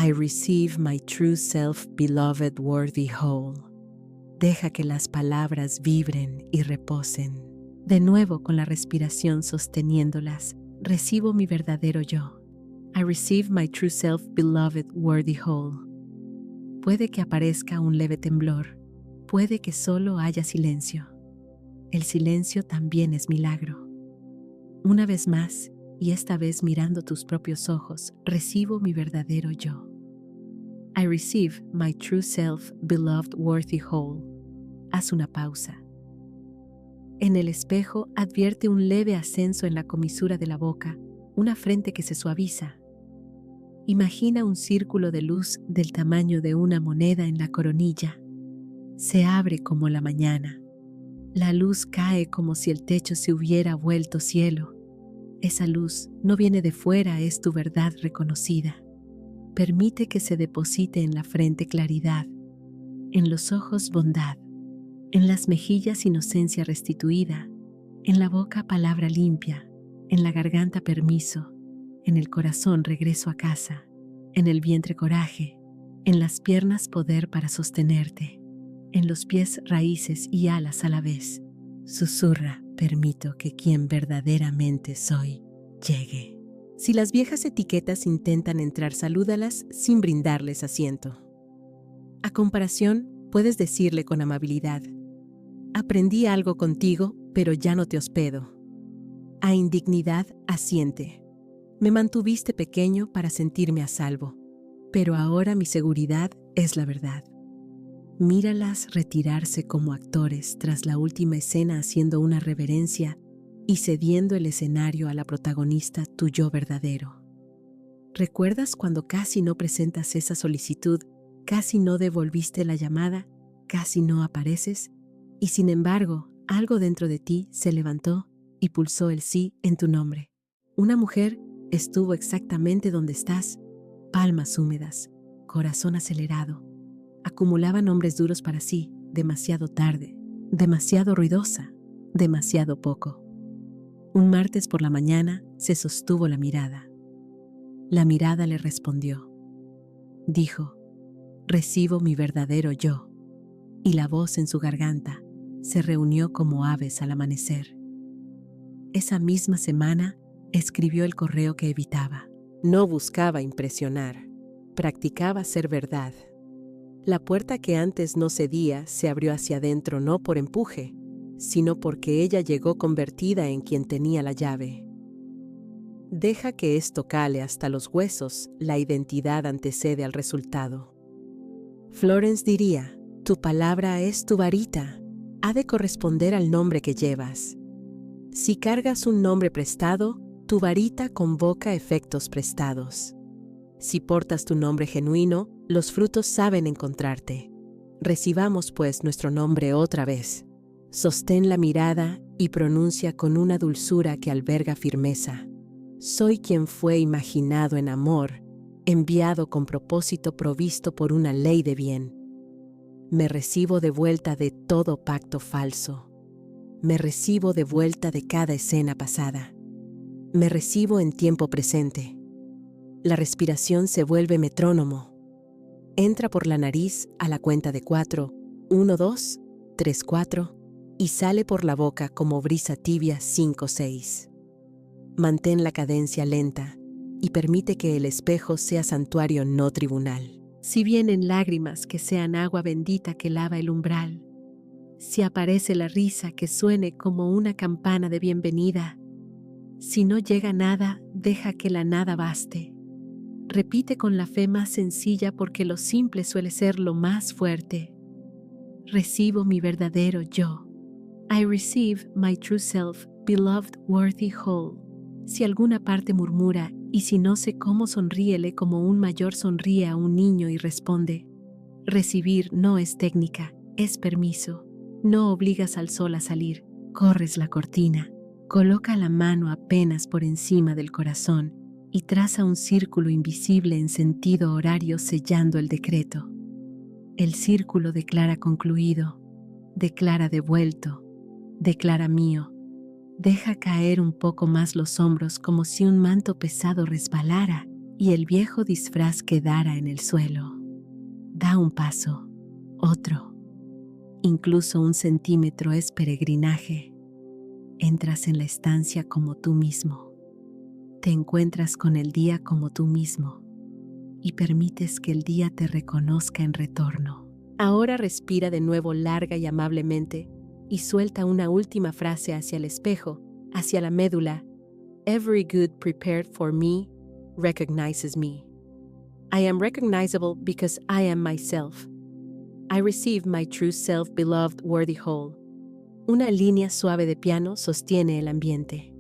Speaker 1: I receive my true self, beloved, worthy, whole. Deja que las palabras vibren y reposen. De nuevo con la respiración sosteniéndolas. Recibo mi verdadero yo. I receive my true self, beloved, worthy, whole. Puede que aparezca un leve temblor. Puede que solo haya silencio. El silencio también es milagro. Una vez más, y esta vez mirando tus propios ojos, recibo mi verdadero yo. I receive my true self, beloved, worthy, whole. Haz una pausa. En el espejo advierte un leve ascenso en la comisura de la boca, una frente que se suaviza. Imagina un círculo de luz del tamaño de una moneda en la coronilla. Se abre como la mañana. La luz cae como si el techo se hubiera vuelto cielo. Esa luz no viene de fuera, es tu verdad reconocida. Permite que se deposite en la frente claridad, en los ojos bondad, en las mejillas inocencia restituida, en la boca palabra limpia, en la garganta permiso, en el corazón regreso a casa, en el vientre coraje, en las piernas poder para sostenerte, en los pies raíces y alas a la vez. Susurra: permito que quien verdaderamente soy llegue. Si las viejas etiquetas intentan entrar, salúdalas sin brindarles asiento. A comparación, puedes decirle con amabilidad: aprendí algo contigo, pero ya no te hospedo. A indignidad, asiente: me mantuviste pequeño para sentirme a salvo, pero ahora mi seguridad es la verdad. Míralas retirarse como actores tras la última escena, haciendo una reverencia y cediendo el escenario a la protagonista, tu yo verdadero. ¿Recuerdas cuando casi no presentas esa solicitud, casi no devolviste la llamada, casi no apareces? Y sin embargo, algo dentro de ti se levantó y pulsó el sí en tu nombre. Una mujer estuvo exactamente donde estás, palmas húmedas, corazón acelerado. Acumulaba nombres duros para sí, demasiado tarde, demasiado ruidosa, demasiado poco. Un martes por la mañana se sostuvo la mirada. La mirada le respondió. Dijo: recibo mi verdadero yo. Y la voz en su garganta se reunió como aves al amanecer. Esa misma semana escribió el correo que evitaba. No buscaba impresionar, practicaba ser verdad. La puerta que antes no cedía se abrió hacia adentro, no por empuje, sino porque ella llegó convertida en quien tenía la llave. Deja que esto cale hasta los huesos, la identidad antecede al resultado. Florence diría: tu palabra es tu varita, ha de corresponder al nombre que llevas. Si cargas un nombre prestado, tu varita convoca efectos prestados. Si portas tu nombre genuino, los frutos saben encontrarte. Recibamos pues nuestro nombre otra vez. Sostén la mirada y pronuncia con una dulzura que alberga firmeza: soy quien fue imaginado en amor, enviado con propósito, provisto por una ley de bien. Me recibo de vuelta de todo pacto falso. Me recibo de vuelta de cada escena pasada. Me recibo en tiempo presente. La respiración se vuelve metrónomo. Entra por la nariz a la cuenta de 4, 1, 2, 3, 4, y sale por la boca como brisa tibia, 5, 6. Mantén la cadencia lenta y permite que el espejo sea santuario, no tribunal. Si vienen lágrimas, que sean agua bendita que lava el umbral. Si aparece la risa, que suene como una campana de bienvenida. Si no llega nada, deja que la nada baste. Repite con la fe más sencilla, porque lo simple suele ser lo más fuerte. Recibo mi verdadero yo. I receive my true self, beloved, worthy, whole. Si alguna parte murmura, y si no sé cómo, sonríele como un mayor sonríe a un niño y responde. Recibir no es técnica, es permiso. No obligas al sol a salir, corres la cortina. Coloca la mano apenas por encima del corazón y traza un círculo invisible en sentido horario sellando el decreto. El círculo declara concluido, declara devuelto, declara mío. Deja caer un poco más los hombros como si un manto pesado resbalara y el viejo disfraz quedara en el suelo. Da un paso, otro. Incluso 1 centímetro es peregrinaje. Entras en la estancia como tú mismo. Te encuentras con el día como tú mismo y permites que el día te reconozca en retorno. Ahora respira de nuevo larga y amablemente y suelta una última frase hacia el espejo, hacia la médula. Every good prepared for me recognizes me. I am recognizable because I am myself. I receive my true self, beloved, worthy, whole. Una línea suave de piano sostiene el ambiente.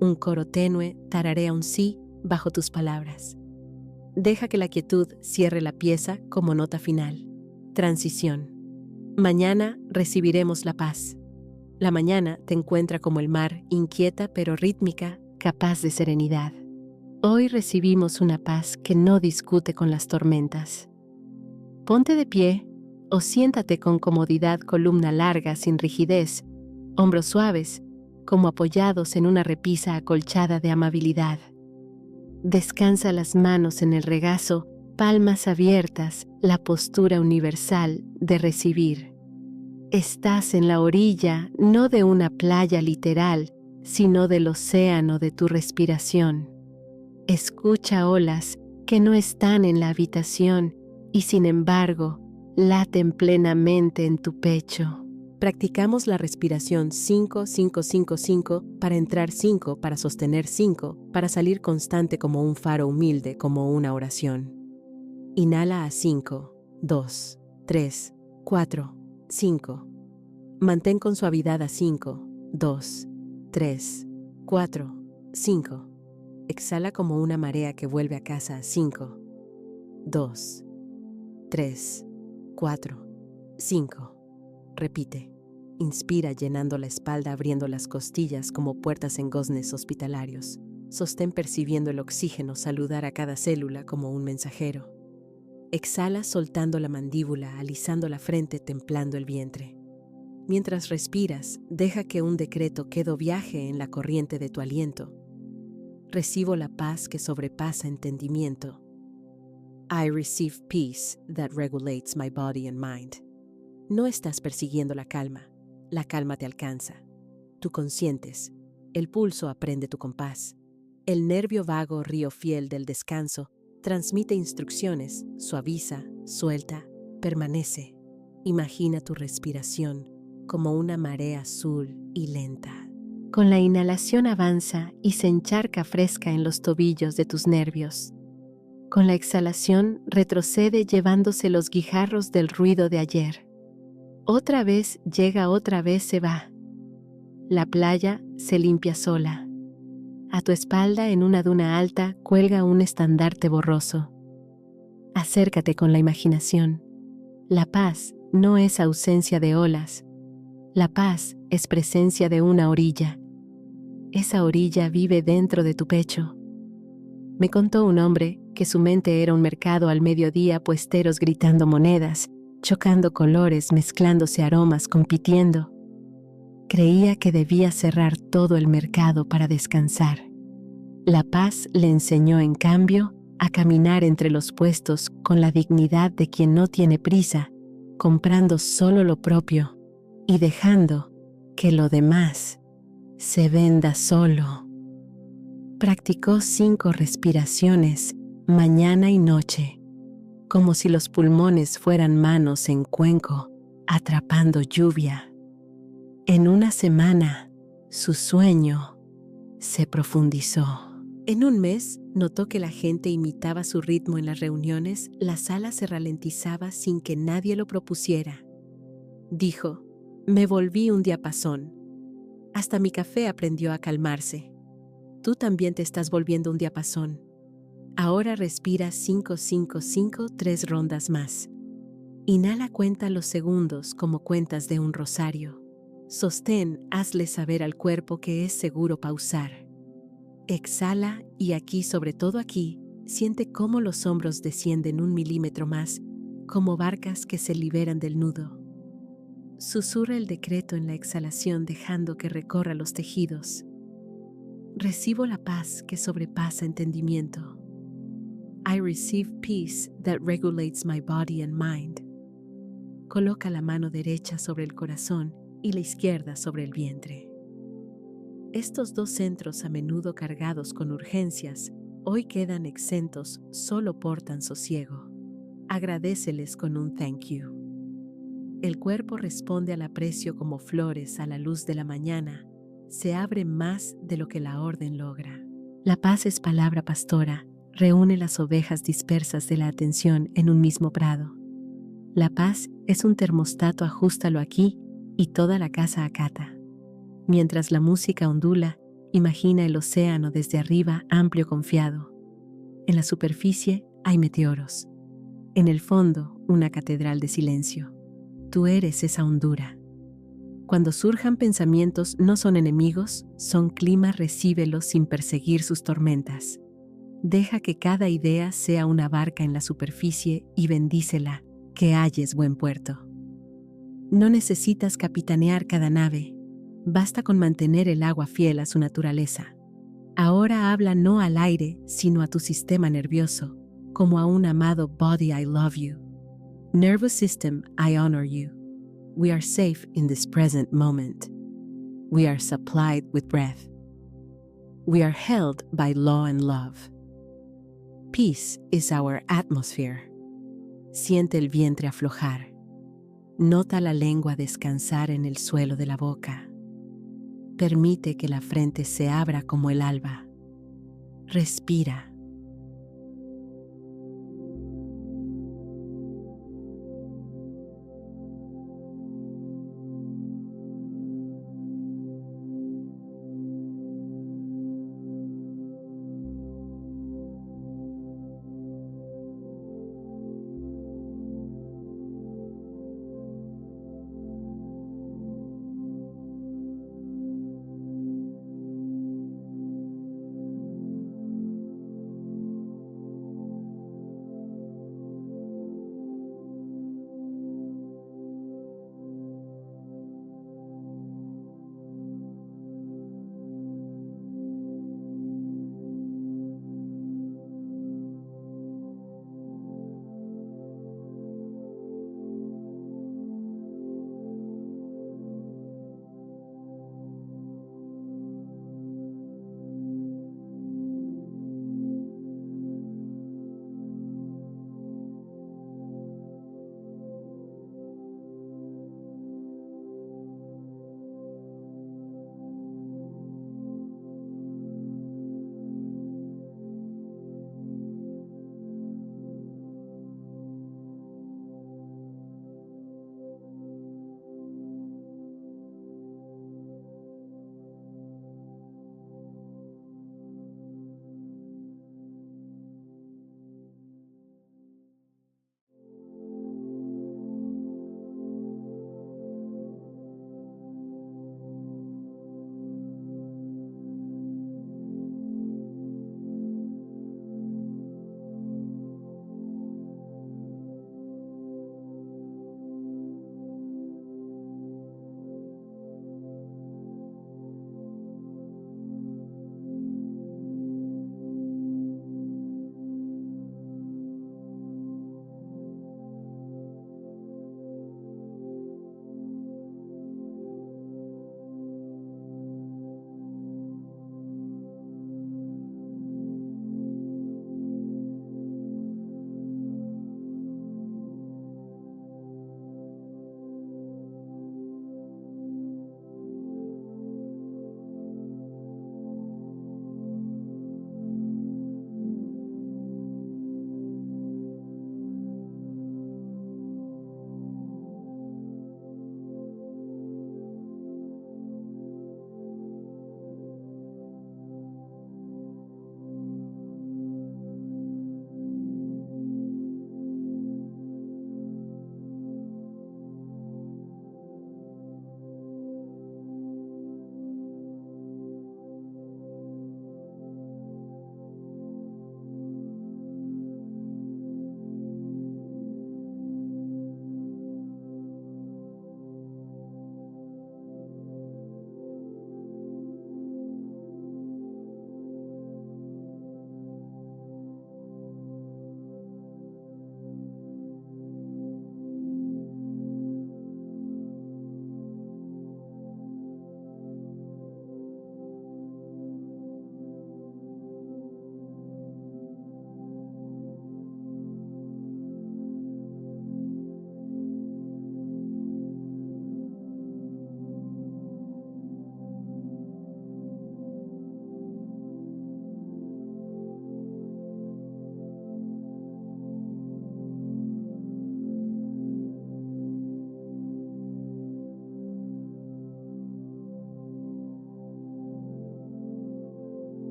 Speaker 1: Un coro tenue tararea un sí bajo tus palabras. Deja que la quietud cierre la pieza como nota final. Transición. Mañana recibiremos la paz. La mañana te encuentra como el mar, inquieta pero rítmica, capaz de serenidad. Hoy recibimos una paz que no discute con las tormentas. Ponte de pie o siéntate con comodidad, columna larga sin rigidez, hombros suaves, como apoyados en una repisa acolchada de amabilidad. Descansa las manos en el regazo, palmas abiertas, la postura universal de recibir. Estás en la orilla, no de una playa literal, sino del océano de tu respiración. Escucha olas que no están en la habitación y sin embargo laten plenamente en tu pecho. Practicamos la respiración 5-5-5-5 para entrar 5, para sostener 5, para salir constante como un faro humilde, como una oración. Inhala a 5, 2, 3, 4, 5. Mantén con suavidad a 5, 2, 3, 4, 5. Exhala como una marea que vuelve a casa a 5, 2, 3, 4, 5. Repite. Inspira llenando la espalda, abriendo las costillas como puertas en goznes hospitalarios. Sostén percibiendo el oxígeno saludar a cada célula como un mensajero. Exhala soltando la mandíbula, alisando la frente, templando el vientre. Mientras respiras, deja que un decreto quedo viaje en la corriente de tu aliento. Recibo la paz que sobrepasa entendimiento. I receive peace that regulates my body and mind. No estás persiguiendo la calma te alcanza. Tú consientes, el pulso aprende tu compás. El nervio vago, río fiel del descanso, transmite instrucciones, suaviza, suelta, permanece. Imagina tu respiración como una marea azul y lenta. Con la inhalación avanza y se encharca fresca en los tobillos de tus nervios. Con la exhalación retrocede llevándose los guijarros del ruido de ayer. Otra vez llega, otra vez se va. La playa se limpia sola. A tu espalda, en una duna alta, cuelga un estandarte borroso. Acércate con la imaginación. La paz no es ausencia de olas. La paz es presencia de una orilla. Esa orilla vive dentro de tu pecho. Me contó un hombre que su mente era un mercado al mediodía, puesteros gritando monedas, chocando colores, mezclándose aromas, compitiendo. Creía que debía cerrar todo el mercado para descansar. La paz le enseñó, en cambio, a caminar entre los puestos con la dignidad de quien no tiene prisa, comprando solo lo propio y dejando que lo demás se venda solo. Practicó 5 respiraciones, mañana y noche, como si los pulmones fueran manos en cuenco, atrapando lluvia. En una semana, su sueño se profundizó. En un mes, notó que la gente imitaba su ritmo en las reuniones, la sala se ralentizaba sin que nadie lo propusiera. dijo. Me volví un diapasón. Hasta mi café aprendió a calmarse. Tú también te estás volviendo un diapasón. Ahora respira 5-5-5, 3 rondas más. Inhala, cuenta los segundos como cuentas de un rosario. Sostén, hazle saber al cuerpo que es seguro pausar. Exhala y aquí, sobre todo aquí, siente cómo los hombros descienden 1 milímetro más, como barcas que se liberan del nudo. Susurra el decreto en la exhalación dejando que recorra los tejidos. Recibo la paz que sobrepasa entendimiento. I receive peace that regulates my body and mind. Coloca la mano derecha sobre el corazón y la izquierda sobre el vientre. Estos dos centros, a menudo cargados con urgencias, hoy quedan exentos, solo portan sosiego. Agradéceles con un thank you. El cuerpo responde al aprecio como flores a la luz de la mañana. Se abre más de lo que la orden logra. La paz es palabra pastora. Reúne las ovejas dispersas de la atención en un mismo prado. La paz es un termostato, ajústalo aquí y toda la casa acata. Mientras la música ondula, imagina el océano desde arriba, amplio, confiado. En la superficie hay meteoros. En el fondo, una catedral de silencio. Tú eres esa hondura. Cuando surjan pensamientos, no son enemigos, son clima, recíbelos sin perseguir sus tormentas. Deja que cada idea sea una barca en la superficie y bendícela, que halles buen puerto. No necesitas capitanear cada nave, basta con mantener el agua fiel a su naturaleza. Ahora habla no al aire, sino a tu sistema nervioso, como a un amado body. I love you. Nervous system, I honor you. We are safe in this present moment. We are supplied with breath. We are held by law and love. Peace is our atmosphere. Siente el vientre aflojar. Nota la lengua descansar en el suelo de la boca. Permite que la frente se abra como el alba. Respira.